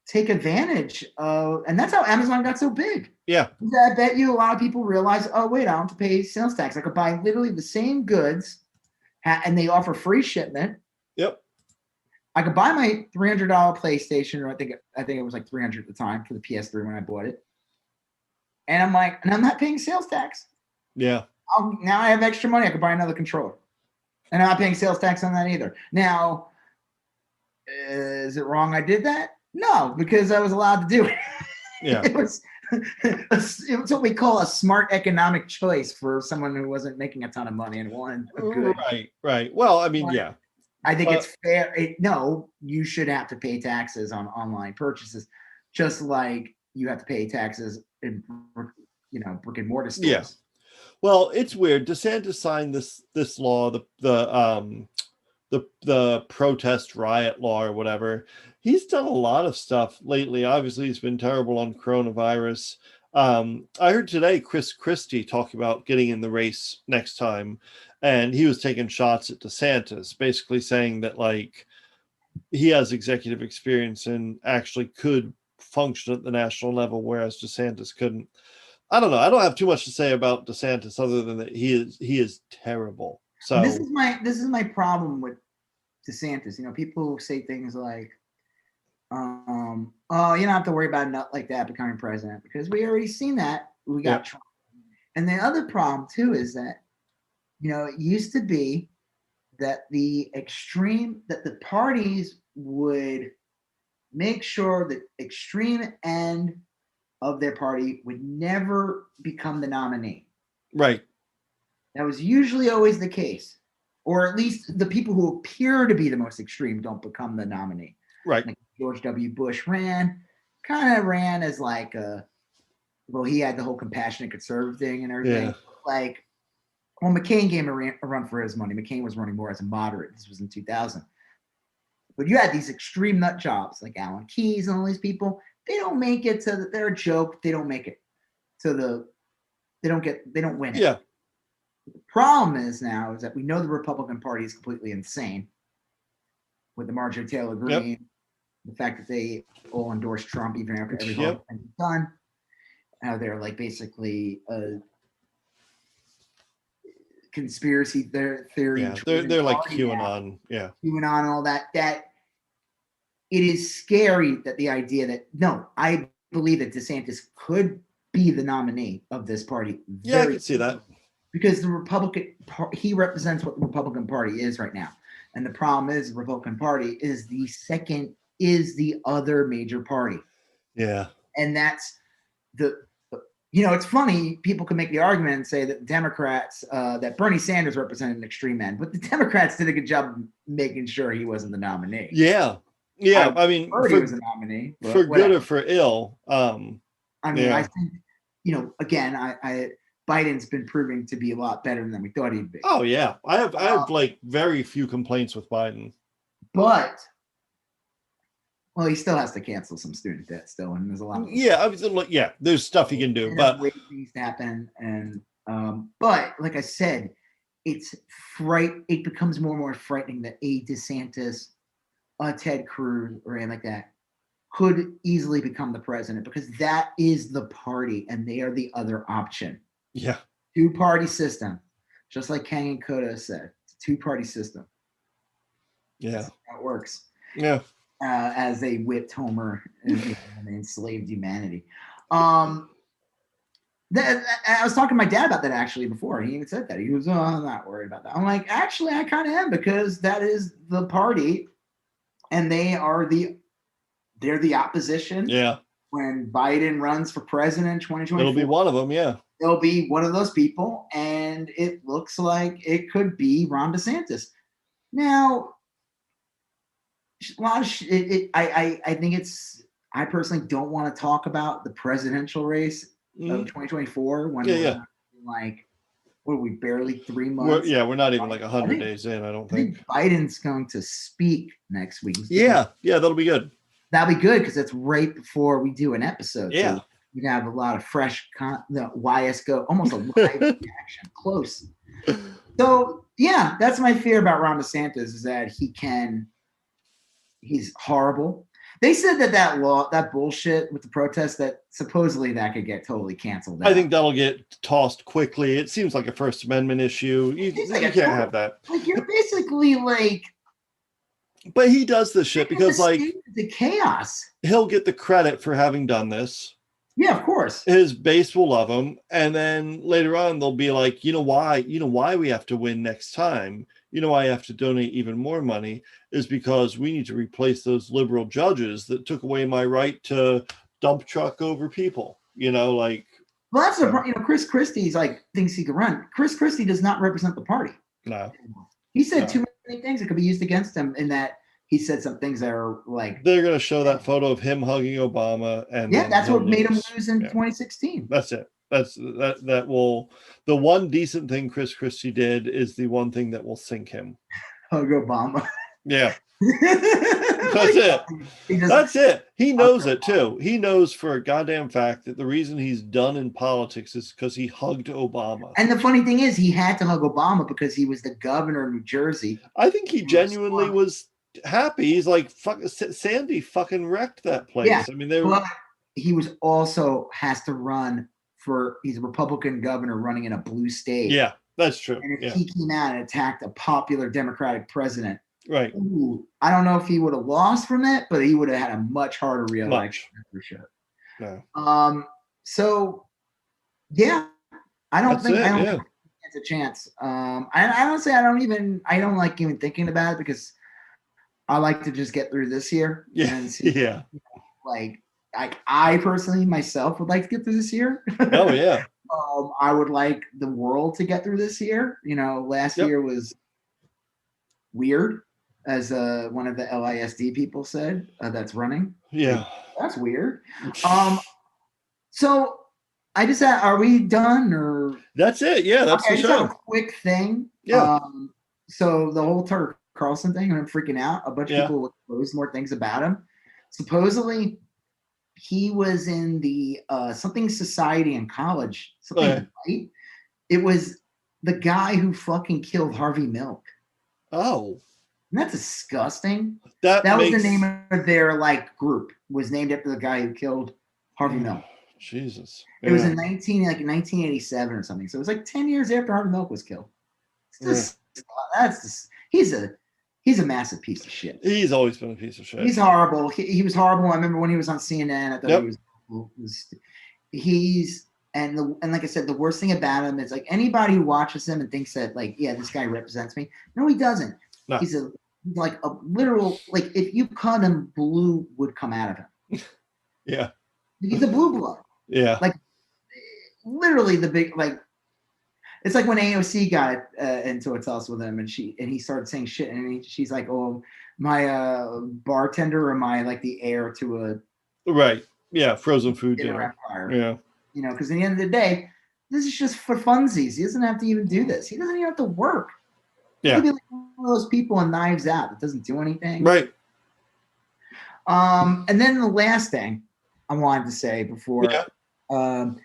take advantage of, and that's how Amazon got so big. Yeah, I bet you a lot of people realize, oh wait, I don't have to pay sales tax. I could buy literally the same goods, and they offer free shipment. Yep. I could buy my $300 PlayStation, or I think it was like $300 at the time for the PS3 when I bought it. And I'm like, and I'm not paying sales tax. Yeah. Now I have extra money. I could buy another controller, and I'm not paying sales tax on that either. Now, is it wrong I did that? No, because I was allowed to do it. Yeah. It was what we call a smart economic choice for someone who wasn't making a ton of money and wanted a good. Right. Well, I mean, yeah. I think it's fair. No, you should have to pay taxes on online purchases, just like you have to pay taxes in, brick and mortar stores. Yeah. Well, it's weird. DeSantis signed this law, the protest riot law or whatever. He's done a lot of stuff lately. Obviously, he's been terrible on coronavirus. I heard today Chris Christie talk about getting in the race next time, and he was taking shots at DeSantis, basically saying that like he has executive experience and actually could function at the national level, whereas DeSantis couldn't. I don't know. I don't have too much to say about DeSantis other than that he is terrible. So this is my problem with DeSantis. People say things like, "Oh, you don't have to worry about a nut like that becoming president," because we already seen that. We got Trump. And the other problem too is that, it used to be that the parties would make sure that extreme end of their party would never become the nominee. Right. That was usually always the case. Or at least the people who appear to be the most extreme don't become the nominee. Right. Like George W. Bush ran as like he had the whole compassionate conservative thing and everything. Yeah. Like, well, McCain gave a run for his money. McCain was running more as a moderate. This was in 2000. But you had these extreme nut jobs like Alan Keyes and all these people. They don't make it they're a joke. They don't make it they don't win it. Yeah. The problem is now is that we know the Republican Party is completely insane with the Marjorie Taylor Green, the fact that they all endorse Trump even after every vote has been done. How they're like basically conspiracy theory. Yeah, they're like QAnon. Yeah. QAnon and all that. That it is scary that the idea that I believe that DeSantis could be the nominee of this party. Yeah, I can see that. Because the Republican, he represents what the Republican Party is right now. And the problem is the Republican Party is the other major party. Yeah. And that's it's funny, people can make the argument and say that Democrats, that Bernie Sanders represented an extreme end, but the Democrats did a good job of making sure he wasn't the nominee. Yeah. Yeah. I mean, he was a nominee. For good or for ill. I think, again, Biden's been proving to be a lot better than we thought he'd be. Oh yeah, I have like very few complaints with Biden, but he still has to cancel some student debt still, and there's a lot. There's stuff he can do, but things happen, and but like I said, it becomes more and more frightening that a DeSantis, a Ted Cruz, or anything like that could easily become the president, because that is the party, and they are the other option. Yeah. Two-party system. Just like Kang and Koda said. It's a two-party system. Yeah. That's how it works. Yeah. As they whipped Homer and enslaved humanity. I was talking to my dad about that actually before. He even said that. He was, I'm not worried about that. I'm like, actually, I kind of am, because that is the party, and they're the opposition. Yeah. When Biden runs for president in 2024. It'll be one of them, yeah. They'll be one of those people, and it looks like it could be Ron DeSantis. Now, a lot of I think I personally don't want to talk about the presidential race of 2024 when we're like, what are we, barely 3 months? We're not even like 100 days in, I don't think. Biden's going to speak next week. Yeah, that'll be good. That'll be good, because it's right before we do an episode. Yeah. So we can have a lot of fresh YSGOAT, almost a live reaction, close. So yeah, that's my fear about Ron DeSantis, is that he's horrible. They said that bullshit with the protests, that supposedly that could get totally canceled out. I think that'll get tossed quickly. It seems like a First Amendment issue. You can't have that. Like, you're basically like. But he does this shit because the chaos. He'll get the credit for having done this. Yeah, of course. His base will love him, and then later on they'll be like, you know why we have to win next time? You know why I have to donate even more money is because we need to replace those liberal judges that took away my right to dump truck over people. Well, that's the problem. Chris Christie's thinks he can run. Chris Christie does not represent the party. No. He said too many things that could be used against him, in that he said some things that are like. They're going to show that photo of him hugging Obama, and that's what made him lose in 2016. That's it. That will. The one decent thing Chris Christie did is the one thing that will sink him. Hug Obama. Yeah. That's it. That's it. He knows it too. He knows for a goddamn fact that the reason he's done in politics is because he hugged Obama. And the funny thing is, he had to hug Obama because he was the governor of New Jersey. I think he genuinely was happy. He's like, fuck, Sandy fucking wrecked that place. Yeah, I mean, but he was also has to run he's a Republican governor running in a blue state. Yeah, that's true. And if he came out and attacked a popular Democratic president, right? I don't know if he would have lost from it, but he would have had a much harder re-election for sure. No. So yeah, I don't think it's a chance. I don't like even thinking about it, because I like to just get through this year. Yeah. And see, I personally myself would like to get through this year. Oh yeah. I would like the world to get through this year. Last year was weird, as one of the LISD people said that's running. Yeah. That's weird. So I just said, are we done, or? That's it. Yeah, that's the show. A quick thing. Yeah. So the whole Tucker Carlson thing, I'm freaking out. A bunch of people exposed more things about him. Supposedly, he was in the something society in college. Something, right? It was the guy who fucking killed Harvey Milk. Oh, Isn't that disgusting? that was makes... the name of their like group. Was named after the guy who killed Harvey Milk. Jesus. It was in 1987 or something. So it was like 10 years after Harvey Milk was killed. It's just, he's a massive piece of shit. He's always been a piece of shit. He's horrible. He was horrible. I remember when he was on CNN. I thought and like I said, the worst thing about him is like anybody who watches him and thinks that like, yeah, this guy represents me. No, he doesn't. No. He's like a literal, like if you cut him, blue would come out of him. Yeah. He's a blue blood. Yeah. Like literally the big, like, it's like when AOC got into a tussle with him and he started saying shit and she's like, oh, my bartender or my like the heir to a right. Yeah. Frozen food dinner. Yeah. You know, because at the end of the day, this is just for funsies. He doesn't have to even do this. He doesn't even have to work. Yeah. He could be like one of those people in Knives Out that doesn't do anything. Right. And then the last thing I wanted to say before, you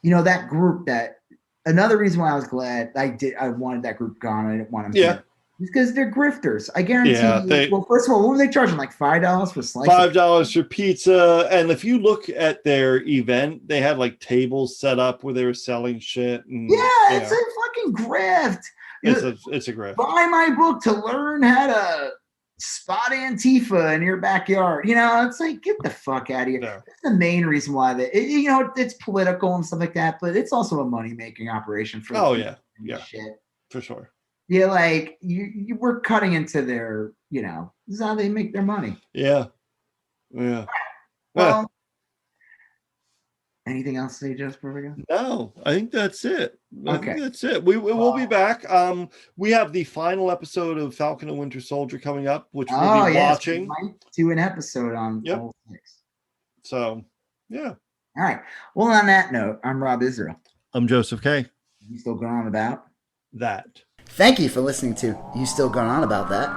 know, that group that another reason why I was glad I wanted that group gone. I didn't want them here. Because they're grifters. I guarantee you. Well, first of all, what were they charging? Like $5 for slice? $5 for pizza. And if you look at their event, they had like tables set up where they were selling shit. And, it's a fucking grift. It's a grift. Buy my book to learn how to spot Antifa in your backyard. You know, it's like, get the fuck out of here. No. That's the main reason why you know, it's political and stuff like that, but it's also a money-making operation for shit. For sure. Yeah, like you were cutting into their, you know, this is how they make their money. Yeah. Well, anything else to say, just before we go? No, I think that's it. I think that's it. We will be back. We have the final episode of Falcon and Winter Soldier coming up, which we'll be watching. We might do an episode on all 6. So, yeah. All right. Well, on that note, I'm Rob Israel. I'm Joseph K. You still going on about that? Thank you for listening to You Still Going On About That.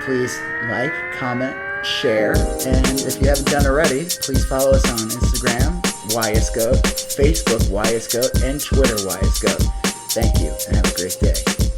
Please like, comment, share, and if you haven't done already, please follow us on Instagram, YSGOAT, Facebook, YSGOAT, and Twitter, YSGOAT. Thank you, and have a great day.